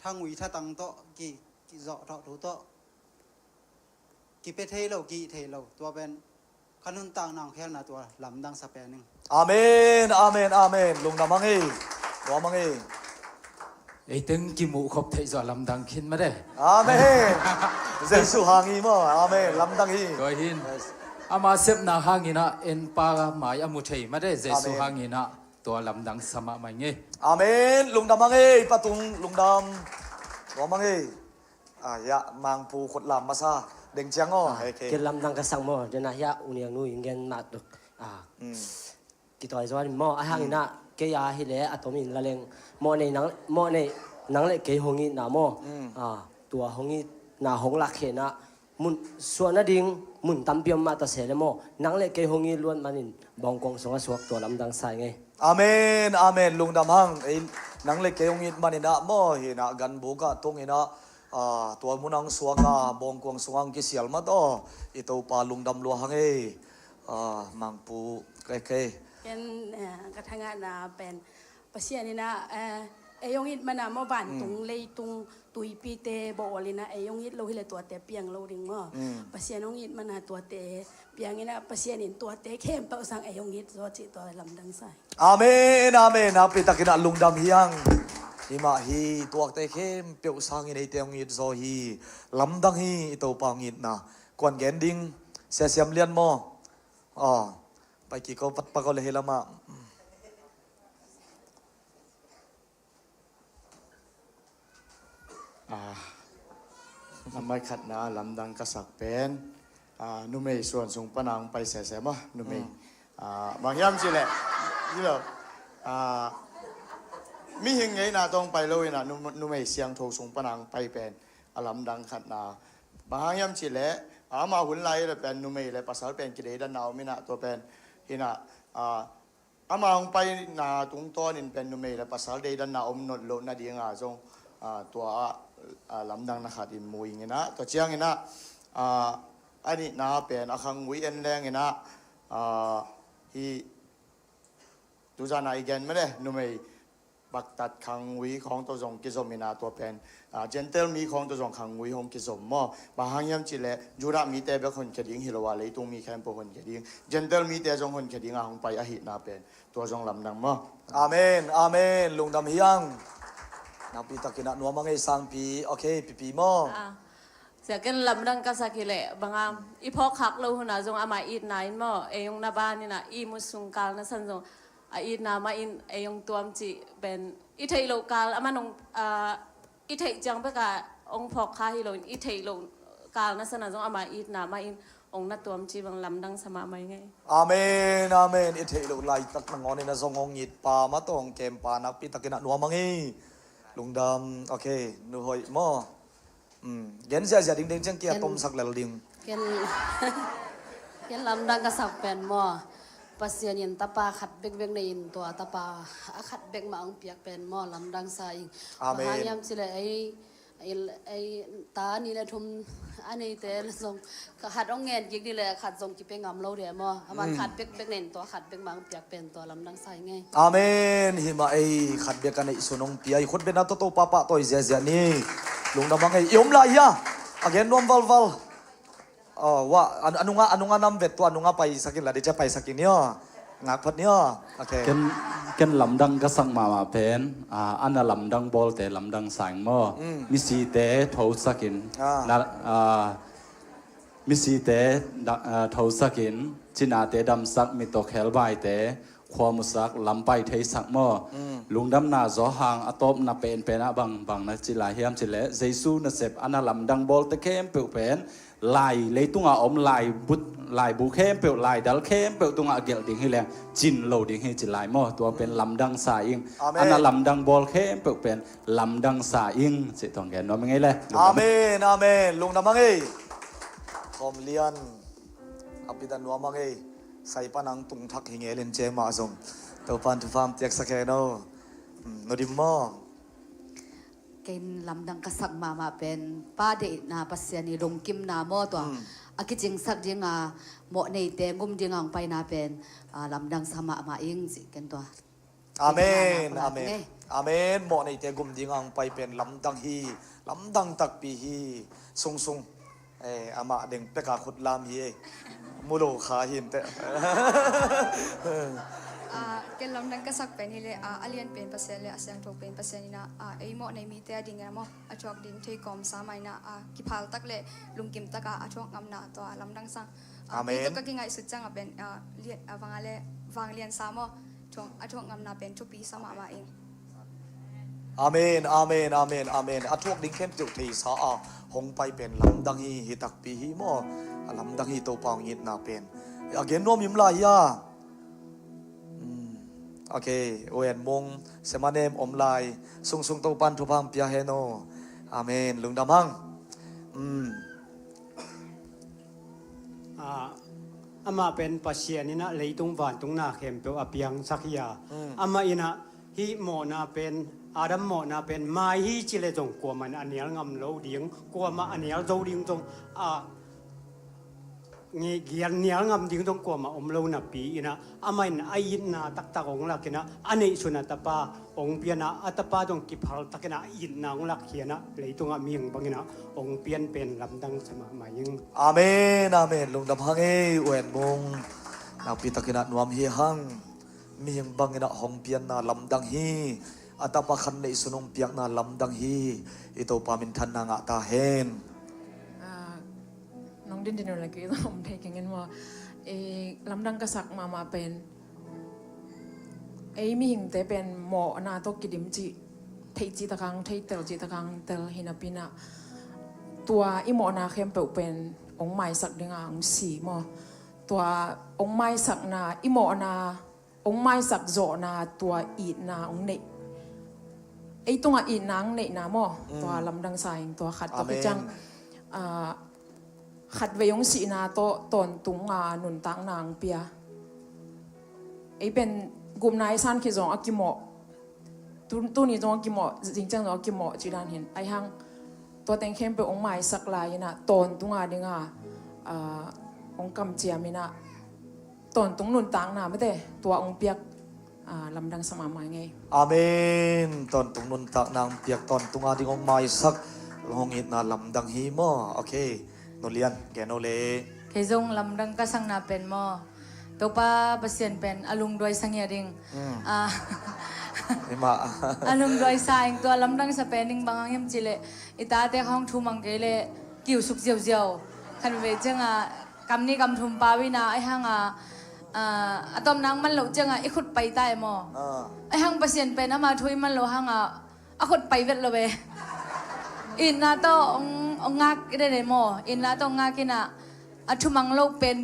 ทางวิถ้าตังโตกี่เจาะเถาะถูโตกี่ไปไทยเรากี่ไทยเราตัวเป็นขนุนต่างนางแค่นาตัวลำดังสเปนหนึ่ง อาเมนอาเมนอาเมนลุงดำมังเอตัวมังเอ ไอ้ตึงกิมูขบเทจอลำดังขึ้นมาได้ อาเมนเจสุหางีมั้งอาเมนลำดังฮี ก็หินอามาเซฟนาหางินะเอ็นปาหมายอามุเทมาได้เจสุหางินะตัวลำดังสมาไม่เงี้ย อาเมนลุงดำมังเอปะตุงลุงดำตัวมังเอยะมังปูขดลำมาซาเด้งเจียงอ้อโอเค กินลำดังกระสังหม้อเดี๋ยวนะยะอุเนียงนู่ยังเงินมาตุกกี่ตัวไอ้ส่วนหม้ออาหารน่ะเกียร์ฮิเลอะตัวมินละเลงหม้อในหนังเล็กเกี่ยหงงี้หน้าหม้อตัวหงงี้หน้าหงลักเห็นนะมุนส่วนนั้นดิ่งมุนตำเปียมมาตัดเสร็จแล้วหม้อหนังเล็กเกี่ยหงงี้ล้วนมันนินบองกงสงสวกตัวลำดังใส่ไง อาเมนอาเมนลุงดำฮังไอ้หนังเล็กเกยงอิดมันนะม่อเห็นนะกันบุกะตรงนี้นะตัวมุนังสวงบองกวงสวงกิเสียลมาต่ออีตัวปลาลุงดำลัวฮังมังปูเกยเป็นกระทั่งนาเป็นภาษานี่นะไอยงอิดมันนะเมื่อวานตุงเลยตุงตุยปีเตบอกเลยนะไอยงอิดเราให้เลยตัวเตเปียงเราดิ่งมั้งภาษานงอิดมันนะตัวเตเปียงนี่นะภาษานี่ตัวเตเข้มเปล่าสั่งไอยงอิดตัวจิตตัวลำดังใส่ อาเมนอาเมนนะปีตะกินะลุงดำเฮียงฮิมาฮีตัวเตเข้มเปียวสังอินไอเตียงอิดโซฮีลำดังฮีตัวปางอิดนะกวนแกนดิ้งเสียเสียมเลียนมั้งไปกี่ก็วัดปะก็เลยละมานำไม่ขัดนะลำดังกษักเป็นนุ่มเอส่วนสูงปนังไปเสียมั้งนุ่มเอบางยามสิแหละนี่เหรอมีหิงไงนะต้องไปเลยนะนุ่มเอเสียงโทสูงปนังไปเป็นลำดังขัดนะบางยามสิแหละมาหุ่นไล่เลยเป็นนุ่มเอเลยภาษาเป็นกิเลสด้านนาวไม่นะตัวเป็นที่น่ะมาไปนาตรงตัวนี่เป็นนุ่มเอเลยภาษาเดด้านนาวมนดโลนาดีงาจงตัวลำดังนะครับอินมวยเงี้ยนะตัวเชียงเงี้ยนะอันนี้นะเป็นขังวิเอ็นแรงเงี้ยนะที่ดูจานายแกนไม่ได้นุ่มเอบักตัดขังวิของตัวจงกิจสมินาตัวเป็นเจนเทลมีของตัวจงขังวิของกิจสมมั่วบางอย่างยังจีเล่ยูรามีแต่เป็นคนเขดิ้งฮิโรวาเลยตรงมีแค่เป็นคนเขดิ้งเจนเทลมีแต่จงคนเขดิ้งของไปอาหิตนาเป็นตัวจงลำดังมั่วอาเมนอาเมนลุงดำเฮียงนับปีตะกินะนัวมังไงสังปีโอเคปีมั่งเสียกันลำดังก็สักกิเลบางอีพอคักเราหัวหน้าจงอามาอีดนายมั่งเอยงนาบ้านนี่นะอีมุสุงกาลนั่นสันจงอีดนามาอินเอยงตัวมจีเป็นอีไทยโลกาลอามันองอีไทยจังไปกับองพอค้าฮิโลอีไทยโลกาลนั่นสันจงอามาอีดนามาอินองนัดตัวมจีบางลำดังสมาไม่ไงอาเมนอาเมนอีไทยโลไลตักนังอนนี่นะทรงองยิดปามาตองเกมปานับปีตะกินะนัวมังไงลุงดำโอเคนูหอยมั่งเย็นเสียดิ้งจังเกียต้มสักแล้วดิ้งเกนลำดังกระสับเป็นมั่วภาษาเนียนตาปาขัดเบกในอินตัวตาปาขัดเบกมาอังเปียกเป็นมั่วลำดังใส่บางยามสิเลยไอ ไอ้ตานี่แหละทุมอันนี้แต่ส่งขัดองเงินยิกนี่แหละขัดส่งจิเป็นงำเราเดียวมั้งมันขัดเป็กเน้นตัวขัดเป็กบางเปียกเป็นตัวลำดังใส่ไง อาเมนหิมาไอขัดเบียกันไอสุนงปีไอคนเป็นนัตโตปะปะตัวเสียนี่ลุงดำมังไอยมลายะagain nom val wa anunga nam vet to anunga pai sakin la de cha pai sakin yo ngak phat yo okay กันลำดังก็สั่งมาเป็นอันนั้นลำดังบอลแต่ลำดังสายมั่วมิสีเตะทอสักินนะมิสีเตะทอสักินจินาเตะดำสักมิโตเคลบายเตะความมุสักลำไปเทสักมั่วลุงดำนาจอหางอตบนาเป็นอะบางนะจิลาเฮียมจิเลเจซูนะเซบอันนั้นลำดังบอลแต่เข้มเปิลเป็นลายเลยตุงอาอมลายบุตลายบุเข้มเปิลลายดัลเข้มเปิลตุงอาเกลดิ่งให้แรงจินโลดิ่งให้จิลายมั่วตัวเป็นลำดังสายอิงอันนั้นลำดังบอลเข้มเปิลเป็นลำดังสายอิงสิต้องแกนว่ามันไงเลยอาเมนอาเมนลุงดำมังไอคอมเลียนอภิดันว่ามังไอใส่ปนังตุงทักหิงเอเลนเจมาส่งตัวปันทุฟามเตียกสักแค่โน่นดิมมอกินลำดังกษักมาเป็นป้าเดนาปัสยานีลงกิมนาโมตัวอากิจิงสักจิงโมในเตงุมจิงอังไปนาเป็นลำดังสมามาอิงสิกันตัวอาเมนอาเมนอาเมนโมในเตงุมจิงอังไปเป็นลำดังฮีลำดังตักปีฮีซุงอามาเด้งเปกาขุดลามฮีมุโลขาหินเตะ เกลลำดังก็สักเป็นนี่เลยอเลียนเป็นเปอร์เซ็นต์เลยเสียงถูกเป็นเปอร์เซ็นต์นี่นะไอโมในมีเตะดิ่งนะโมจวกดิ่งที่กรมสามัยนะกิพาลตักเลยลุงกิมตักจวกงำนาตัวลำดังสังตัวก็กิ่งไอสุดจังเป็นเลียนวางเลียนสามจวกงำนาเป็นทุกปีสมามาเองอาเมนอาเมนอาเมนอาเมนจวกดิ่งเข้มจุดที่สาหงไปเป็นลำดังฮีฮิตักปีฮีโมลำดังฮีตัวปองยิดนาเป็นอาเกนน้อมยิ้มลายาโอเคโอเอ็นมงเสมาเนมอมลายซุงตัวปันทุพามเปียเฮโนอาเมนลุงดำหังอามาเป็นปัสเซียนี่นะเลยตรงวันตรงหน้าเข้มเปียวอเปียงสักยาอามาอินะฮิโมนาเป็นอาดัมโมนาเป็นมาฮิจิเลจงกลัวมันอันเนียงงำโลดิ้งกลัวมาอันเนียโลดิ้งจงงี้เกียนเนียงำดิ้งจงกลัวมาอมโลนับปีนะอามาอินไอยินนาตักตะองลักนะอันนี้สุนัตปาองเปียนะอัตปาจงกิพัลตักนะยินนาองลักเขียนะเลยตรงมีงบังนะองเปียนเป็นลำดังสมามายิงอาเมนอาเมนลุงดำหังโอเอ็นมงนักพิทักษ์นักนวมเฮียหังมีงบังนะหงเปียนนาลำดังฮีอัตปาขันในสุนงเปียกนาลำดังฮีอิโตปามินทันนางตาเฮนน้องดินดินอะไรก็ต้องเทกันกันว่าลำดังกษักมาเป็นมีหิงแต่เป็นหมอนาตกิดิมจิเทจิตะคังเทเตลจิตะคังเตลหินาปินะตัวอีหมอนาเข้มเปิลเป็นองค์ไม้สักดึงองสีหมอตัวองค์ไม้สักนาอีหมอนาองค์ไม้สักโจนาตัวอีนาองเนตรงอีนางเนนาหมอตัวลำดังสายตัวขัดตัวไปจังขัดเวยงสีนาโตตอนตุงหนุนตังนางเปียเป็นกลุ่มนายสันคิดจงอากิโมตัวนี้จงอากิโมจริงจังจงอากิโมจีดันเห็นหังตัวแต่งเข้มเป็นองค์ไม้สักลายนะตอนตุงดิงองค์กำเจียมินะตอนตุงหนุนตังนาไม่ได้ตัวองค์เปียกลำดังสมามาไงอาเมนตอนตุงนุนตักนางเปียกตอนตุงดิงองไม้สักหงอิดนาลำดังฮีมอโอเคโนเลียนแกโนเลเคยจงลำดังกษังนาเป็นมอตัวป้าเปอร์เซ็นต์เป็นอลุงด้วยสังเกติงนี่มาอลุงด้วยสายตัวลำดังสเปนิงบางอย่างยิ่งจิเลอิตาเตะห้องทุ่มังเกลกิ่วสุกเจียวขันเวจังกำนี้กำทุ่มปาวินาหังอะตอมนางมันเหลวจังขุดไปใต้หมอหังเปอร์เซ็นต์เป็นมาทุยมันเหลวหังขุดไปเวทเลย อินนาโตองงักได้เลยหมออินนาโตงักกินะชุมังโลกเป็น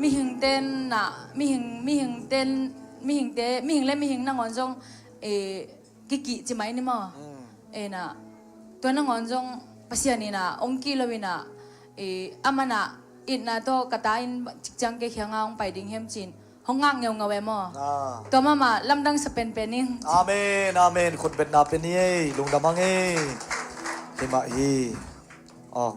มีหิงเต้นน่ะมีหิงเต้นมีหิงและมีหิงนางอนจงกิจิไหมนี่หมอน่ะตัวนังอนจงภาษานี่นะองกีลวินะอามานะอินนาโตกระต่ายจังเกี่ยงงไปดิ้งเฮมจินห้องงักเงาเงาเวมอตัวมาลำดังสเปนเป็นนี่อาเมนอาเมนคนเป็นนาเป็นนี่ลุงดำมัง hi ma hi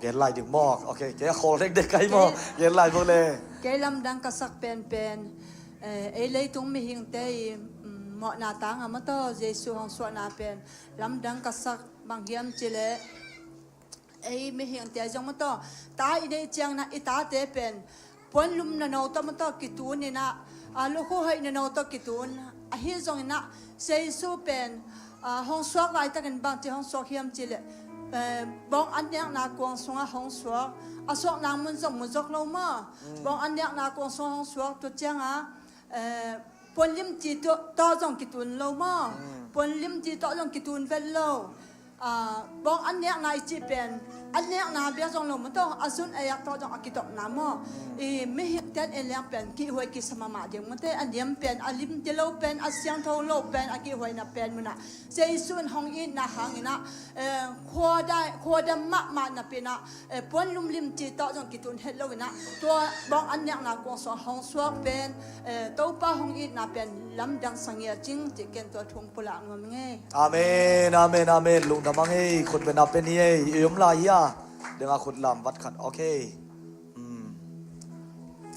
gen lai ding mo okay ke khol rek de kai mo gen lai bo le ke lam dang ka sak pen e lei tung mi hing te mo na tang ama to jesu hong so na pen lam dang ka sak bang hiam chile e mi hing te jong ma to ta i dei chang na i ta te pen pon lum na no to ma to ki tu ni na a lo ko hai na no to ki tun a hi jong na jesu pen hong so vai ta kan bang ti hong so hiam chile bong an yang na kuang songa hong so asok nang mun jok lo ma bong an yang na kuang so hong so to chang pon lim chi to jong ki tun lo ma pon lim chi to jong ki tun vel lo bong an yang na chi pen an yang na bia jong lo ma to asun ayak to jong akitok na mo me hit ten en yang pen ki hoi ki sama ma ding ma te an yam pen alim ti lo pen asyang tho lo pen aki hoi na pen muna sei sun hong in na hang ina kho da ma na pe na pon lum lim chi to jong ki tun het lo ina to bong an yang na ko so hong so pen to pa hong in na pen lam dang sang ya jing ti ken to thum pula ngom nge amen amen amen lung da mang ei khut ben apen ni ei yom la ya denga khut lam wat khat okay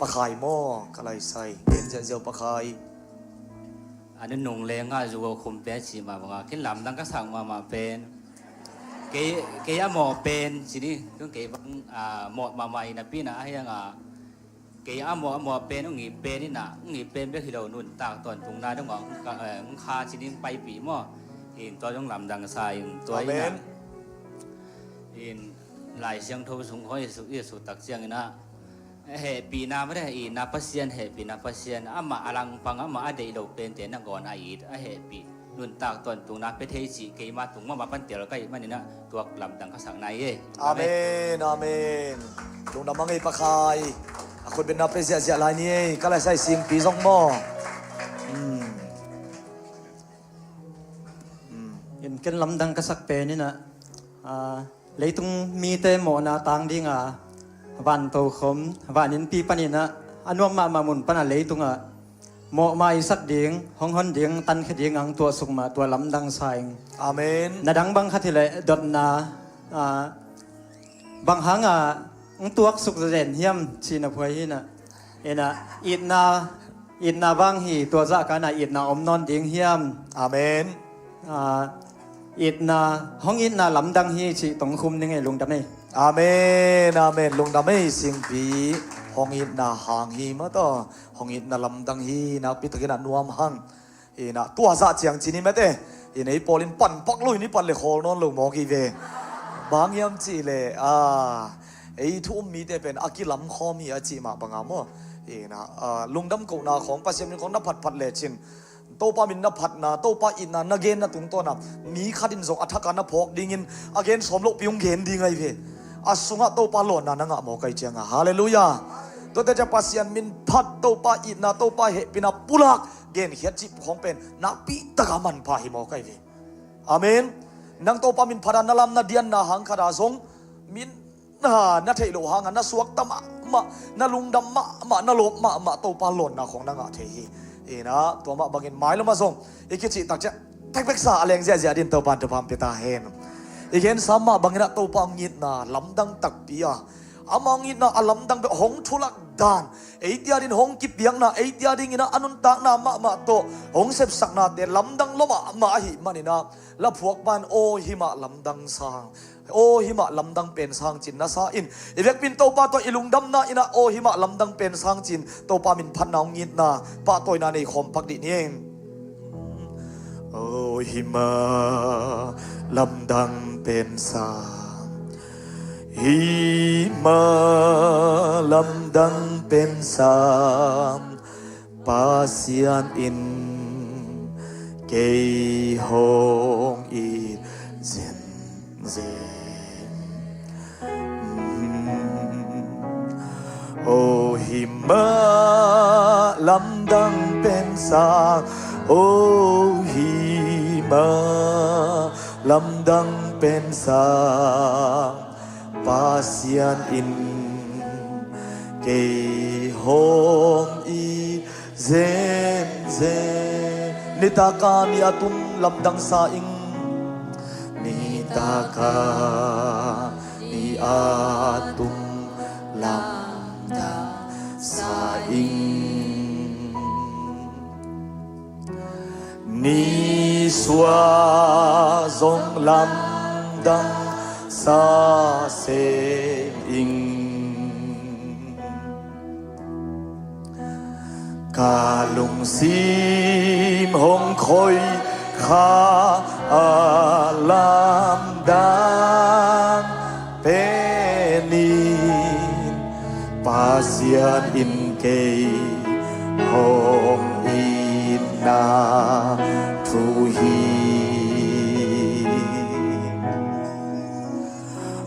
ปะไข่หม้อกะไรใส่เป็นเจ้าปะไข่อันนั้นนงเลงอ่ะจูคุมเป็นชีมาบอกว่าขึ้นลำดังก็สั่งมาเป็นเกยหมอเป็นสินี่ก็เกยบังหมอมาใหม่นะพี่นะให้ยังเกยหมอเป็นต้องหนีเป็นนี่นะหนีเป็นเพื่อที่เราหนุนตากตอนตรงนั้นต้องบอกคาสินี่ไปปีหม้ออินตัวต้องลำดังใส่ตัวนี้นะอินหลายเสียงทุบสูงเขาสุดตักเสียงนะเหตุปีนาไม่ได้อีนาพัศยันเหตุปีนาพัศยันอามาอลังปังอามาอเดย์เราเป็นเตนักกอนอายิดเหตุปีนุนตากตอนตรงนั้นเป็นเทจิเกยมาตรงมาปั้นเตี๋ยวก็มันนี่นะตัวลำดังกษัตริย์นายอาเมนอาเมนลงน้ำมังไอปะคายคนเป็นนับเป็นเสียลายนี่ก็เลยใส่ซิมปีสองหม้อเห็นกันลำดังกษัตริย์เป็นนี่นะเลยตรงมีเตหมอนาตังดิ้งวันโตคมวันนี้ปีปันนี้นะอันว่ามาหมุนปันอะไรตรงหมอมาอีสักเดียงห้องหันเดียงตันขดียงอังตัวสุกมาตัวลำดังใส่อาเมนนาดังบังคัดที่เลยดดนาบางครั้งตัวสุกเด่นเฮียมชีนพวยหินะอิดนาบางฮีตัวจักกันอิดนาอมนอนเดียงเฮียมอาเมนอิดนาห้องอิดนาลำดังฮีชีตรงคุมนี่ไงลุงดำนี่อาเมนอาเมนลงดำไม่สิงปีห้องอินนาหางฮีมาต่อห้องอินนาลำดังฮีนะปิตกินนวมหังนะตัวซาเจียงจีนี่ไม่เต้ไอ้ปอลินปั่นปักลุยนี่ปั่นเลยโคลนอนลงมอกีเวบางยามจีเลยไอ้ทุ่มมีแต่เป็นอากิลำคอมีอาจีมาบางอ่ะนะลุงดำกูนาของปัสเซียมของนับผัดเลยชินโตปามินนับผัดนะโตปาอินนะเกนนะตุงโตนะมีขัดินส่งอัฐกันนะพกดิ่งินเกนสมโลกพิงเกนดิ่งไงเวอาสุงะโตปาหล่นนะนังะหมอไก่เจียงฮาเลลูยาตัวแต่จะปัสยันมินพัดโตปาอินาโตปาเหปินาปุลักเกณฑ์เขียนจิบของเป็นนักปีตะกามันพาหิหมอไก่เวอาเมนนังโตปามินพัดนาลามนาเดียนนาหังคดาสงมินนาเทโลหังนาสวกตมะมะนาลุงดำมะนาโลมะโตปาหล่นนะของนังะเทฮีนะตัวมะบางเงินไม้ลงมาส่งอีกคิดจิตักจะแท็กษาอะไรอย่างเสียดินเตาปานเตาพามเปตาเฮนอีกเห็นสามมาบางนะตัวปังยิดนะลำดังตักปีอะอามองยิดนะลำดังแบบหงทุลักดานไอเดียดินหงกิบยังนะไอเดียดินนะอนุนตักนะมาโตหงเสพสักนาเดลำดังล้มมาหิมันนี่นะแล้วพวกบ้านโอหิมะลำดังสร้างโอหิมะลำดังเป็นสร้างจินนะซาอินอีเวกปินโตปาตัวอิลุงดำนะอินะโอหิมะลำดังเป็นสร้างจินโตปามินพันนองยิดนะปาตัวนาในคอมพักดินี่เองโอหิมะลำดังเป็นสร้างหิมะลำดังเป็นสร้างปาเซียนอินเกยฮงอีเซนโอหิมะลำดังเป็นสางโอหิมะลำดังเป็นสางปาเซียนอินเกยฮงอีเซนนิตาการยาตุมลำดังสาอิงนิ taka ni atung lam da sa ing ni xóa dòng lam đăng sa se ing ca lung sim hong khôi kha lam đăng penin pasian in kei hong in na thu hi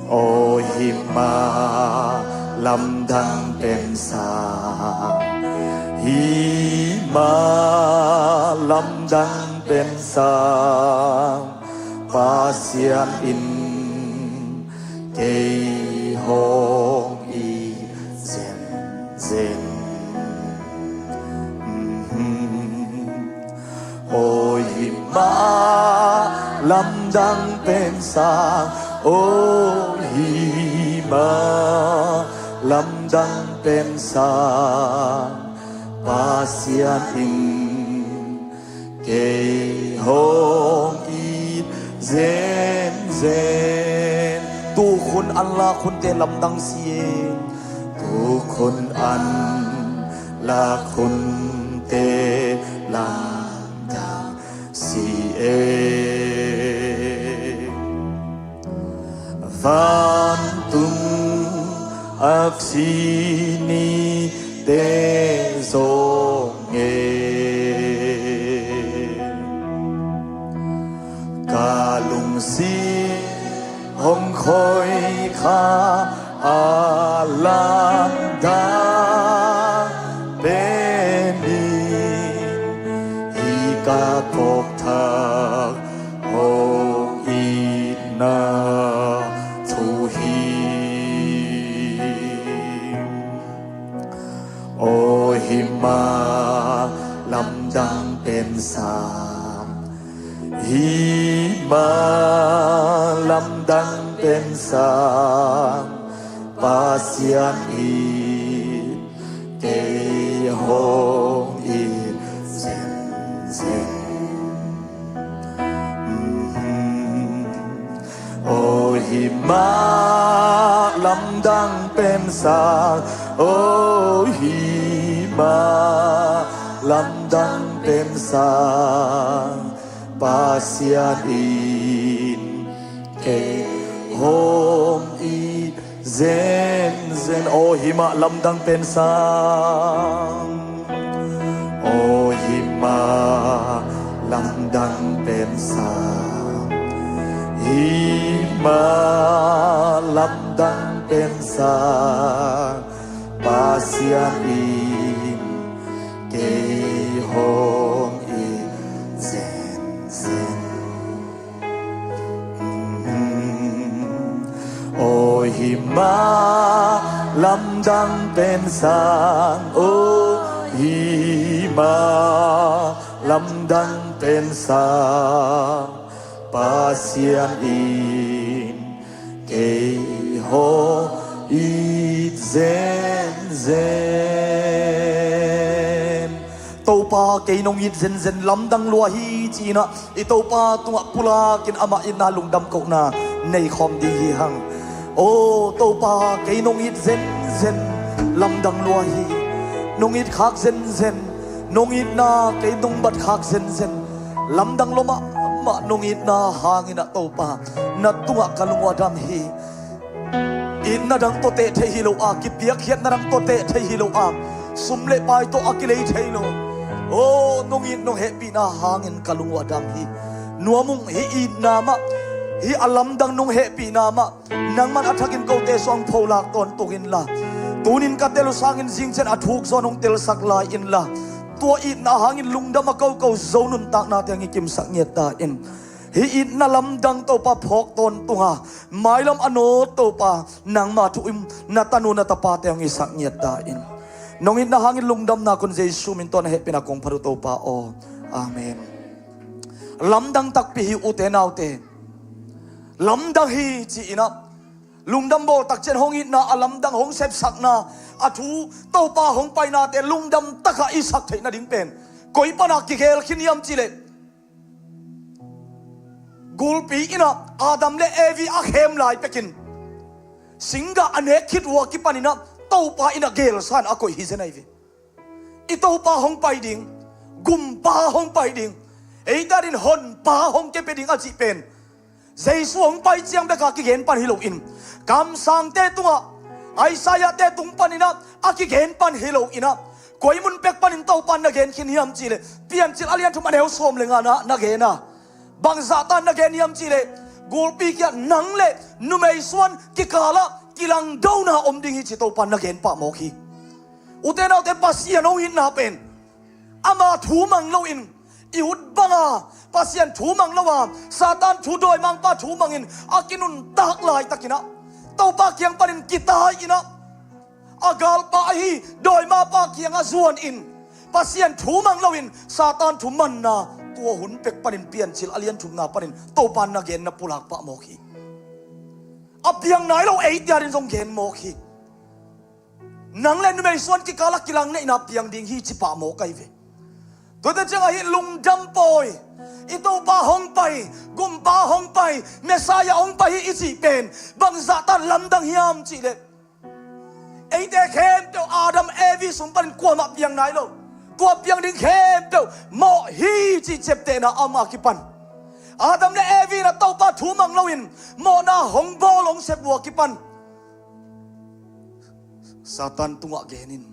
o him ma lam đăng pen sa hi ma lam đăng pen sa pasian in kei hong i zen zen ôi ma lam đăng pen sa ôi ma lam đăng pen sa pasian in kei hong i zen zen tu khun Allah khun te lam dang si tu khun an la khun te lam dang si van tum ap si ni te zong ca lung si hong khôi kha lam da penin hi ca cột thạc hong in na thu hi o him ma lam dang pen sam hi ma lam dang pen sam pasian i kei hong i zen zen o hi ma lam dang pen sam o hi ma lam dang pen sam pasian in kei hong i zen zen o hima lam dang pen sang o hima lam dang pen sang hima lam dang pen sang pasian in kei hong i zen zen o hima lam dang pen sang o hima lam dang pen sang pasian in kei hong i zen zen tàu pa kei nong it zen zen lam dang lua hi chi na i tàu pa tunga pula kin ama in na lung dam ko na nei khom di hi hang o tàu pa kei nong it zen zen lam dang lua hi nong it khak zen zen nong it na kei dong bat khak zen zen lam dang loma ma nong it na hangina tàu pa na tunga kalungwa dam hi in na dang to te the hi lo a ki piak hiat na dang to te the hi lo a sum le pai to akilei thei lo o nong in no happy na hangin kalungwa dam hi nuamung hi in na ma hi alam dang nong happy na ma nang man athakin ko te song pholak ton togin la tunin ka telo sangin jingchen athuk zo nong tel sakla in la to in na hangin lungdam ko ko zonun tak na tengi kim sak nyet ta in hi it na lam dang to pa phok ton tunga mailam ano to pa nang ma thu im na tanu na ta pa teng i sak nyet ta in nong in na hangin lungdam na kun jesu min ton he pina kong pharu to pa o amen lam dang tak pi hi u te nau te ลำดังฮีจีนะลุงดำโบตักเจนหงอิดนะอลำดังหงเซฟสักนะอาทูเต้าป่าหงไปนะแต่ลุงดำตะกะอิสักเทนะดิ้งเป็นกอยปนักกิเคลขินยามจีเลกูลปีอินะอาดัมเลเอวีอาเข้มลายไปกินสิงกะอเนกคิดวัวกิปันินะเต้าป่าอินะเกลสันอากอยฮิเซนไอวีอีเต้าป่าหงไปดิ่งกุมป่าหงไปดิ่งไอ้ดารินหนป่าหงเก็บไปดิ่งอาจีเป็นใจสวงไปเจียงเบกากิเกนปันฮิโลอินกำสังเตตุงะไอสายเตตุงปันินะอากิเกนปันฮิโลอินะกอยมุนเป็กปันินเต้าปันนักเกนขินยามจีเลเปลี่ยนจิตอาเลียนทุกมันเอวสวมเลงานะนักเกนะบางซาตันนักเกนยามจีเลกูปีกยานังเลนุเมยสวนกิกาละกิลังดาวนาอมดิ่งฮิจิเต้าปันนักเกนปะโมกีอุเทนเอาเตปัสยานองหินนาเป็นอามาถูมังโลอินอิวดบังอาปัสยันถูมังโลวาซาตานถูโดยมังป้าถูมังอินอากินุนตักลายตักินะเต้าปาเคียงปันินกิตาอินะอากาลปาฮีโดยมาปาเคียงอาซวนอินปัสยันถูมังโลอินซาตานถูมันนาตัวหุ่นเป็กปันินเปลี่ยนจิลอาเลียนถูนาปันินเต้าปานนักเกนนับปุลักปะโมกีอับยังไหนเราเอียดินทรงเกนโมกีนังเล่นไม่ส่วนกิกาลักกิลังเนี่ยนับยังดิ่งฮีจิปะโมกไอเวตัวเด็กจังหิลุงดำปอยอิโตปาหงไปกุมปาหงไปเมสายาหงไปอิจิเป็นบังซาตันลำดังยามจีเลไอเด็กเข้มเจ้าอาดัมเอวิสมบัติกลัวมาเพียงไหนโลตัวเพียงดิ่งเข้มเจ้าโมฮีจิเจ็บเตนะอามากิปันอาดัมและเอวินะเต้าปาถูมังลวินโมนาหงโบลงเสบวัวกิปันซาตันตุงะเกนิน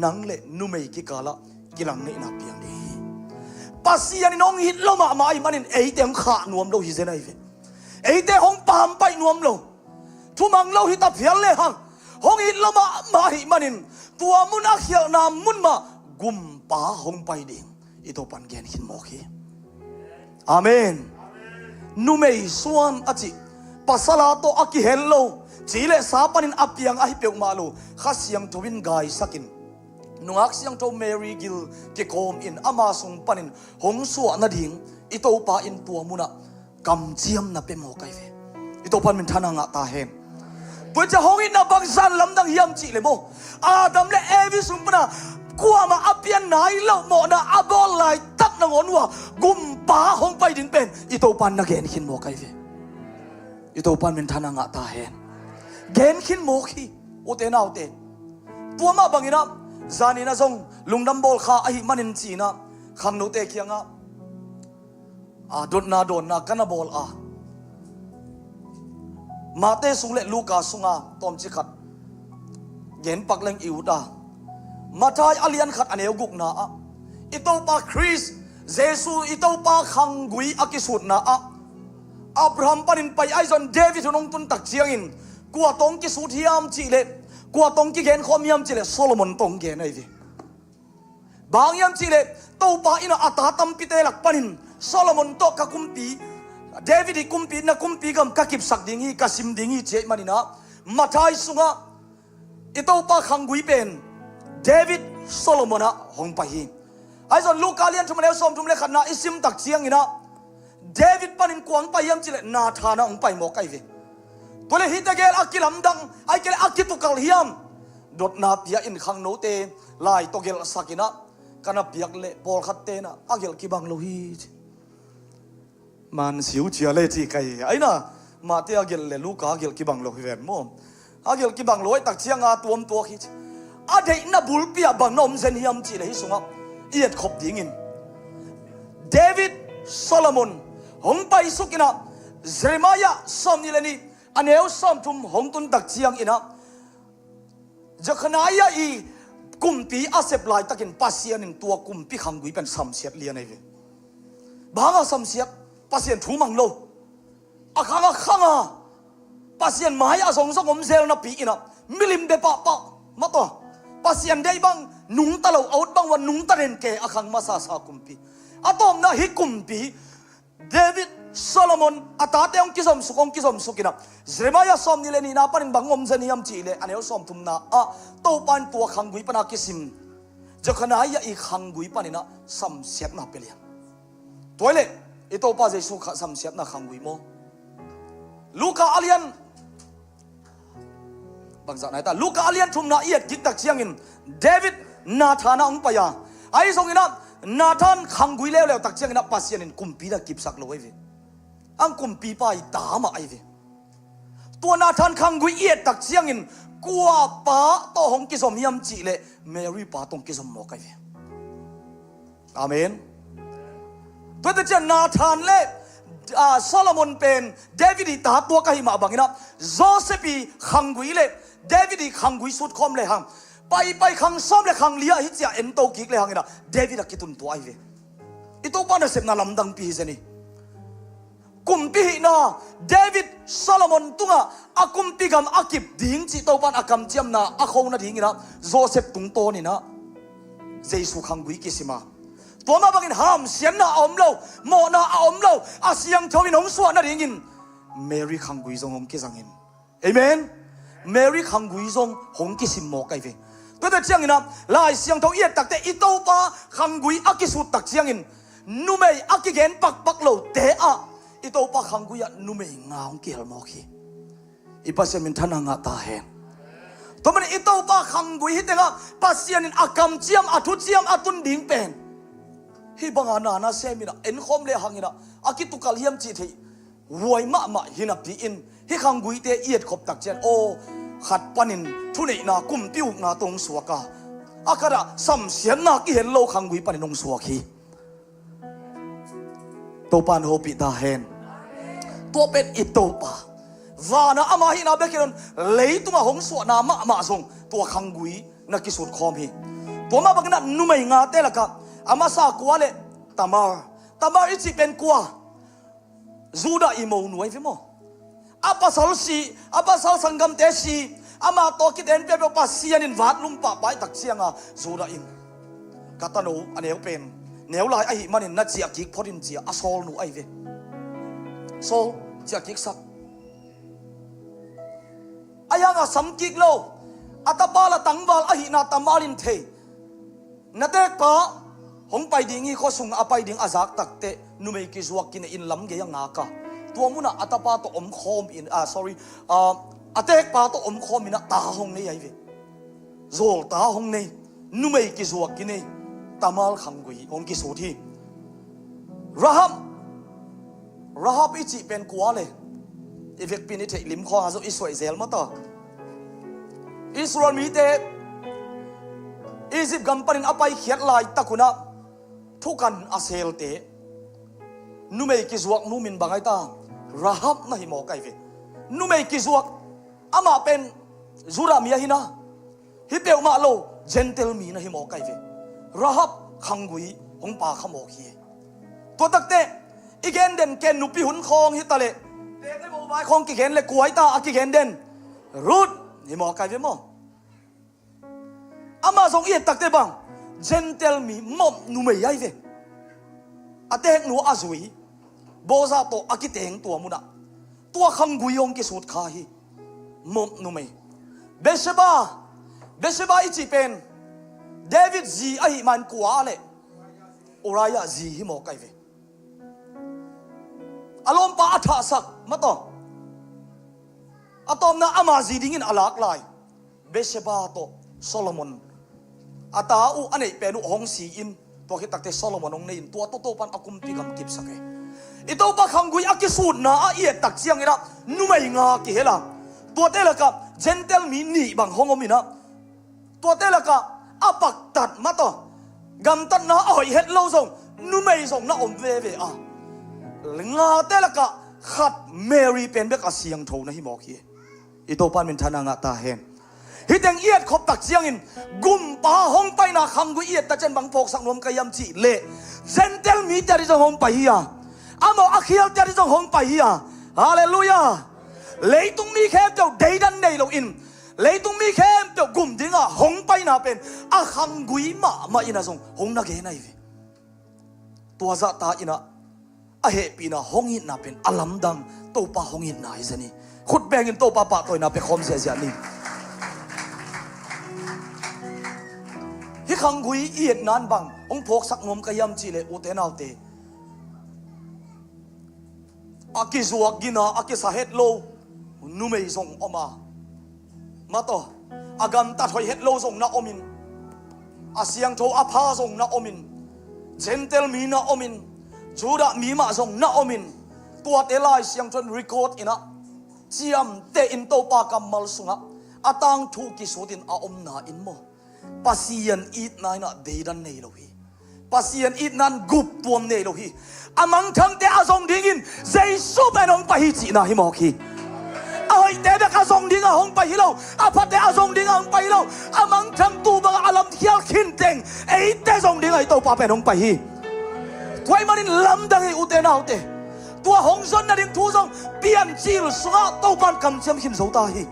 นังเลนุเมยกิกาละกิลังเนี่ยนับเพียงดีปัสยานิน้องหิดลมาไอ้มันเอเตงขานวมโลหิเซนไอเวเอเตหงปามไปนวมโลทุมังโลหิตาเพียงเลยหังหงหิดลมาไอ้มันตัวมุนอาเขียนามมุนมากุมปาหงไปดิ่งอิโตปันเกนหินโมกีอาเมนนุเมยสวนอจิปัสลาโตอากิเฮลโลจีเลสาปันินอับยังอาฮิเปียวมาโลข้าเสียงทวินกายสักินนุ่งอักเสียงโตเมรีกิลเกโคมอินอามาสุงปันินหงสัวนาดิ่งอิโตปาอินตัวมุนะกำเจียมนับเป็นโมไกเวอิโตปันเป็นทานังตาเฮมตัวจะหงอินนับบังซันลำดังยามจีเลโมอาดัมและเอวิสุงปนะกลัวมาอับยันไหนเล่าโมนะอับบอลไลตักนงอนว่ากุมปาหงไปดิ่งเป็นอิโตปันนักเกนขินโมไกเวอิโตปันเป็นทานังตาเฮมเกนขินโมกีโอเตน่าโอเตตัวมาบังอินะจานีนะจงลุงดำบอลข้าไอมันอินจีนะขังโนเตคียงอ่ะโดนนากันนะบอลมาเตสุงเลลูกาสุงตอมจิขัดเย็นปักเลงอิวดามาทายอเลียนขัดอันเอวกุกนาอิโตปาคริสเยซูอิโตปาขังกุยอากิสุดนาอับราฮัมปนินไปไอซอนเดวิดนงตุนตักเชียงอินกัวตงกิสุดยามจีเลกัวตงกิเกนคอมยามจีเลโซโลมอนตงเกนไอวีบางยามจีเลเต้าปาอินะอัตาตัมปิเตลักปนินโซโลมอนโตกักุมปีเดวิดกุมปีนะกุมปีกัมกักิบสักดิ่งฮีกัสิมดิ่งฮีเจมันนะมาทายสุงะอิเต้าปาขังกุยเป็นเดวิดโซโลมอนนะหงไปฮีไอซอนลูกาเลียนทุมเลวสมทุมเลขันนะอิซิมตักเชียงอินะเดวิดปนินกวางไปยามจีเลนาธานะหงไปหมอกไอวีตัวเลหิตเกลอากิลำดังไอเกลอากิตุกัลฮิยามดดนาเปียอินขังโนเตลายตัวเกลสักินะกันเปียกเละปอลขัดเตนะอาเกลกิบังโลหิตมันสิวเจียเลจีไกไอ้น่ะมาเตอาเกลเลลูกอาเกลกิบังโลหิตโมอาเกลกิบังโลหิตตักเชียงอาตัวหิตอาเดน่ะบุลเปียบังนมเซนฮิยามจีเลหิสุงะเอียดขบดิ่งอินเดวิดโซโลมอนหงไปสุกินะเซเรมายาซอมนิเลนีอันเอวซ้ำทุ่มหงตุนตักเชียงอินะจะขณะยาอีกุมปีอาเซบลายตะกินปัสเซียนินตัวกุมปีขังกุยเป็นสัมเสียดเลียนไอเวบางสัมเสียดปัสเซียนถูมังโลอาขังปัสเซียนหมายอาสงสงมเซลนับปีอินะมิลิมเดปะมาต่อปัสเซียนได้บังนุ่งตะเลาเอาบังวันนุ่งตะเรนเกอาขังมาซากุมปีอาตอมนะฮิกุมปีเดวิดโซโลมอนอาตาเตองกิสมสุกินะเซเรมายาซอมนิเลนีนาปันบังอมเซนิยามจีเลอันเอลซอมทุมนาโตปันตัวขังกุยปนากิสิมจะขณะยาอีขังกุยปันนะสัมเสียบนาเปลียนตัวเล่ ito pa Jesu ka samsiat na khangui mo ลูกาอาเลียนบางสักไหนตาลูกาอาเลียนทุ่มนาเอียดกิตตักเชียงอินเดวิดนาธานาองปยาไอ้ทรงอินะนาธานขังกุยเลวตักเชียงอินะปัสยันอินกุมปีนักกิบสักโลไอเวอังกุมปีไปตามาไอเวตัวนาธานขังกุยเอียดตักเชียงอินกัวป้าโตหงกิสมยำจีเลเมรี่ป้าตงกิสมโมกไอเวอาเมนตัวแต่เจ้านาธานเลโซโลมอนเป็นเดวิดตาตัวกะหิมาบังอินะโจเซฟีขังกุยเลเดวิดขังกุยสุดคอมเลยฮังไปขังซ้อมเลยขังเลียฮิตเสียเอ็นโตกิกเลยฮังอินะเดวิดกิตุนตัวไอเวอิโตปานเสพนาลำดังปีเซนีกุมปีน่ะเดวิดโซโลมอนตุงะอากุมปีกำอากิบดิ้งจิโตปานอากำเจียมน่ะอาเขาน่ะดิ้งอินะโจเซฟตุงโตนี่นะเจสุขังกุยกิสิมาตัวมาบังอินหามเสียนน่ะอมโลโมน่ะอมโลอาเสียงทวินหงสวดน่ะดิ้งอินเมรี่ขังกุยจงหงกิสังอินเอเมนเมรี่ขังกุยจงหงกิสิมโมกไอเวตัวแต่เชียงอินะลายเสียงทวีตักแต่อิโตปาขังกุยอากิสุดตักเชียงอินนุ่มเออากิเกนปักโลเตะอิโตปะขังกุยนุ่มเองาองกิฮลมอคีอิปัสยามินทนังตาเฮนตัวมันอิโตปะขังกุยฮิตเงาปัสยานินอากำเจียมอทุเจียมอตุนดิ่งเป็นฮิบังอานาเซมินะเอ็นคอมเลหังอินะอากิตุกัลเฮียมจีทีหวยมะฮินับตีอินฮิขังกุยเตเอียดขบตักเจนโอขัดปนินทุเนนากุมปิ้วนาตรงสวกาอากาศสัมเสียนนากิเห็นโลขังกุยปนินงสวกีตัวปานโฮปิตาเฮนตัวเป็นอิโตปาวานะอามาฮินาเบกิรอนเลยตัวมาหงสวนามาส่งตัวขังกุยนักกิสุดคอมฮีตัวมาบังนัดนุ่มงาเตละกับอามาซากวาเลตามาอิจิเป็นกัวจูดาอิโมนวยฟิโมอาปัสสาวสีอาปัสสาวสังกัมเตสีอามาโตกิเดนเปเปปัสเซียนินวัดลุมปะไปตักเสียงจูดาอิมกาตานูอันเอวเป็นเนียวลายไอมันนินนัดเจียกิกพอดินเจียอโซลนูไอเวโซลเจียกิกสักอายังสัมกิกโลอัตบาลตังบาลอหินาตามาลินเทนัดเด็กปะหงไปดิ่งอีข้อสุงอไปดิ่งอาซักตักเตนุเมกิจวักกินอินลำเกียงงากะตัวมุนะอัตปาตัวอมคอมอินsorry อัตเด็กปะตัวอมคอมอินตาหงนี่ไอเวโซลตาหงนี่นุเมกิจวักกินนี่ตามาลขังกุยหงกิสุทีราฮับอิจิเป็นกัวเลยอีเวกปีนี้เทลิมข้อหาสุอิสราเอลมาต่ออิสราเอลมีเตอียิปต์กำปั้นอภัยเขียนลายตะกุนะทุกันอาเซลเตนุเมกิจวักนุมินบังไอตาราฮับนะฮิโมไกเวนุเมกิจวักอามาเป็นจูรามีหินะฮิเปลมาโลเจนเทลมีนะฮิโมไกเวราฮับขังกุยหงปาขโมกีตัวตักเตอีเกนเดนเกนนุปีหุนคองฮิตาเลเด็กได้บอกว่าคองกิเกนเลกวยตาอากิเกนเดนรูดฮิโมไกเวโมอามาส่งเอียดตักเตบังเจนเทลมีมอมนุเมยไอเวอาเตกหนูอาซุยโบซาโตอากิเตงตัวมุนะตัวขังกุยองกิสุดขาฮีมอมนุเมเบเชบาอิจิเป็นเดวิดจีไอมันกัวเลอุรายะจีฮิโมไกเวอารมณ์ปะอัฐสักมาต่ออะตอมนะอามาจีดิ่งอินอลักไลเบเชบาโตโซโลมอนอาตาอูอันนี้เป็นหงสีอินตัวคิดตักเตโซโลมอนองเนินตัวโตปันอากุมปีกำกิบสักเออิโตปะขังกุยอากิสูดนะอาเอียตักเชียงอินะนุ่มไม่งากิเฮล่ะตัวเตละกับเจนเทลมีนี่บังหงอมินะตัวเตละกับอาปักตัดมาต่อกำตัดนะอ่อยเฮ็ดเล่าส่งนุ่มไม่ส่งนะอมเวงาเตละกับขัดเมรี่เป็นเบกอาเสียงโทนะฮิโมกีอิโตปันเป็นทนางตาเฮนฮิตยังเอียดขบตักเสียงอินกุมปาห้องไปนะขังกุเอียดตะเจนบังพกสังนวมกายมจีเล่เซนเทลมีแต่ที่จะห้องไปฮียอาโมอาเคียวแต่ที่จะห้องไปฮียฮาเลลูยาเลยตรงมีแค่เจ้าเดดันเดโลอินเลยตรงมีแค่เจ้ากุมดิ้งห้องไปนะเป็นอาขังกุยมาอินะส่งห้องนักเกนไอเวตัวซาตาอินะอาเหปีนะห้องอินนะเป็นอลัมดังโตปาห้องอินนะไอ้เจนี่ขุดแบงอินโตปาปะตัวนะเป็นคอมเสียนี่ฮิขังกุยเอียดนานบังองพกสักนมกยำจีเลอุเตนเอาเต aki zuak gina aki sa het lo nu mei zong oma ma to agam ta thoi het lo zong na omin asiang tho apha zong na omin gentle mi na omin chuda mi ma zong na omin tua te lai siang chon record ina chiam te in to pa kamal sunga atang thu ki sutin a om na in mo pasian it na na de dan nei lo hi pasian it nan gup tuam nei lo hi amang thang te azong dingin jesu benong pa hi chi na hi mo ki ai te be ka zong ding a hong pa hi lo apa te azong ding ang pa hi lo amang thang tu bang alam thial khin teng ei te zong ding ai to pa benong pa hi twai manin lam dang hi u te na u te tua hong zon na ding thu zong pian chil sunga to pan kam cham him zo ta hi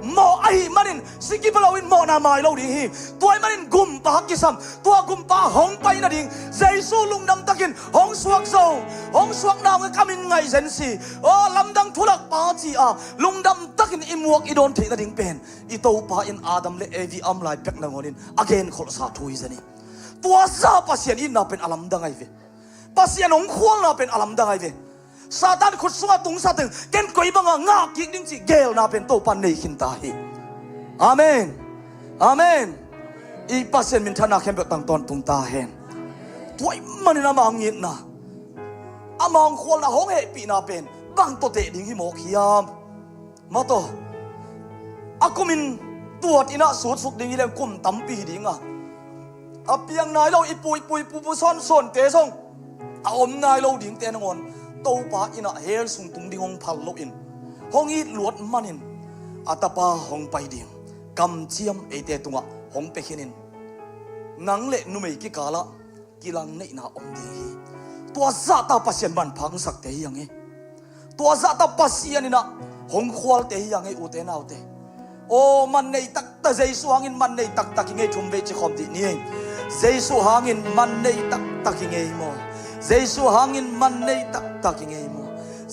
mo ai manin sikipalawin mo na mai lo ding hi tuai manin gum pa kisam tua gum pa hong pai na ding jesu lung nam takin hong suak na ngai kamin ngai zen si o lamdang thulak pa chi a lung dam takin imuak idon the na ding pen I to pa in adam le evi am lai pek na ngonin again khol sa thui zani tua sa pasien in na pen alam dangai ve pasien ong khol na pen alam dangai ve Satan khut sunga tung sa teng ken koi banga nga ki ding chi gel na pen to pan nei hin ta hi amen amen I pasien min thana khem tang ton tung ta hen tuai man na mang yin na amang khol na hong he pi na pen bang to te ding hi mo khiam ma to akumin tuat ina sut suk ding ilem kum tam pi ding a apiang nai lo ipui pu son te song a om nai lo ding te ngon to pa ina hel sung tung ding hong phal lo in hong it luat manin atapa hong pai ding kam chiam ete tunga hong pe khinin nang le nu mei ki kala kilang nei na om ding tua za ta pasien ban phang sak te yang e tua za ta pasien ina hong khwal te yang e u te nau te o man nei tak ta jesu hangin man nei tak tak nge thum ve chi khom di ni jesu hangin man nei tak tak nge mo jesu hangin man nei tak tak nge mo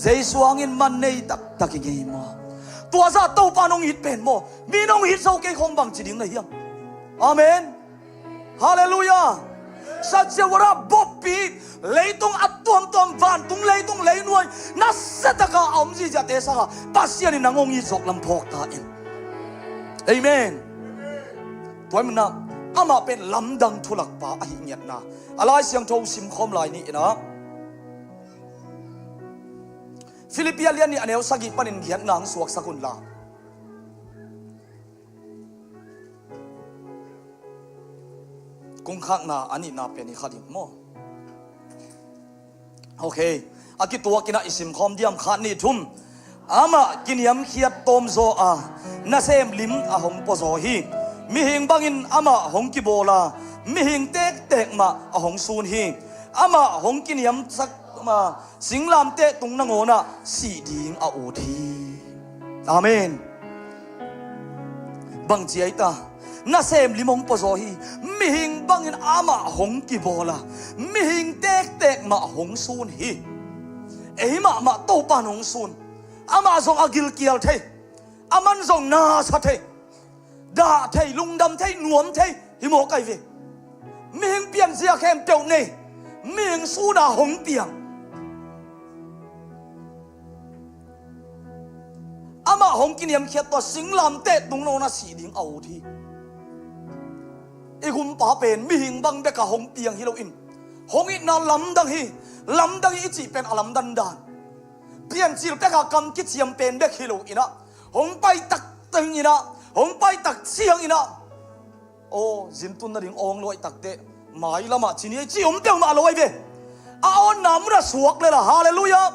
jesu hangin man nei tak tak nge mo tua za to pa nong hit pen mo mi nong hit so ke khom bang chi ding na yang amen hallelujah satya wara boppi leitung atom van tung leitung leinuai na sataka om ji ja te sa pasian na ngong i jok lam phok ta in amen toy mna ama pen lamdang thulak pa a hi nyat na alai siang tho sim khom lai ni ina Philipia lian ni aneu sagi panin giat ngang suak sakun la kung khak na ani na pen ni khadim mo okay aki tua kina isim khom diam khat ni thum ama kiniam khiat tom zo a na sem lim a hong po zo hi mi hing bangin ama hong ki bola mi hing tek ma a hong sun hi ama hong kiniam sak ma singlam te tung na ngona si ding a u thi amen bang chi ai ta na sem limong po zo hi mi hing bangin ama hong ki bola mi hing tek ma hong sun hi ei ma to pa nong sun ama zong agil kial the aman zong na sa the da the lungdam the nuam the hi mo kai ve mi hing pian zia khem teu ne mi hing su da hong piang ama hong kiniam khiat to singlam te tung no na si ding au thi igum pa pen mi hing bang be ka hong piang hilo in hong it na lam dang hi chi pen alam dan dan pian chil pe ka kam ki chiam pen be hilo ina hong pai tak teng ina hong pai tak chiang ina o jin tun na ding ong loi tak te mai lama chini chi teng ma loi ve a on namra suak le la hallelujah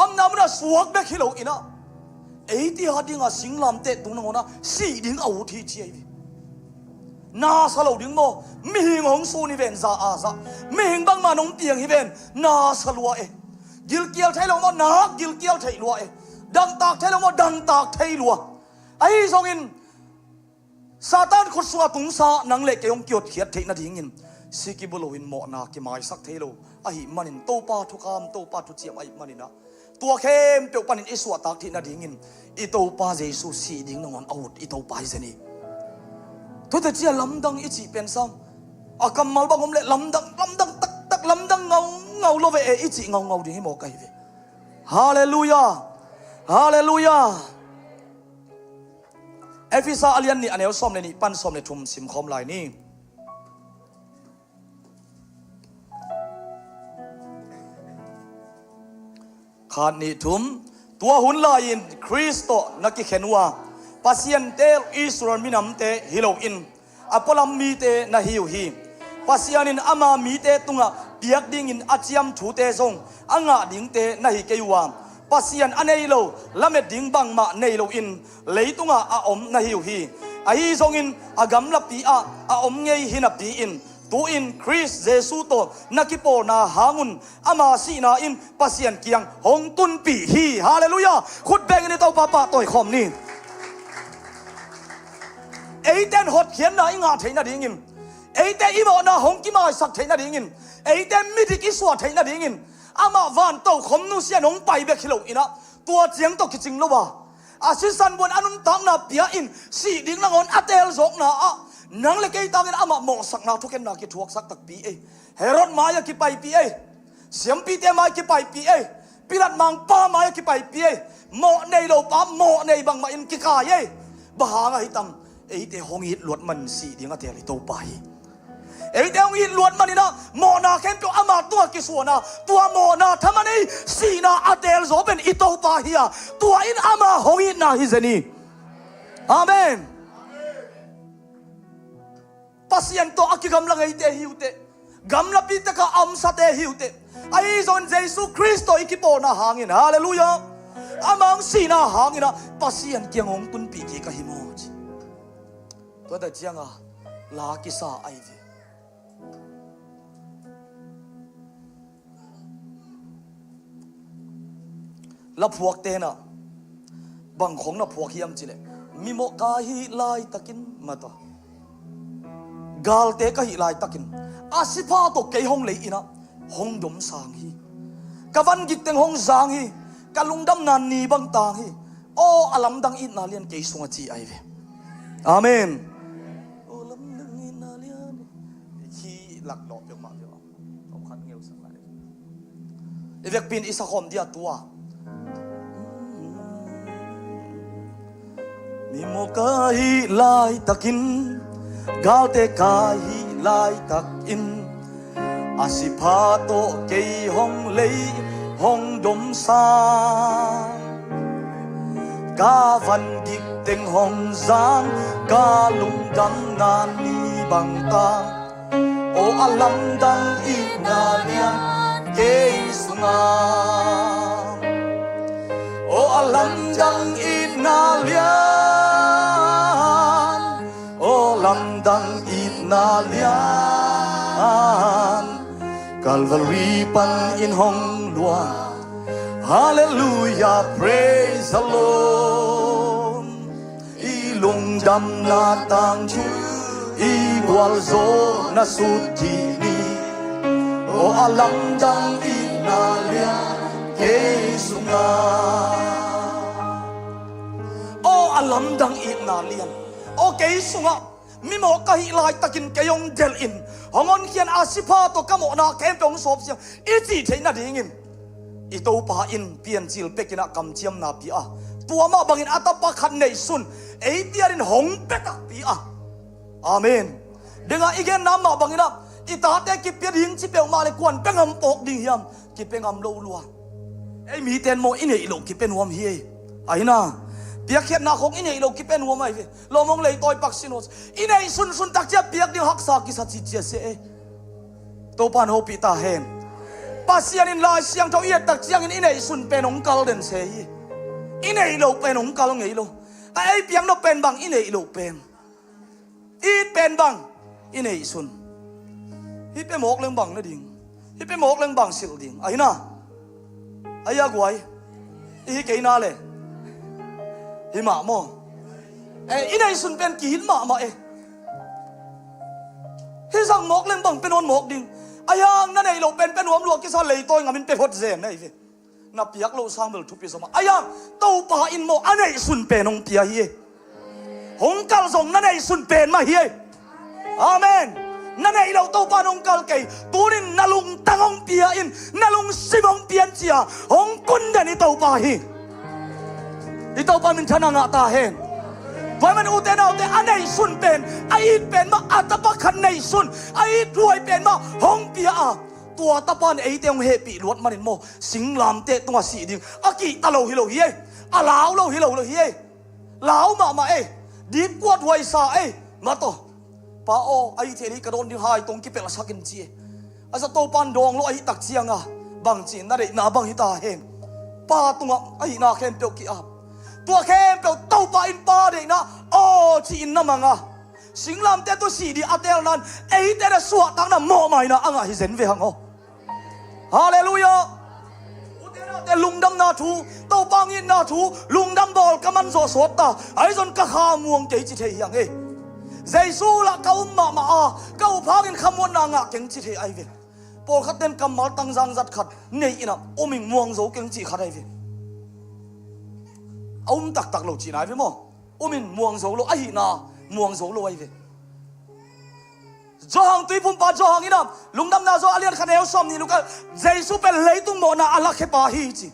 am namra suak be hilo ina ei ti hadinga singlam te tung na si ding au thi chi na salo ding mo mi hing hong su ni ven za a za mi hing bang ma nong piang hi ven na salwa e gil kial thai lo mo na gil kial thai lo e dang tak thai lo mo dang tak thai lo ai song in satan khut suwa tung sa nang le ke yong kyot khiat thai na ding in sikibulo in mo na ki mai sak thai lo ai manin to pa thu kam to pa thu chiam ai manina tua khem pe panin iswa tak thi na ding in I to pa jesu si ding ngon out I to pa zani to te chia lamdang I chi pen sang akam mal bangom le lamdang tak lamdang ngau lo ve e I chi ngau ding mo kai ve ฮาเลลูยาฮาเลลูยาเอฟิซาอเลียนนี่อันเอลซอมเลยนี่ปั้นซอมเลยทุ่มสิมคอมลายนี่ขาดนี่ทุ่มตัวหุ่นลายินคริสโตนักกิเขนว่าปัสยันเตลอิสราเอลมินำเตฮิโลอินอพอลัมมีเตนะฮิวฮีปัสยันินอามามีเตตุงะเปียกดิ่งอินอาเจียมถูเตซงอ่างะดิ่งเตนะฮิเกยวามปัสยันอันเอโลละเมดิ่งบังมาเนโลอินเลยตุงะอาอมนะฮิวฮีไอซงอินอากำลับปีอาอมเงยหินับปีอินตูอินคริสเจสุโตนักกิโปนาหางุนอามาสีนาอินปัสยันเกียงหงตุนปีฮีฮาเลลูยาขุดแบงในเต้าป้าตัวคอมนี่ไอเดนหดเขียนนะอิงาเทน่าดิ่งอินไอเดนอีโมนาหงกิมาสักเทน่าดิ่งอินไอเดนมิดิกิสวาเทน่าดิ่งอินอามาวันโตคมนุเซียนงไปเบคิโลอินะตัวเจียงโตกิจิงโลวาอาศิสันบนอนุนตังนาเปียอินสีดิ่งนางอนอัตเอลจกนาอะนังเล็กตังอินอามาโมสักนาทุกเอ็นนากิทวกสักตักปีเอเฮโรดมายากิไปปีเอเสียมปีเตมากิไปปีเอปิลัดมังป้ามายากิไปปีเอโมในโลป้าโมในบังมาอินกิกายเอบหางไอตัมไอเตหงหิดหลวดมันสีดิ่งอาเตลิโตไปไอเตหงหิดหลวดมันนี่นะโมนาเข้มตัวอามาตัวกิสวนาตัวโมนาทำมันนี่สีนาอาเตลโซเป็นอิโตปาฮียตัวอินอามาหงหิดนาฮิเซนีอาเมนปัสยันตัวอักกำลังไอเตหิวเตกำลังปีตะกะอัมสัตเตหิวเตไอซอนเจสุคริสโตอิกิโปนาหางอินฮาเลลูยาอามังสีนาหางอินะปัสยันเกียงหงตุนปีกีกะฮิโมจิตัวเด็กยังอ่ะลากิซาไอเวแล้วพวกเตน่ะบางของน่ะพวกเฮียมจิเลมีโมกาฮิไลตะกินมาต่อกาลเตกะฮิไลตะกินอาสิพาตกเกยหงเลยอินะหงดมสางฮีกะวันกิเตงหงสางฮีกะลุงดำนันนีบังตางฮีโออลัมดังอินนาเลียนเกยสุงจีไอเวอาเมนโอลัมดังอินนาเลียนฮีหลักหลอกเปียกมาเปียกเอาขันเงี้ยวสักหน่อยเอเวกปินอิสคอมเดียตัวมีโมกาฮิไลตักินกาลเตกาฮิไลตักินอาสิพาโตเกยหงเลยหงดมสางกาวันกิกเต็งหงจางกาลุงดำนานีบังตาโออาลัมดังอีนาเลียนเกยสุงาโออาลัมดังอีนาเลียโอลัมดังอีนาเลียนCalvary pan in hong lua Hallelujah praise the Lord Ilung dam na tang chu Igual zo na suti ni O alam dang inalia Kesunga O alam dang inalia O kesunga mi mo kahi lai takin kayong del in hongon khian asipa to kamo na kem pong sop siang iti theina dingin ito pa in pian chil pekina kam chiam na pi a tua ma bangin atapa khan nei sun ei piarin hong petak pi a amen denga igen nam ma bangina ita te ki pian hing chi pe ma le kwan pengam pok ding hiam ki pengam lo lua ei mi ten mo inei lo ki pen wam hi aina biak khiat na khong inei lo ki pen wo mai ve lo mong lei toy pak sinos inei sun sun tak chia biak ding hak sa ki sa chi chia se to pan ho pi ta hen pasian in la siang tho ia tak chiang in inei sun pen ong kal den se hi inei lo pen ong kal ngei lo ai piang no pen bang inei lo pen i pen bang inei sun hi pe mok leng bang na ding hi pe mok leng bang sil ding ai na ai ya guai hi ke na le hi ma mo inai sun pen ki hin ma hi sang mok leng bang pen on mok ding ayang na nei lo pen pen wam lo ki sa lei toy ngamin pe hot zen nei ve na piak lo sang bel thu pi sama ayang to pa in mo anei sun pen ong pia hi hong kal zong na nei sun pen ma hi amen นั่นไงเราตัวปานองกัลเกยตัวนี้นาลุงตั้งองเปียอินนาลุงสิบองเปียนเจียองกุนเดนิตัวปาฮีอีตัวปามินชนะงาตาเฮนไว้มันอุเทนเอาแต่อันไหนสุนเป็นไอ้เป็นมาอัตปะขันไหนสุนไอ้รวยเป็นมาห้องเปียตัวตะปานไอ้เตียงเฮปีลวดมันโมสิงลามเตะตัวสีดิ่งอากิตะโลฮิโลเฮอาลาวโลฮิโลเฮลาวมาเอดีกว่าไว้ซาเอมาโตป้าโอไอ้เทนี่กระโดดดิ่งหายตรงกิเปลสักกินจีอาจะโตปานดองโลไอ้ตักเจียงบางจีนนั่นเองนาบางฮิตาเฮนป้าตัวไอ้นาเข้มเปียวกีตัวเข้มเปียวเต้าปาอินป้าเด็กนะโอ้จีนน้ำมังสิงลามเตะตัวสีดีอัตเตลนั้นไอ้เตะสวดตั้งน่ะโม่ใหม่นะฮิเซนเวหังฮาเลลูยาแต่ลุงดำนาทูเต้าปางอินนาทูลุงดำบอลกำมันโซสดตาไอ้จนกะขามวงเจจิเทียงเจสูละเก้ามาเก้าพากินขมวนนางเก่งจิเทียไอเวปอลขัดเต็มกำมัลตั้งจังจัดขัดเนี่ยอินะโอมิงม่วงโซเก่งจิขัดไอเวเอาตักโลจีนายเวมั้งโอมิงม่วงโซโลไอนาม่วงโซโลไอเวจางตุยพุ่มปาจางอินะลุงดำนาโซอาเลียนขันเอลซอมนี่ลูกเจสูเป็นเลยตุ้งโมนาอัลลักเฮปาฮีจี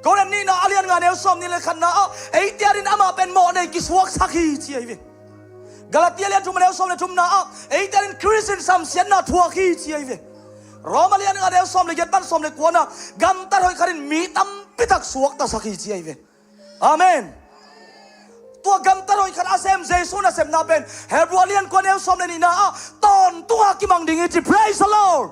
ก่อนนี้นะอาเลียนงานเอลซอมนี่เลยขันนะไอเดียรินอามาเป็นโมในกิสวกสักฮีจีไอเวกาลาติเลียนทุ่มเอลซอมเลยทุ่มนะไอเดียรินคริสเตียนซัมเซียนนะทัวฮีจีไอเวรอมาเลียนงานเอลซอมเลยยัดบันซอมเลยกวนนะกัมตาร์หอยขันมีตั้มปิตักสวกตาสักฮีจีไอเวอาเมนตัวกัมตาร์หอยขันอาเซมเจสุนะเซมนาเป็นเฮบรัวเลียนกวนเอลซอมเลยนี่นะตอนตัวกิมังดิ่งจี praise the Lord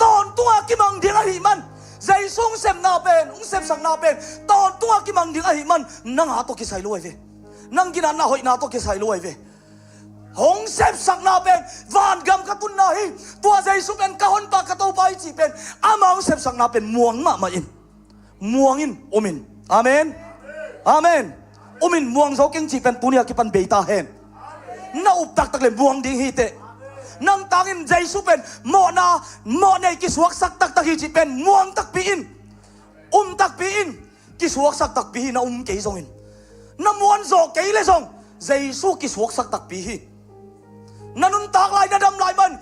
ตอนตัวกิมังดิ่งอะไรมันใจซุงเซมนาเป็นเซมสังนาเป็นตอนตัวกิมังดิ่งอะไรมันนั่งหาตัวกิไซรวยเวนั่งกินนาหอยนาตัวกิไซรวยเวหงเซมสังนาเป็นวานกำกระตุนนาฮีตัวใจซุเป็นกะฮอนปากกระตูไปจีเป็นอามาเซมสังนาเป็นม่วงมาอินม่วงอินโอมินอาเมนอาเมนโอมินม่วงโซเก่งจีเป็นตุเนียกิปันเบตาเฮนน่าอุบตักเลยม่วงดิ่งฮีเตนั่งตังอินใจซุเป็นโมในกิสวกสักตักฮีจีเป็นม่วงตักปีอินตักปีอินกิสวกสักตักปีนะเกยซงอินน้ำวนโซเกยเลยซงใจซุกิสวกสักตักปีฮีนั่นตักลายนั่นดำลายมัน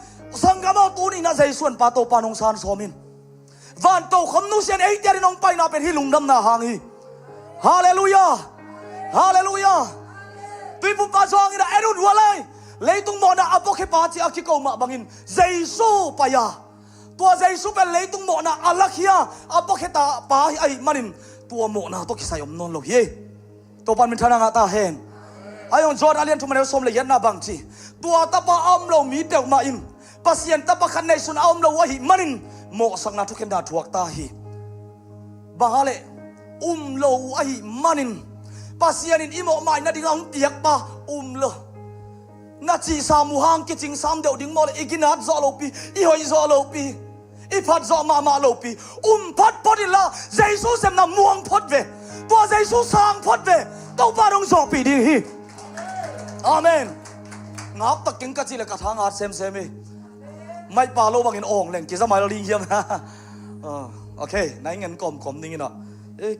สังกามาตูนี่นะใจส่วนปาโตปานงซานซอมินวันโตคำนุเซียนไอเดียรินองไปนาเป็นฮิลุงดำนาหางฮีฮาเลลูยาฮาเลลูยาตุยปุ่มปาจองอินะเอรุนวัวเลยเลยตุงโมนะอโปเคปาจีอาคิโกมาบังอินเจซูปายาตัวเจซูเป็นเลยตุงโมนะอัลลักฮิยาอโปเคตาปาไอมันอินตัวโมนะตัวกิสายอมนนโลเยตัวปันมินทานังอาตาเฮนไอองจอร์อาเลียนทุมันเอลสมเลยยันนาบังจีตัวตาปาอัมโลมีเปียวมาอินปัสยันตาปาขันในสุนอัมโลวะฮิมันอินโมสังนาทุกเข็นดาทวกตาฮีบางฮาเลโลวะฮิมันอินปัสยันอินอิโมไม่นาดิ่งอังเตียกปาโลนาจีสามุฮังกิจิงสามเดียวดิ่งโมเลอีกินัดจอโลปีอีหอยจอโลปีอีพัดจอมาโลปีพัดพอดิละเจสูเซมนาม่วงพอดเวตัวเจสูสางพอดเวตัวปาดงจอปีดิ่งฮีอาเมนงับตะกิงกัจจิเลกะทางอาเซมไม่ปาโลบังอินอ่องแหล่งกิจสมัยเราลิงเยี่ยมนะโอเคไหนเงินกลมนี่เนาะ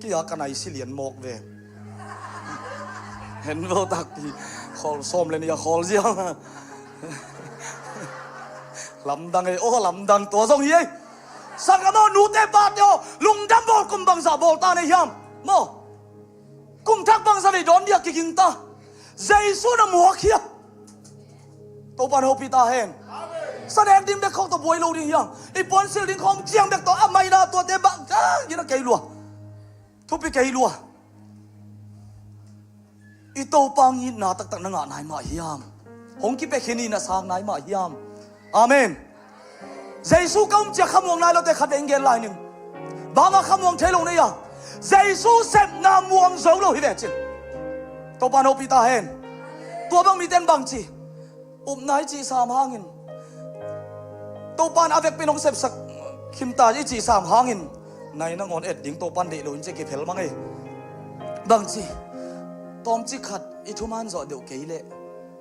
กี่อยากกันไหนสิเหรียญหมกเวเห็นโลตักทีคอลส้มเลยนี่อย่าคอลเสียวลำดังลำดังตัวทรงยี่สังกะโมนูเตปาเดียวลุงดำบอลกุมบังซาบอลตาในยามโมกุมทักบังซาในดอนเดียกิกิงตาเจสุนมัวเขียตัวปันโฮปิตาเฮนแสดงดิมเด็กของตัวบวยโลดิ่งยังไอ้ปอนซิลดิ่งของเจียงเด็กตัวอาไม่นาตัวเตบังยี่นักเกลัวทุบไปเกลัวอีโตปังยินนาตักนังนายมาฮิยามหงกิเปขินีนาสางนายมาฮิยามอาเมนเจสูก้มจะขมวงนายเราแต่ขัดเองเกลายหนึ่งบางขมวงเทลงนี่ยังเจสูเสพนามวงโซโลฮิเวจิตัวปานโอปิตาเฮนตัวบังมีเต้นบังจีนายจีสามหางินตัวปานอาเวกเป็นองเสพสักขิมตาจีสามหางินนายนั่งอ่อนเอ็ดดิ่งตัวปานเดลุนจะเก็บเพลมั้งบังจีตอมจิขัดอิทุมันจอเดียวเกยเล่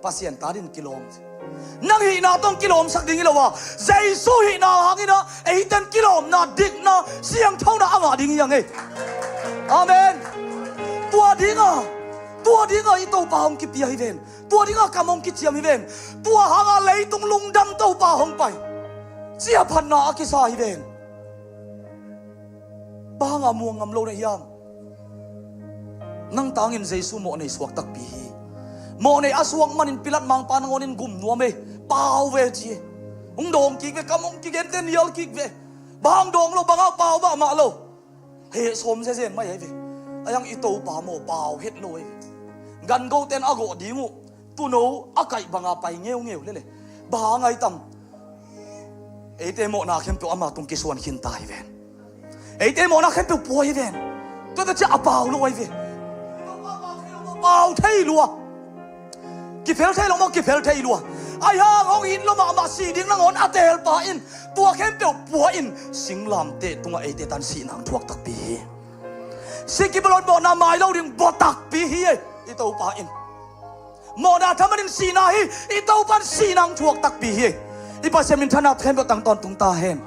ปัสยันตาดินกิโลมนั่งหินาต้องกิโลมสักดิ่งกิโลวะใจสู้หินาหางินะไอ้เต้นกิโลมนาดิกนาเสียงเท่านาอ่างดิ่งยังไงอาเมนตัวดิ่งตัว ตัวดิ้งไอตัวป่าหงกิบยาฮิเวนตัวดิ้งกำมงกิจยามฮิเวนตัวหางอะไรตรงลุงดำตัวป่าหงไปเสียพันนากิสาฮิเวนบางอามัวงำโลในยามนั่งตางินเจสุโมในสวกตักปีโมในอาสวกมันอินปิลัดมังปานงอนินกุมนัวเมป่าวเวจีองดงกิกเวกำมงกิเกนเตนยอลกิกเวบางดงโลบางเอาป่าวบ้ามาโลเฮสมเซนไม่เฮเวยังอิโตป่าโมป่าวเฮ็ดโลยกันโกเตนอโกดีงูตุโนอาไก่บางอาไปเงี้ยวเลยบางไงตั้มเอเตโมนาเข้มตัวอามาตุงกิสวนขินตายเวนเอเตโมนาเข้มตัวป่วยเวนตัวจะอาป่าวโลยเวนป่าวเทลัวกิเพลเทลงมากิเพลเทลัวไอ้ห่างองอินลงมาสีดิ้งนังอนอาเตลป่าอินตัวเข้มตัวป่วยอินสิงลามเตตุงเอเตตันสีนังทวกตักปีสิกิบลอนบ่นาไม้เราดึงบ่ตักปีฮีอีตัวป่าอินโมนาทำมันสีนาฮีอีตัวปันสีนังทวกตักปีฮีอีปัสเซมินธนาเข้มตัวตั้งตอนตุงตาเห็น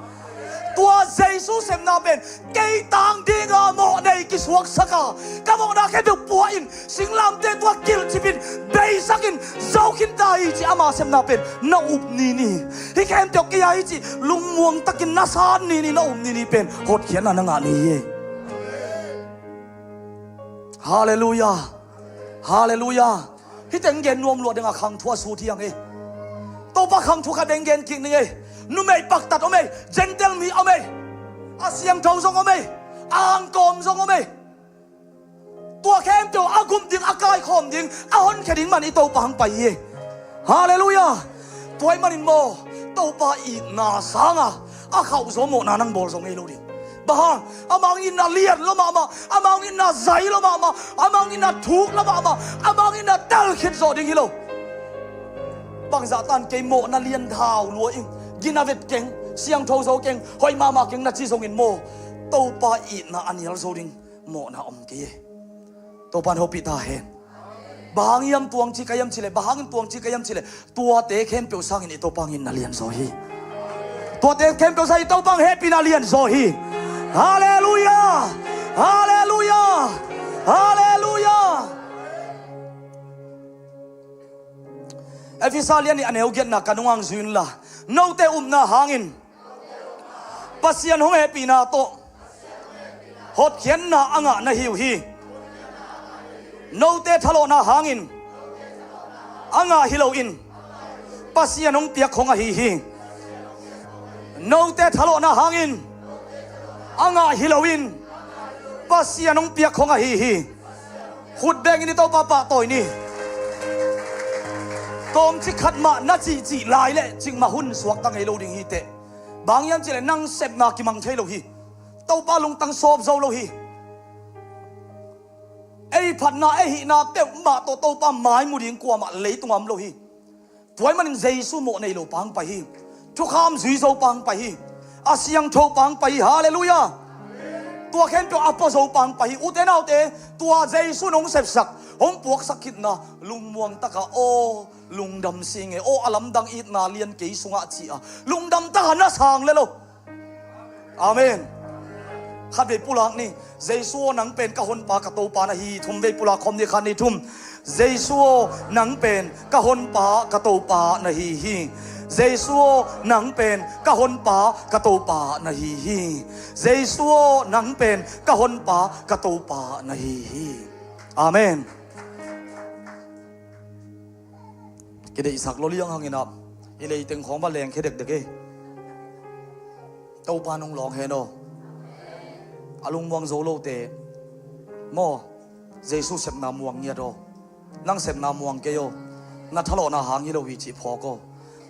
ตัวเจสุเซมนาเป็นเกยตังดีงาโมในกิสวกสักกะโมนาเข้มตัวป่วยอินสิงลามเตตัวกิลจิบินเบย์สักินเจ้าขินตายจีอามาเซมนาเป็นนาอุบนี่ฮีเข้มตัวเกียจีลุงมวงตะกินนาซานนี่นาอุบนี่เป็นโคตรเขียนนั่งงานนี้ฮาเลลูยาฮาเลลูยาที่แต่งเงินรวมรวดdenganขังทั่วสู่ที่ยังตัวปักขังทั่วกันแต่งเงินกิ่งนี่นุ่มเอปักตัดอเมเจนเทลมีอเมอาเซียงเท่าทรงอเมอ่างกอมทรงอเมตัวเข้มตัวอากุมดิ่งอากายคอมดิ่งอาหอนแค่ดิ่งมันอีตัวปังไปฮาเลลูยาตัวมันอินโมตัวปาอีนาสังอาเขาสมโมนานังบอลทรงเอโลดิbahang amang ina liat lo mama amang ina zai lo mama amang ina thuk lo mama amang ina tal khit zo ding hilo bang za tan ke mo na lian thau lo ing gina vet keng siang tho zo keng hoi mama keng na chi zong in mo to pa i na anial zo ding mo na om ke to pan ho pi ta hen bahang yam tuang chi kayam chile bahang tuang chi kayam chile tua te khem pe sang in to pang in na lian zo hi tua te khem pe sai to pang happy na lian zo hi Haleluya, haleluya, haleluya. Efisalian ni aneugian na kanuang zuin la. Note na hangin. Pasian hong happy na to. Hot kien na anga na hiuhi. Note thalo na hangin. Anga hilawin. Pasian hong piak hong hihi. Note thalo na hangin. Anga hilawin pasian nong piak khong a hi khut beng ni to papa toy ni tom chi khat ma na chi lai le ching ma hun suak tang elo ding hi te bang yam chile nang sep na ki mang thelo hi to pa lung tang sop zo lo hi ei phat na ei hi na pe ma to pa mai mu ding kwa ma le tung am lo hi toy man jesu mo nei lo pang pa hi thu kham zui zo pang pa hi asyang tho pang pai hallelujah tua khen to apo zo pang pai uten autte tua jesu nong sep sak hong puak sakit na lungmuang taka o lungdam singe o alam dang it na lian ke sunga chi a lungdam ta na sang le lo amen khat ve pulang ni jesu nang pen ka hon pa ka to pa na hi thum ve pula khom ni khan ni thum jesu nang pen ka hon pa ka to pa na hi Jesu nang pen ka hon pa ka to pa na hi Jesu nang pen ka hon pa ka to pa na hi amen kede isak lo liang hangin ap ile iteng khong ba leng khedek de ke to pa nong long he no alung muang zo lo te mo Jesu sep na muang nya do nang sep na muang ke yo na thalo na hang hi lo wi chi pho ko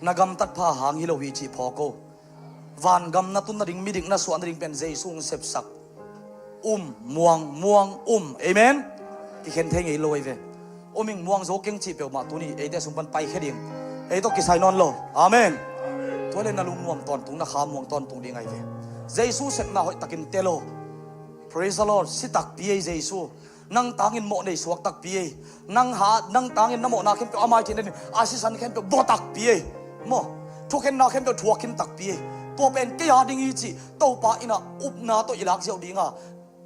nagam tat pha hang hi lo wi chi pho ko van gam na tun na ring mi dik na suan ring pen Jesu sep sak muang amen ki khen theng ei loi ve oming muang zo keng chi pe ma tu ni ei de sum pan pai kheding ei to ki sai non lo amen thole na lung nuam ton tung na kha muang ton tung ding ai ve Jesu sep na hoi takin telo praise the Lord sitak pi Jesu nang tangin mo nei suak tak pi nang tangin na mo na khem pe amai tin ni asisan khem pe botak pi mo thuken na khem pe thuakin tak pi to pen ke ya ding i chi to pa ina up na to ilak zeu dinga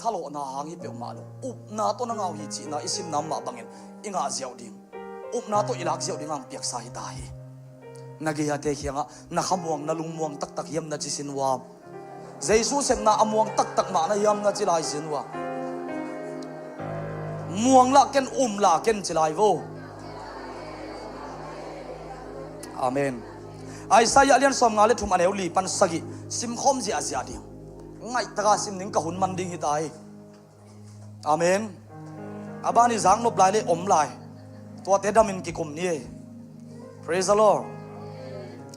ทะเลนาหางฮิเปียวมาโลอุบนาตัวนังเอาฮิจีนาอิสิมน้ำมาบังเงินอิงอาเจียวดิ่งอุบนาตัวอิลักเจียวดิ่งอังเปียกสายตายนักเกียรติเขียงอ่ะนักขมวงนักลุงมวงตักตักยำนักจิสินวาเจสุเสมนาอมวงตักตักมานะยำนักจิลายสินวามวงละเกนละเกนจิลายโวอาเมนไอ้สายเลียนสมงาเลทุมอันเอวลีปันสกิซิมคอมจีอาเซียดิ่งไงตะกาซิมนิ่งกะหุนมันดิ่งฮิตายอาเมนอาบานิจังนบลายเลยอมลายตัวเตดามินกิคุมนี่ praise the Lord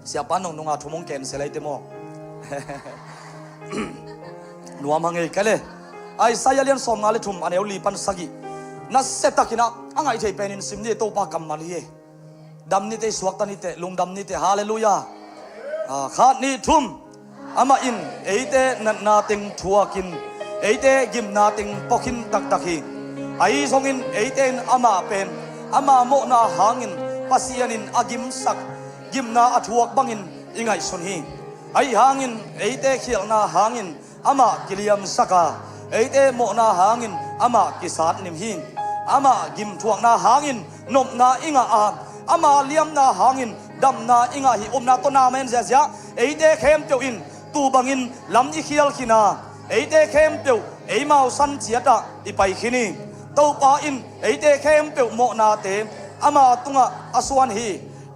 เสียปันนงอาทุมงเกนเสลัยเตโมนัวมังเอกเลยไอ้สายเลียนสมงาเลทุมอันเอวลีปันสกินัสเซตักินะอังไงเทเป็นอินซิมนี่โตปากัมมาลีดำนี่เตสวกตันนี่เตลุงดำนี่เตฮาเลลูยาขาดนี่ทุ่มอามาอินเอเตนันนาติงทัวกินเอเตกิมนาติงปอกินตักตักฮีไอซงอินเอเตนอามาเป็นอามาโมนาหางินปัสยานินอากิมสักกิมนาอทวกบังอินอิงไงสุนฮีไอหางินเอเตเขียนาหางินอามากิลิยมสักาเอเตโมนาหางินอามากิสาดนิมฮีอามากิมทวกนาหางินนมนาอิงอาอามาเลียมนาหางินดำนาอิงาฮิอมนาตนาเมนเสียเอเดเข้มเปียวอินตูบังอินลำอีเขียลขินาเอเดเข้มเปียวเอมาสันเจียตาอีไปขินีเต้าปาอินเอเดเข้มเปียวโมนาเตอามาตุงะอสวนฮี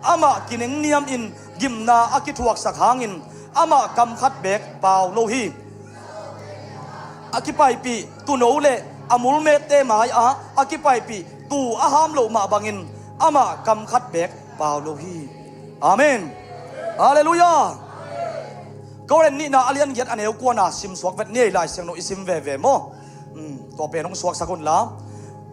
อามากินเนียมอินกิมนาอากิทวกสักหางินอามากำคัดเบกเปล่าโลฮีอากิไปปีตูโนเลอามุลเมเตมาให้อากิไปปีตูอาหามโลมาบังอินอามากำคัดเบกเปล่าโลฮีอาเมนฮาเลลูยาก็เรนนี่นาอเลียนเกียรติอันเอวกวนาซิมสวกเวทนี่ลายเสียงโนอิซิมเวเวโมตัวเป็นของสวกสกุลลา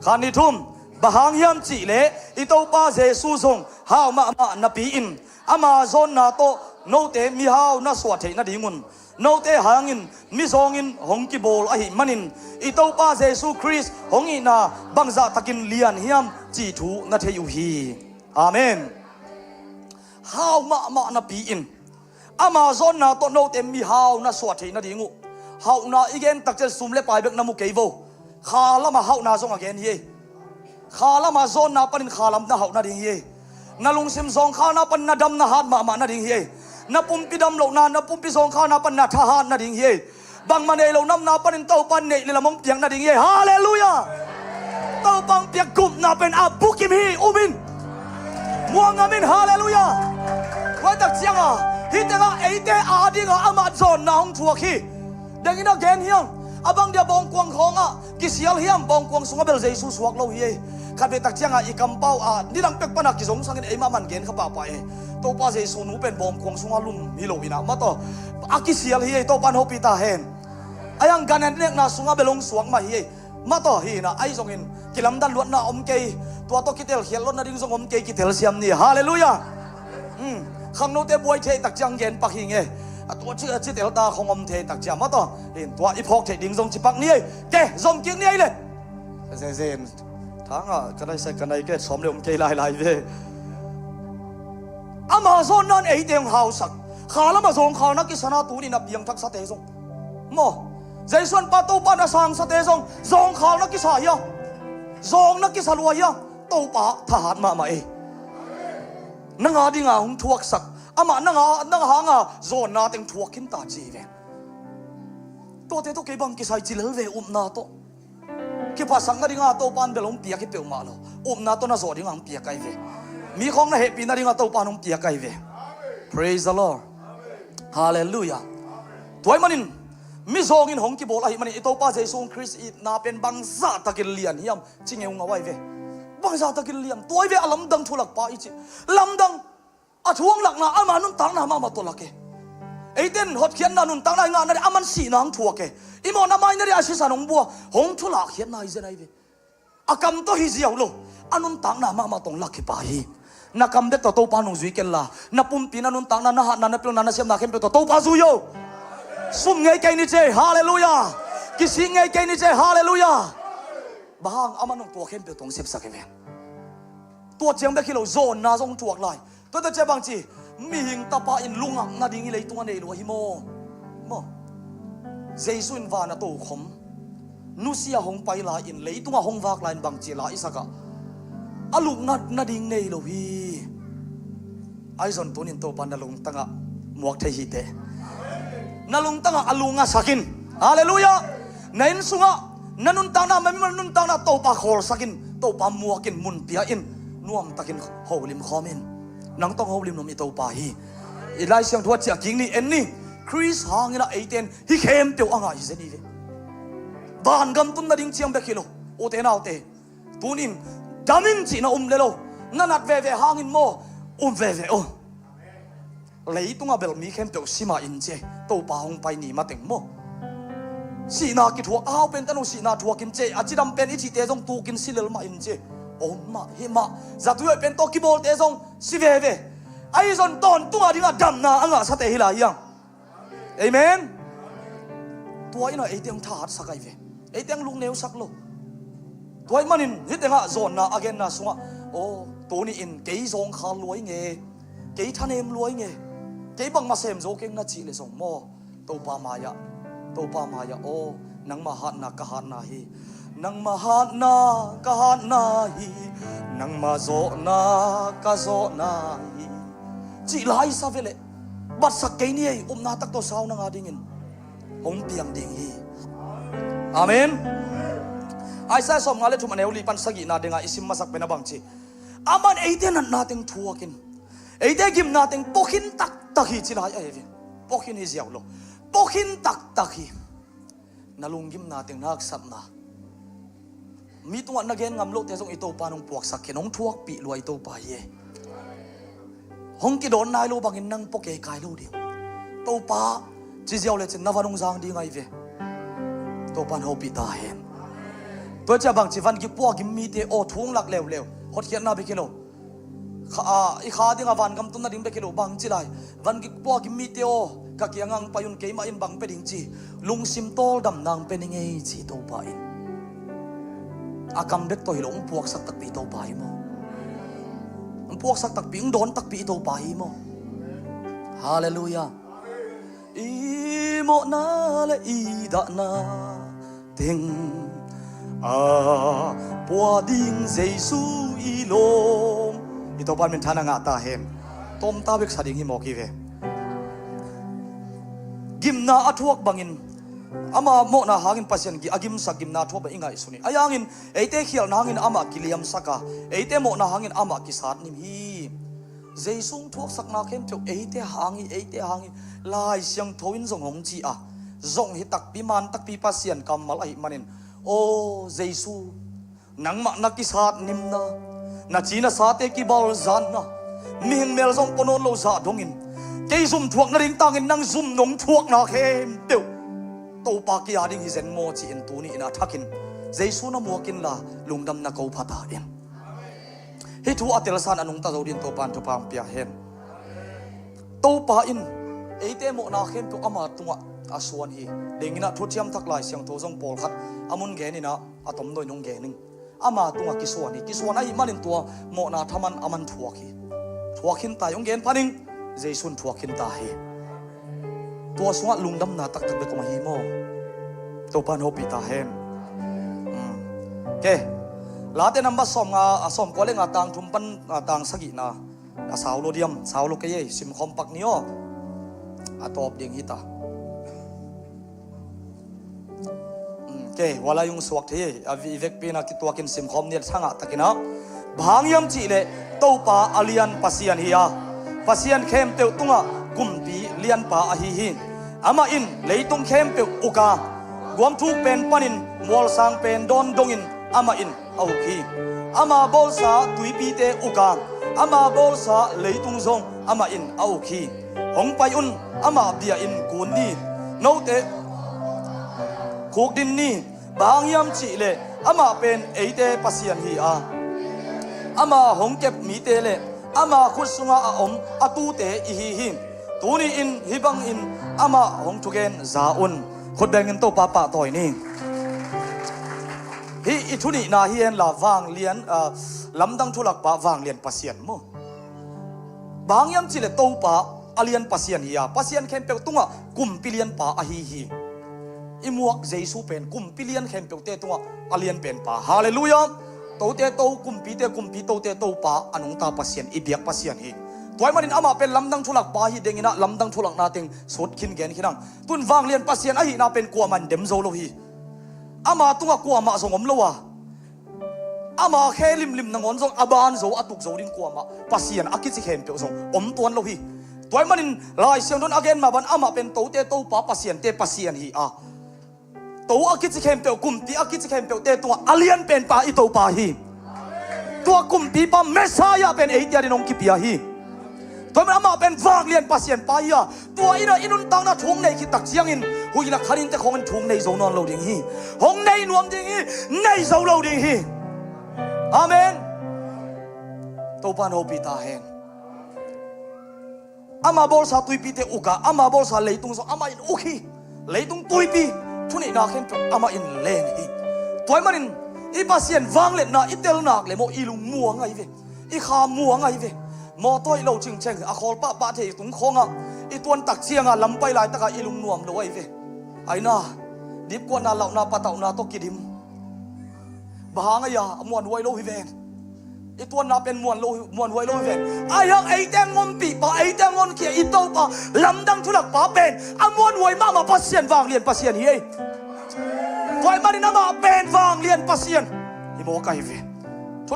คานิทุมบะหางยามจีเลอิโตปาเจสูซงฮาวมามานาปีอินอามาโซนนาโตโนเตมีฮาวนาสวดเทนาดิงุนโนเตหางินมิซองอินหงกิโบลอหิมันินอิโตปาเจสูคริสหงอินาบังซาตะกินเลียนเฮียมจีทูนาเทยูฮีอาเมนฮาวมานาปีอินอามาโซนนาโตโนเตมีฮาวนาสวดเทนาดิงุฮาวนาอีเกนตักเจสุมเลปายเบกนามุเกโวขาละมาฮาวนาซงอเกนเฮขาละมาโซนนาปนินขาลำนาฮาวนาดิงเฮนาลุงซิมซองข้านาปันนาดำนาฮาดมานาดิงเฮนาปุ่มปิดำเหล่านาปุ่มปิซองข้านาปันนาทหารนาดิงเฮบังมาเนเหล่าน้ำนาปันเต้าปันเนลิละมงเปียงนาดิงเฮฮาเลลูยาเต้าปังเปียกกุมนาเป็นอาบุกิมฮีอุมินมัวงามินฮาเลลูยาไว้ตักเสียงฮิตงาเอเตอาดิงอามาโซนนาฮงทัวคีดังนั้นเกณฑ์เฮียงอาบังเดียบองกวงของกิเสียลเฮียมบองกวงสุงเบลเจสุสวกโลเฮขัดไปตักเจียงอีกำเป้านี่ดังเป็กปนักกิสงสังเกตมามันเกณฑ์ข้าป่าไปตัวป้าเจสุนูเป็นบอมกวงสุงลุ่มฮิโลวินามาต่ออากิเสียลเฮตัวปันโฮปิตาเฮนอายังกันเนี่ยนาสุงเบลงสวงมาเฮมาต่อเฮนะไอซงอินกิลำดันล้วนนาอมเกยตัวโตกิเตลเขียนล้วนนาดิ้งซงอมเกยกิเตลเซียมนี่ฮาเลลูยาข้างโน้นเตบวยเทตักเจียงเกณฑ์ปักหิงเอตัวชื่อเตลตาของอมเทตักเจียมาต่อเห็นตัวอีพอกเทดิ้งซงจิปักนี่เกซงเกียงนี่เลยเซนทั้งกันได้ใส่กันได้เกิดสมเร็วมันเกยลายเวอามาโซนนั่นเอเดียงฮาวสักขาละมาส่งขานักกิษณะตูนี่นับยังทักสเตซงโมใจส่วนปาตูปานาสังสเตซงส่งขานักกิษายะส่งนักกิษลวยะตูปาทหารมาเอนังอาดิงาหงทวกสักอามานังหางโซนนาเต็งทวกขินตาจีเวตัวเตตัวเก็บังกิษายจิเลเวนาโตคิดภาษาดิงาโตปานเบลงเปียกิเปียวมาโลนาโตนาโซดิงาเปียไกเวมีของนะเฮปีนาดิงาโตปานงเปียไกเว praise the Lord hallelujah ตัวมันนินมิโซงินหงกิโบลาหิมันอิโตปาเจซุงคริสต์นาเป็นบังซาตะกินเลียนเฮียมจิงเอวงเอาไว้เวบังซาตะกินเลียนตัวเวอลำดังทุลักปาอิจิลำดังอาทวงหลักนาอามานุนตังนามาตัวลักเกไอเดนหดเขียนนานุนตังนางานนั่นอามันสีนางทัวเกอิโมนาไม่นั่นอาศิสานงบัวหงทุลักเขียนนายเจนไอเวอากำตัวฮิเซียวโลอานุนตังนามาตรงลักเกปาฮีนักคำเด็ดตัวปานุจุยเกล่านับปุ่มปีนันุนตังนาหัดนับเปลนาเสียมนาเข้มเปตัวปาซุโยซุ่มไงแกนี่เจฮาเลลูยากิสิไงแกนี่เจฮาเลลูยาบางอามันตัวเข้มเปตรงเสียบสักเวตัวเจียงเบกิโลโซนนาซงจวกลายตัวเจ้าบางจีมีหิงตาปาอินลุงอ่ะนาดิ่งเลยตัวนี้รัวฮิโมเจสุนวานาโตขม nusia hong pai la in leitunga hong wak lain bang chila isaka aluk na ding nei lo hi aizon tunin to pan nalung tanga muak thei hi te nalung tanga alunga sakin hallelujah nain sunga nanun tana memang nun tana to pa khol sakin to pa muakin mun pia in nuam takin holim khomin nang tong holim nom i to pa hi ilai siang thuat chia king ni en ni Chris hangina 18 hi khem teu anga hi zeni ve ban gam tun na ding chiang be kilo o te nau te tunin damin chi na lelo nanat ve hangin mo ve o lei tunga bel mi khem teu sima in che to pa hong pai ni ma teng mo si na ki thua au pen tanu si na thua kin che achidam pen i chi te jong tu kin silel ma in che om ma hi ma za tu pen to ki bol te jong si ve ai zon ton tunga dinga dam na anga sa te hi la yang amen tua ina ei teng tha sakai ve ei teng lung neu sak lo toy manin hitenga zon na again na sunga o toni in kei zong kha loi nge kei thanem loi nge kei bang ma sem zo keng na chi le zong mo to pa maya o nang ma hat na ka hat na hi nang ma hat na ka hat na hi nang ma zo na ka zo na hi chi lai sa vele bat sak kei ni na tak to saw na nga dingin hong piang ding hi amen ai sa som ngale thum aneu li pan sagi na denga isim masak pena bang chi aman eiten na teng thuakin eite gim na teng pokhin tak hi chi lai ai ve pokhin hi ziaw lo pokhin tak hi nalung gim na teng nak sat na mi tunga na gen ngam lo te jong ito pa nong puak sak kenong thuak pi lo ito pa ye hong ki don nai lo bangin nang poke kai lo ding to pa chi ziaw le chen na vanung jang ding ai ve to pan ho pi ta hen to cha bang chi van ki po ki mi te o thung lak lew hot khian na be kilo kha ding awan gam tun na ding be kilo bang chi lai van ki po ki mi te o ka ki angang payun ke ma in bang pe ding chi lung sim tol dam nang pe ning ei chi to pa in akam det to hilong puak sak tak pi to pa hi mo puak sak tak pi don tak pi to pa hi mo hallelujah i mo na le i da na ting bua ding Giêsu i long ito pan min thana nga ta hen tom ta bek sading hi mo ki ve gimna athuak bangin ama mo na hangin pasien ki agim sa gimna thoba ingai suni ayangin eite khial na hangin ama kiliam saka eite mo na hangin ama ki sat nim hi Giêsu thuak sak na khem chok eite hangi lai siang thoin zong hong chi a zong hi tak pi man tak pi pasien kamal ai manin o Giêsu nang ma na ki sat nim na china sate ki bal zan na ming mel zong ponon lo za dongin kei zum thuak na ring tangin nang zum nong thuak na khem teu to pa ki ading hi zen mo chi in tu ni ina thakin Giêsu na muakin la lungdam na ko phata in hi thu atel san anung ta zodin to pan to pam pia hen to pa in eite mo na khem tu ama tunga aswan hi dengina thutiam thak lai siang tho jong pol khat amun ge ni na atom noi nong ge ning ama tunga kiswan ai manin tua mo na thaman aman thuakhin ta yong gen paning Giêsu thuakhin ta hi tua sunga lungdam na tak tak be ko hi mo to pan ho pi ta hen ke late number som nga asom ko le nga tang thumpan tang sagi na asaulo diam saulo ke ye sim khompak nio atop ding hita ke wala yung suak the avi vek pina ki tuakin sim khom ni thanga takina bhangyam chi le topa alian pasian hiya pasian khem teu tunga kumpi lian pa a hi ama in leitung khem pe uka guam thu pen panin mol sang pen don dongin ama in au khi ama bolsa tuipi te uka ama bolsa leitung zong ama in au khi hong pai un ama bia in kun ni no te khok din ni bangyam chi le ama pen eite pasian hi a ama hong kep mi te le ama khusunga a om atu te hi tuni in hibang in ama hong thugen za un khodeng in to pa toy ni hi ithuni na hian la wang lian lamdang thulak pa wang lian pasian mo bangyam chi le to pa alian pasian hiya pasian khem pe tunga kum pilian pa a hi อิมวกเจสูเป็นกุมปิเลียนเข้มเปียวเตตัวอเลียนเป็นป่าฮาเลลูยาโตเตโตกุมปีเตกุมปีโตเตโตป่าอนุงตาปัสเซียนอีเบียกปัสเซียนฮีตัวมันอามาเป็นลำดังทุลักป่าฮีเดงินะลำดังทุลักนาเต็งสดขินแกนขินังตุนวางเลียนปัสเซียนอหินาเป็นกัวมันเดมโซโลฮีอามาตัวกัวมาสงมโลวะอามาแค่ลิมนังอนสงอบานโซอตุกโซดิงกัวมาปัสเซียนอากิจิเข้มเปียวสงอมตัวนโลฮีตัวมันลายเสียงโดนอเกนมาบันอามาเป็นโตเตโตป่าปัสเซียนเตปัสเซียนฮีตัวอากิจิเข้มเปียวกุมปีอากิจิเข้มเปียวเตตัวอเลียนเป็นป่าอีโตป่าฮีตัวกุมปีป่าเมสายาเป็นเอติยาดินองกิปิยาฮีตัวมันอามาเป็นวางเลียนปัสเซียนป่ายาตัวอินุนตังนาทงในคิดตักเสียงอินหุยลักขันินแต่ของมันทงในโซนอนโลดิงฮีหงในนวมดิงฮีในโซโลดิงฮีอาเมนตัวปานโฮปิตาเฮนอามาบอลซาตุยปีเตอุกาอามาบอลซาเลตุงโซอามาอินอุคีเลตุงตุยปีทุนี่นาเข้มอามาอินเลนฮีตัวมันอีปัสเซียนวางเล็ดนาอีเตลนักเลยโมอีลุงมัวไงเวอีขามัวไงเวมอตัวอีโลจิงเชงอะคอลป้าป้าเทตุงคงอะอีตัวตักเสียงอะลำไปลายตะกาอีลุงนวมโลไอเวไอ้น่าดิบกว่านาเหล่านาปะเต่านาตกิดิมบางอะยามวนไวโลฮิเวนอีตัวนาเป็นมวนไวโลฮิเวนไอ้ยังไอ้แตงงอมปีป้าไอ้แตงงอนเขียอีโตป้าลำดังทุลักป้าเป็นอะมวนไวมาปัสเซียนวางเลียนปัสเซียนเฮ้ยไว้มาดินามาเป็นวางเลียนปัสเซียนอีโมกไอเว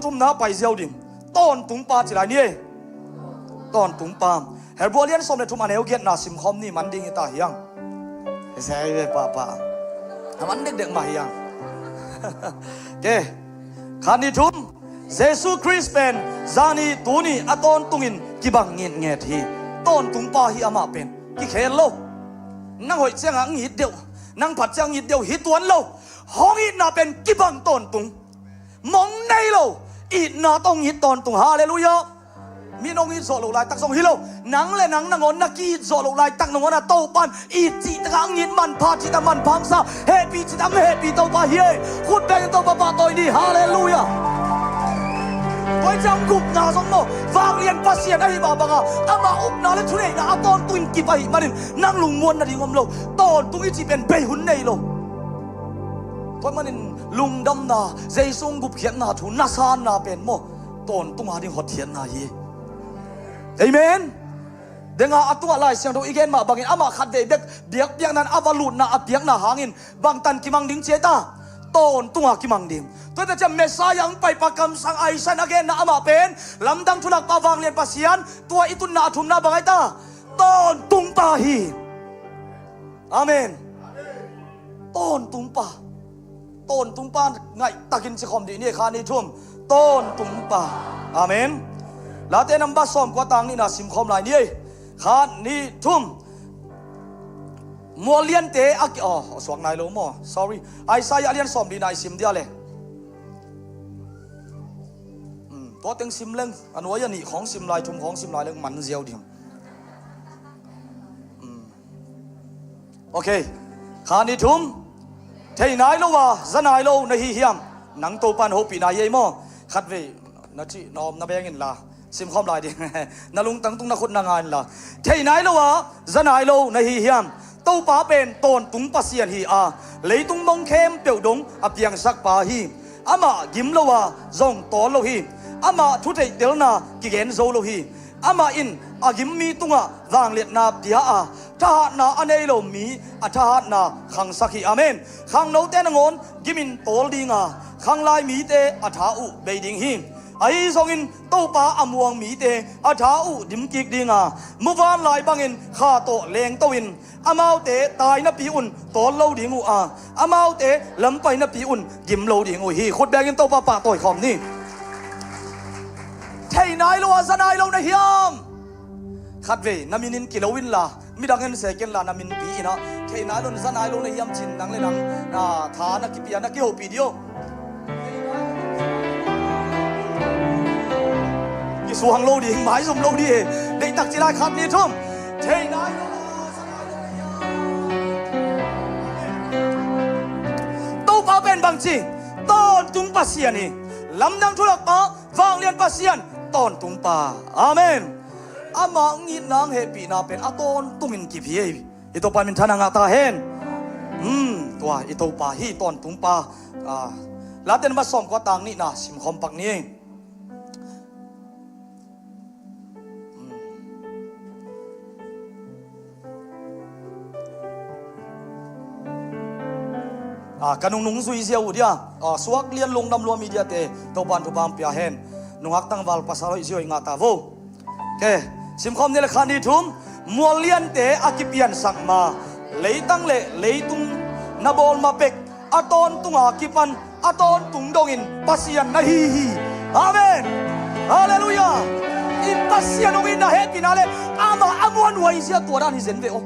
ทุ่มน้าไปเซียวดิ่งต้นตุงปาจิไรนี่ต้นตุงปามเฮลบัวเลียนสมเด็จทุ่มอันเอวเกียรนาซิมคอมนี่มันดิ่งตาเฮียงใช่เว้ยป้ามันเด็กๆมาเฮียงเก้ขันนี่ทุ่มเยซูคริสต์เป็นซานีตูนี่อต้นตุงินกิบังเงียเงียทีต้นตุงปาฮีอามาเป็นกิเคลโลนั่งหอยเสียงอ่างหิดเดียวนั่งผัดเสียงหิดเดียวหิดตัวโลห้องหิดนาเป็นกิบังต้นตุงมองในโลอีนาต้องหิดต้นตุงฮาเลลูยามีน้องหิดโซโลลายตักสองฮิโลนังเลยนังนางอนนักกีโซโลลายตักนางอนโตปันอีจีตะกังหิดมันพาจิตมันพังซาเฮปีจิตเฮปีโตปาเฮขุดแบงโตปาปาโตนี่ฮาเลลูยาตัวจังกุบนาสมโนวางเลียนปัสเซียนไอ้บาบังอามาอุบนาและทุเรศนาตอนตุนกิไปมาดินั่งลุงมวนนาดิงอมโลตอนตุงอีจีเป็นเบหุนในโลตัวมันลุงดำนาเจซุงกุบเขียนนาทุนนาซานนาเป็นโมตอนตุงหาดิหดเทียนนาฮีเอเมนเดงอาตัวลายเสียงตัวอีเกนมาบางอินอามาขัดเด็กเดียกเปียงนั้นอาวาลุนนาอเปียงนาหางินบางตันกิมังดิงเจตาตอนตุงหากิมังดิงตัวแต่จะเมสายังไปประกำสังไอซันอเกนนาอามาเป็นลำดังทุลักปาวางเลียนปัสเซียนตัวอิตุนนาทุนนาบางไอตาตอนตุงปาฮีอาเมนตอนตุงปาต้นตุงปาไงตะกินสิคอมดีนี่คานี่ทุ่มต้นตุงปาอาเมนลาเตนัมบัสซอมกว่าตังนี่นะสิมคอมลายนี่คานี่ทุ่มมัวเลียนเตอักอ๋อสวงนายโลมอ sorry ไอซายาเลียนซอมดีนายสิมเดียเลยตัวเต็งสิมเล่งอันว่ายันนี่ของสิมลายทุ่มของสิมลายเล่งมันเจียวดิ่งโอเคคานี่ทุ่มเทนายโลวะจะนายโลในฮิยมนังโตปันโฮปีนายเยมอขัดเวนัจีนอมนาเบงินละสิมคอมลายดินาลุงตังตุงนักขุดนางานละเทนายโลวะจะนายโลในฮิยมโตป้าเป็นต้นตุงปัสเซียนฮีอาเลยตุงมงเข้มเปียวดงอเปียงสักปาฮีอามายิมโลวะจงโตโลฮีอามาทุเตเดลนากิเกนโซโลฮีอามาอินอากิมมีตุงะวางเลียนาเดียอาถ้านาอันเอโลมีอาถ้านาขังสักฮีอาเมนขังโนเตนงอนกิมินโตลดิงาขังลายมีเตอาท้าอุเบดิงฮีไอ้ทรงอินโตป้าอมวงมีเตอาท้าอุดิมกิกดิงามุวานลายบังอินข้าโตเลงโตอินอามาเตตายนับปีอุ่นโตเล่าดิงอูอามาเตลำไปนับปีอุ่นยิมเล่าดิงอูฮีขุดแบกินโตป้าต่อยคอมนี่เทนายโลวาสนายโลในฮิยมขัดเวนามินินกิโลวินลามิดังเงินเสกนลานามินปีนะเทนายโลสนายโลในฮิยมจินนังเลยนังฐานักกิปิยานักกิโฮปีเดียวกิสวงโลดีหมายสมโลดีได้ตักจิราขัดนี่ทุ่มเทนายโลสนายโลในฮิยมตู้ป้าเป็นบางจีต้นตุงปัสเซียนี่ลำดังทุลักป้าวางเลียนปัสเซียนต้นตุงป้าอาเมนอามางินนางเฮปีนาเป็นอาต้นตุงินกิพีเอตัวปันมินทานางาตาเฮน ตัวอิโตปาฮีตอนตุงปาลาเต้นมาส่งก็ต่างนี่นะสิมคอมปักนี่กันนุ่งซุยเสียวเดียสวักเลียนลงดำรวมมีเดียเตตัวบ้านตัวบางเปียเห็นนุ่งหักตั้งวาลภาษาอิเสียวงาตาโวเคสิมคอมนี่แหละคันนี้ทุ่มมัวเลียนเตอากิเปียนสักมาเลยตั้งเลยตุงนาบอลมาเป็กอาตอนตุงอากิปันอาตอนตุงดงอินปัสยันนะฮีอาเมนฮาเลลูยาอินปัสยันดงอินนะเฮกินาเลอามาอามวนไว้เสียตัวด้านที่เซนเวโอ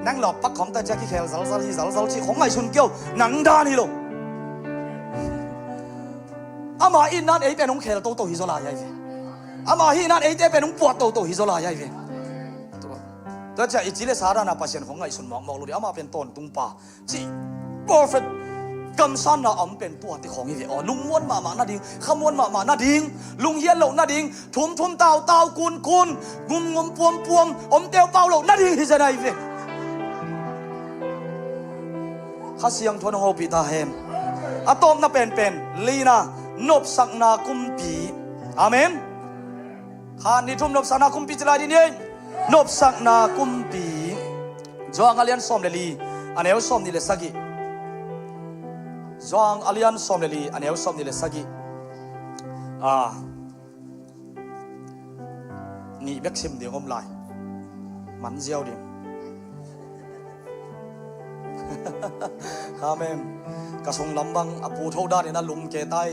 นั่งหลอกปักของแต่แจ็คกี้เคลสัลสัลฮีสัลสัลชีของไอ้ชุนเกียวหนังด้านนี่โลอามาอินนั่นเอเป็นน้องเคลโตโตฮิโซลาใหญ่เวอามาฮีนั่นเอเป็นน้องปวดโตโตฮิโซลาใหญ่เวแต่จะอิจิเลสารานาปัสยันของไอ้ชุนมองรู้ดิอามาเป็นต้นตุงป่าจี perfect กำสันน่ะอมเป็นตัวที่ของอีเวอลุงม้วนมาหน้าดิ่งขมวนมาหน้าดิ่งลุงเฮียนเหล่าหน้าดิ่งทุ่มเต่ากุนงุมปวมอมเตียวเปล่าเหล่าหน้าดิ่งที่จะได้อีเวข้าเสียงทวนโฮปิตาเฮมอะตอมน่ะเป็นลีนานบสักนาคุมปีอาเมนข้านี่ทุ่มนบสักนาคุมปีจะลายดิเนี่ยนบสักนาคุมปีจวงอเลียนสอมเลลีอันเอวสอมนี่เลสกิจวงอเลียนสอมเลลีอันเอวสอมนี่เลสกินี่เบ็กซิมเดียวอมลายมันเจียวดิอาเมนกระทรงลำบังอปูเท่าด้านนั้นลุมเกตาย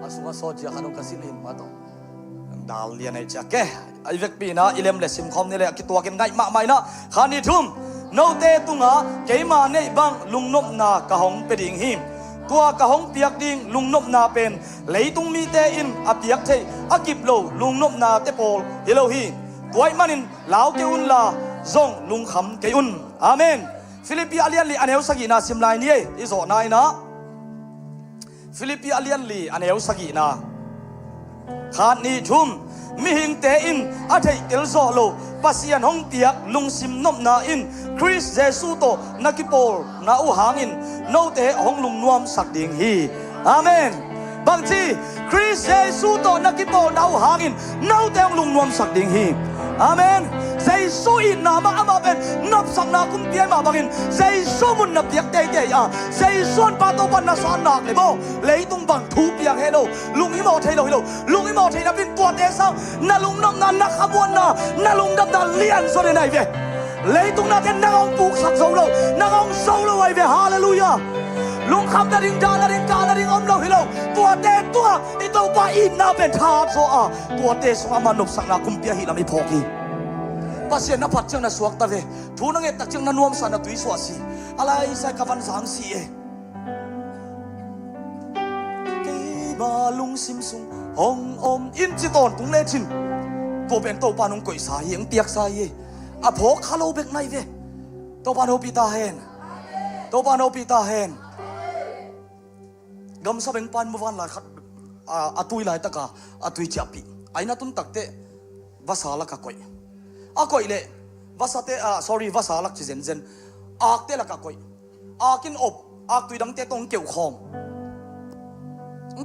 อาสุงโซจีขนมกสิลินมาต่อดาลเลียนไอจักแกไอเวกปีนะอิเลมเลสิมคอมนี่แหละคิดตัวกันง่ายมากไหมนะขานิทุ่มโนเตตุงะเกมาในบังลุงนบนากะหงเป็ดดิ่งหิมตัวกะหงเปียกดิ่งลุงนบนาเป็นเลยตุงมีเตอินอเปียกเทอกิบโลลุงนบนาเตโปลเฮโลฮีตัวไอมันินลาวเกอุนลาซงลุงคำเกอุนอาเมนฟิลิปปีอาเลียนลีอันเอวสกีนาซิมไลนี่อิโซนายนะฟิลิปปีอาเลียนลีอันเอวสกีนาขาดนี้ทุ่มมิหิงเตอินอาเทเอลโซโลปัสยันฮงเปียกลุงซิมนบนาอินคริสเจสุโตนักิโปลนาอุหางอินโนเตฮงลุงนวมสักดิ่งฮีอาเมนบางทีคริสเจสุโตนักิโปลนาอุหางอินโนเตฮงลุงนวมสักดิ่งฮีอาเมนใจสู้อินนามาอามาเป็นนับสักนาคุมเปียมาบังอินใจสู้มุนนับเปียกเตยใจส่วนปาโตปันนาสานนักเลยบ่เลยตุงบังทูเปียกเฮโลลุงอิโมเทโลเฮโลลุงอิโมเทนับเป็นตัวเตซังนาลุงน้ำนักขบวนนาลุงดับดันเลียนส่วนไหนเวเลยตุงนาเทนนักองปลูกสักโซโลนักองโซโลไว้เวฮาเลลูยาลุงคำนาดิงจานาดิงอมโลเฮโลตัวเตตัวอิโตปาอินนาเป็นทาโซตัวเตสมานุบสักนาคุมเปียหิลามิพอกีปัสยันนับพัดจังนัสวกตาเวทูนังเอตักจังนันวมสันนัตุยสวาสีอะไรใส่กวันสังสีเกมาลุงซิมซุงฮงอมอินจิตอนตุงเลชินตัวเป็นตัวปานุงกุยสายยังเตียกสายอภคาโลเบกไนเวตัวปานโอปิตาเฮนตัวปานโอปิตาเฮนกำสับเองปานมุวันลายขัดอตุยลายตะกาอตุยจับปีไอ้นั่นตุนตักเตวาสาละกะกุยอากุยเล่วาสเตsorry วาสาลักจิเซนเซนอากเตละกะกุยอากินอบอากตุยดังเตตงเกี่ยวคอม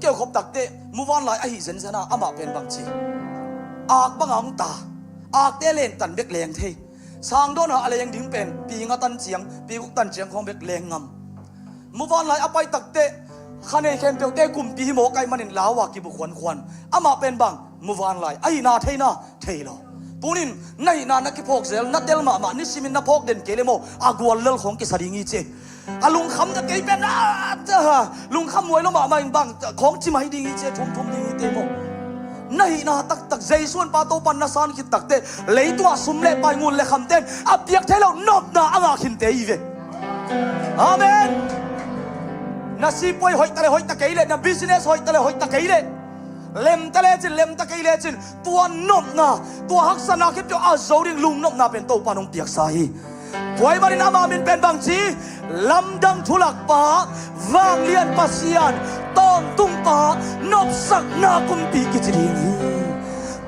เกี่ยวคบตักเตมุวันลายไอหิเซนเซนะอามาเป็นบางชีอากบังอังตาอากเตเลนตันเบกแรงเทสางโดนหาอะไรยังดิ้งเป็นปีงตันเจียงปีกุตันเจียงของเบกแรงงำมุวันลายอไปตักเตขันเอเข้มเปียวเตกุมปีโมไกมันนินลาวากิบุขวัญอามาเป็นบางมุวันลายไอนาเทน่าเทโลปูนินในนานักพกเซลนัดเดลมานิสิมินนักพกเด่นเกลโมอากวลเลลของกิสาริงีเจลุงคำจะเกยเป็นลุงคำมวยแล้วมาอิงบังของจิมาฮิดิงีเจทุ่มดิงีเตโมในนาตักใจส่วนปาโตปันนาซานคิดตักเตเลยตัวสุมเล่ไปงูเล่คำเต้นอับเปียกเทลนบนาอ่างขินเตอีเวอาเมนนาซีป่วยหอยตะเลหอยตะเกยเลนาบิสเนสหอยตะเลหอยตะเกยเลเล็มตะเลจินเล็มตะเกยเลจินตัวนบนาตัวฮักษณะคิดจะอาโซดิงลุงนบนาเป็นโตปานงเปียกสายป่วยมารินามามินเป็นบางชีลำดังทุลักป่าวางเลียนปัสยันตอนตุ้งป่านบสักนาคุมปีกิจดีนี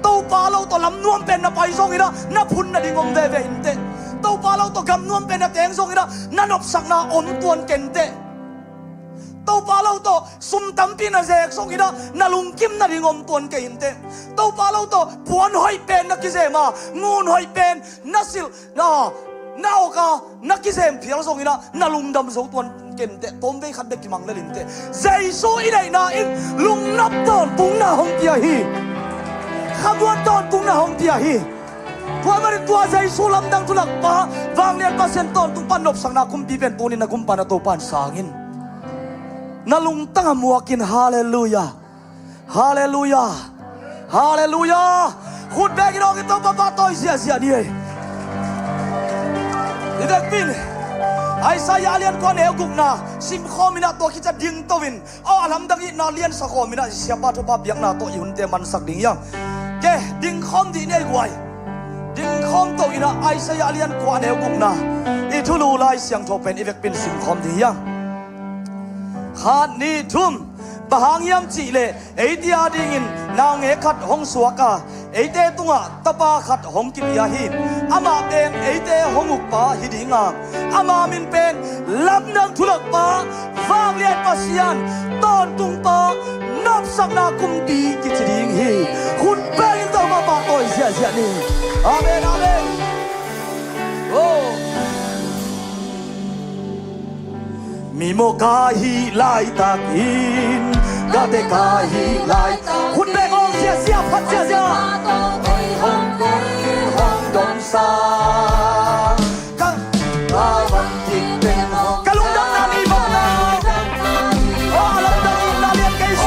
โตป่าเราตัวลำนวมเป็นนาไปซองอีนะนาพุนนาดิงอมเวเวอินเต โตปาเราโตกำนวมเป็นเตียงทรงอีนะนั่นอบสักนาอมตวนเก่งเตโตปาเราโตสุมตั้มปีน่ะเจกทรงอีนะนาลุงกิมนาดิงอมตวนเก่งเตโตปาเราโตปวนหอยเป็นนักกิเซมางูหอยเป็นนัสิลนาโอกานักกิเซมเพียงทรงอีนะนาลุงดำทรงตวนเก่งเตต้มไปขัดเบกิมังเลลินเตเจสูอีไดนาอินลุงนับตอนปุงนาหงเตียฮีขบวนตอนปุงนาหงเตียฮีตัวมันตัวใจสู้ลำดังทุลักปะวางเลียนมาเซนตอนตุปันนบสังนาคุมปีเป็นปูนินาคุมปานาโตปันสางินนาลุงตั้งมัวกินฮาเลลูยาฮาเลลูยาฮาเลลูยาขุดแบกินอกินตัวปะตัวเสียนี่นี่เด็กปินไอ้สายเลียนกวนเอวกุกนาซิมคอมินาตัวคิดจะดึงตัววินอ๋อลำดังอีนาเลียนสักคอมินาเสียบาทุบาเบียงนาตัวอีหุ่นเตมันสักดิ่งยังแกดึงคอมดีเนี่ยกวยดึงคอมตัวอีน่ะไอ้สายเลียนกวนเอวกุกนาอีทุลูไลเสียงโทเป็นอีเวกเป็นซิมคอมดียังขาดนี่ทุ่มบะหางยำจีเล่ไอ้ที่อาดิ่งนางเอขัดหงสวกาไอ้เตตุงะตะปาขัดหงกิบยาหินอามาเป็นไอ้เตหงอุปาหิดิงามอามามินเป็นลำนังทุลักปาฟางเลียนปัสยานตอนตุงปานับสักนาคุมปีกิจดิ่งฮีคุณเป็นตัวมาปาตัวเสียนี่อาเมนอาเมนโอ้มีโมกาฮีไลตักอินกาเตกาฮีไลคุณเบงองเสียพัดเสียฮงดงซากะวันทิงเป็นกะลุงดังนานีบังนาโอ้ลังดังอินนาเลียนเกยส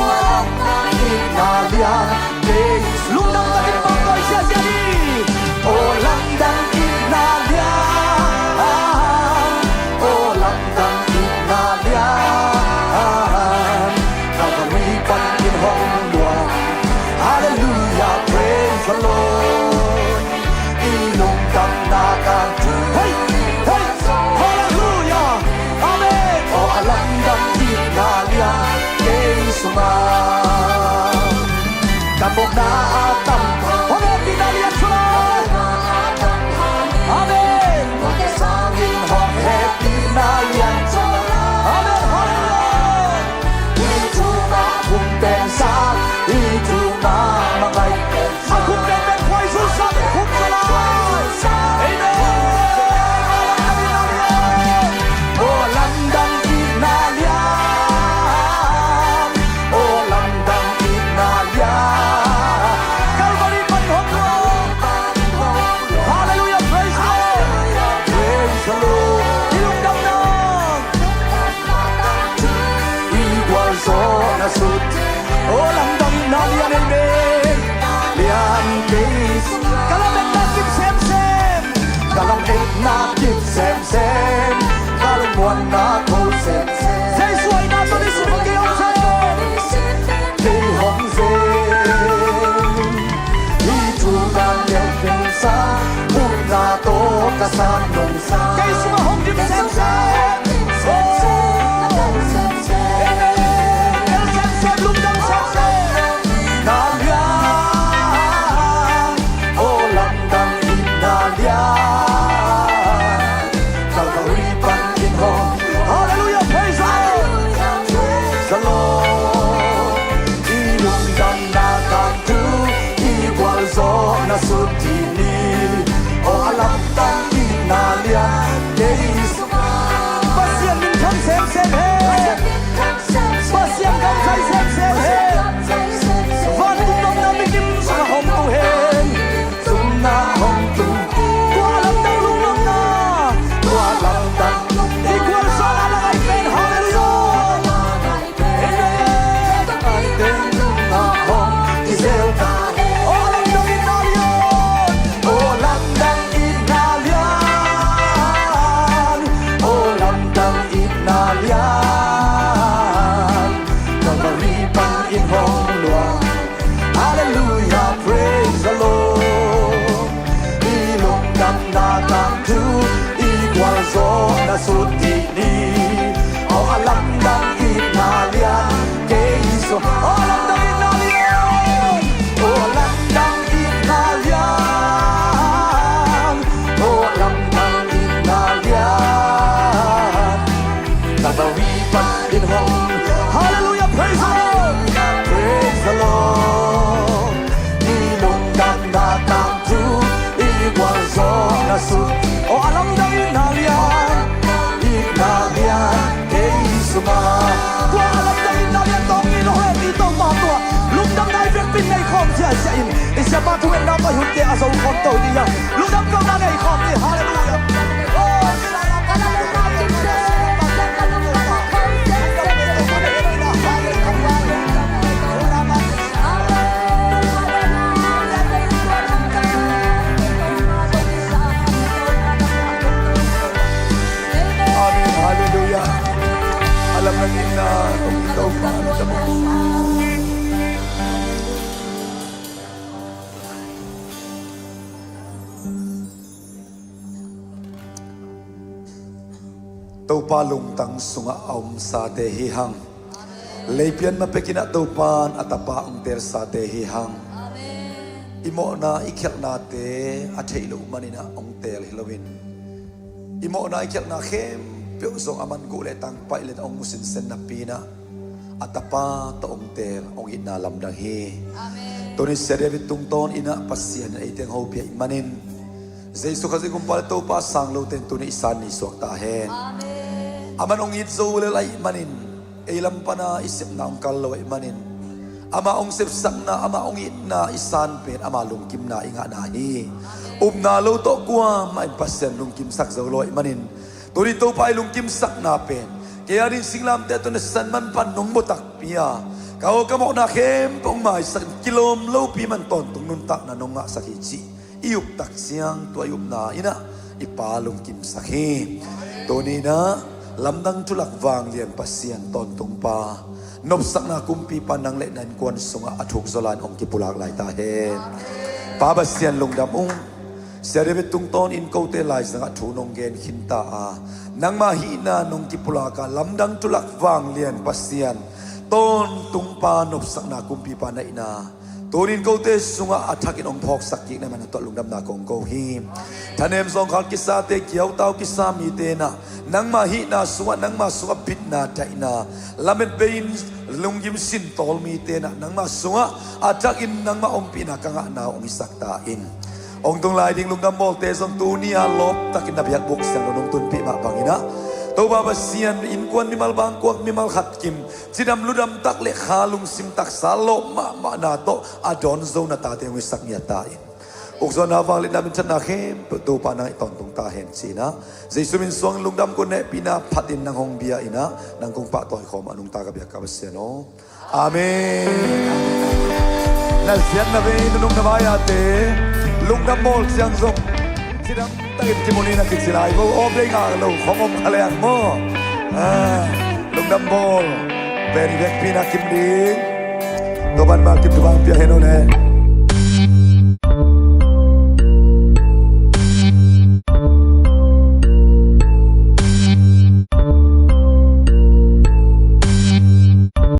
อินนาเลียนเกยลุงดังตะกินบังตัวเสียนี่โอ้ลังดังอินนาเลียโอ้ลังดังHallelujah, praise the Lord. Ilong dam na kang hey, hey, hallelujah, amen. Oh, alam dam inalia, Kesuma. Kapok na atam, amen, inalia tulay. Amen. Sangin hong happy na yan. Amen, hallelujah. Ituma kung pensa, ituma. Aku bebek kuai susah hukum salah. Oh landang inalia, oh landang inalia. Kalvari panhong, hallelujah, praise the Lord, praise the Lord. Ilong damdam, igual zona sud. Oh landang inalia nebe. Kalau nakip sem kalau nakip sem kalau buat naku sem sesuai nato di semua ke hong sem itu yang pensa una to kasan nongsa kay semua hong dim sem Sudini, oh alam tang inalia, Yesus. Pasien min kan sem he, pasien kan kai sem he. Van tung dong na mikim sa hom tu he, tung na hom tu. Tua alam tang lulong na, tua alam tang. Igual sa ala kay pen hallelujah. Ay ten na hom isel ka. Hallelujah, praise the Lord. Ilong dam na kang tu igual zona sudini. Oh alam dang inalia, Keiso. Oh alam dang inalia, oh alam dang inalia, oh alam dang to ni ya lung dam ko na nei khom ni hallelujah amen hallelujah alam na nila kung ikaw pa sa mo tau pa lung tang sunga om sa te hi hang leipian ma pekina tau pan atapa ong ter sa te hi hang imo na ikhel na te athei lo manina ong tel hilowin imo na ikhel na khem pe zong aman gu le tang pai le ong musin sen na pina atapa to ong tel ong ina lam dang hi toni serevit tung ton ina pasian ai teng ho pia manin Jesu kasi kumpal to pa sang lo ten tuni isan ni suak ta hen aman ong itzo le lai manin elam pa na isip na ong kallo ai manin ama ong sip sak na ama ong it na isan pen ama lungkim na inga na hi na lo to kwa mai pasyan lungkim sak zo lo ai manin tuni to pa lungkim sak na pen kaya rin singlam te to na san man pan nong botak pia kao kamo na khem pong mai sak kilom lo pi man ton tung nun tak na nong nga sakichi iyup tak siang tu ayup na ina ipalong kim sakhi toni na lamdang tulak wang lian pasian ton tung pa nop sak na kumpi panang le nan kwan sunga athuk zolan ong kipulak lai ta hen pa basian lungdam ung serebe tung ton in kote lai sanga thunong gen khinta a nang ma hi na nong kipulaka lamdang tulak wang lian pasian ton tung pa nop sak na kumpi pa na ina Turin kau te sunga atakin ong phok sakik na man to lungdam na kong ko hi thanem song khal kisa te kiau tau kisa mi te na nang ma hi na suwa nang ma suwa bit na tai na lamet bein lunggim sin tol mi te na nang ma suwa atakin nang ma ong pina kanga na ong isakta in ong tung lai ding lungdam bol te song tu ni a lop takin na biak bok sang nong tun pi ma bangina Tau baba sian in kuan mimal bangkuak mimal khatkim sidam ludam tak le khalung sim tak salo ma na to adon zo na ta te wisak nya ta in ukzo na wang le namin chan na khem to pa na ton tung ta hen sina jesu min suang lungdam ko ne pina phatin nang hong bia ina nang kong pa toy khom anung ta ka bia ka basiano amen na sian na be nung na ba ya te lungdam bol siang zo sidam tay timoni na kitsilay ko oble nga lo khomom khaleang mo lungdam bol very back pina kimding doban ba kim tubang pia heno ne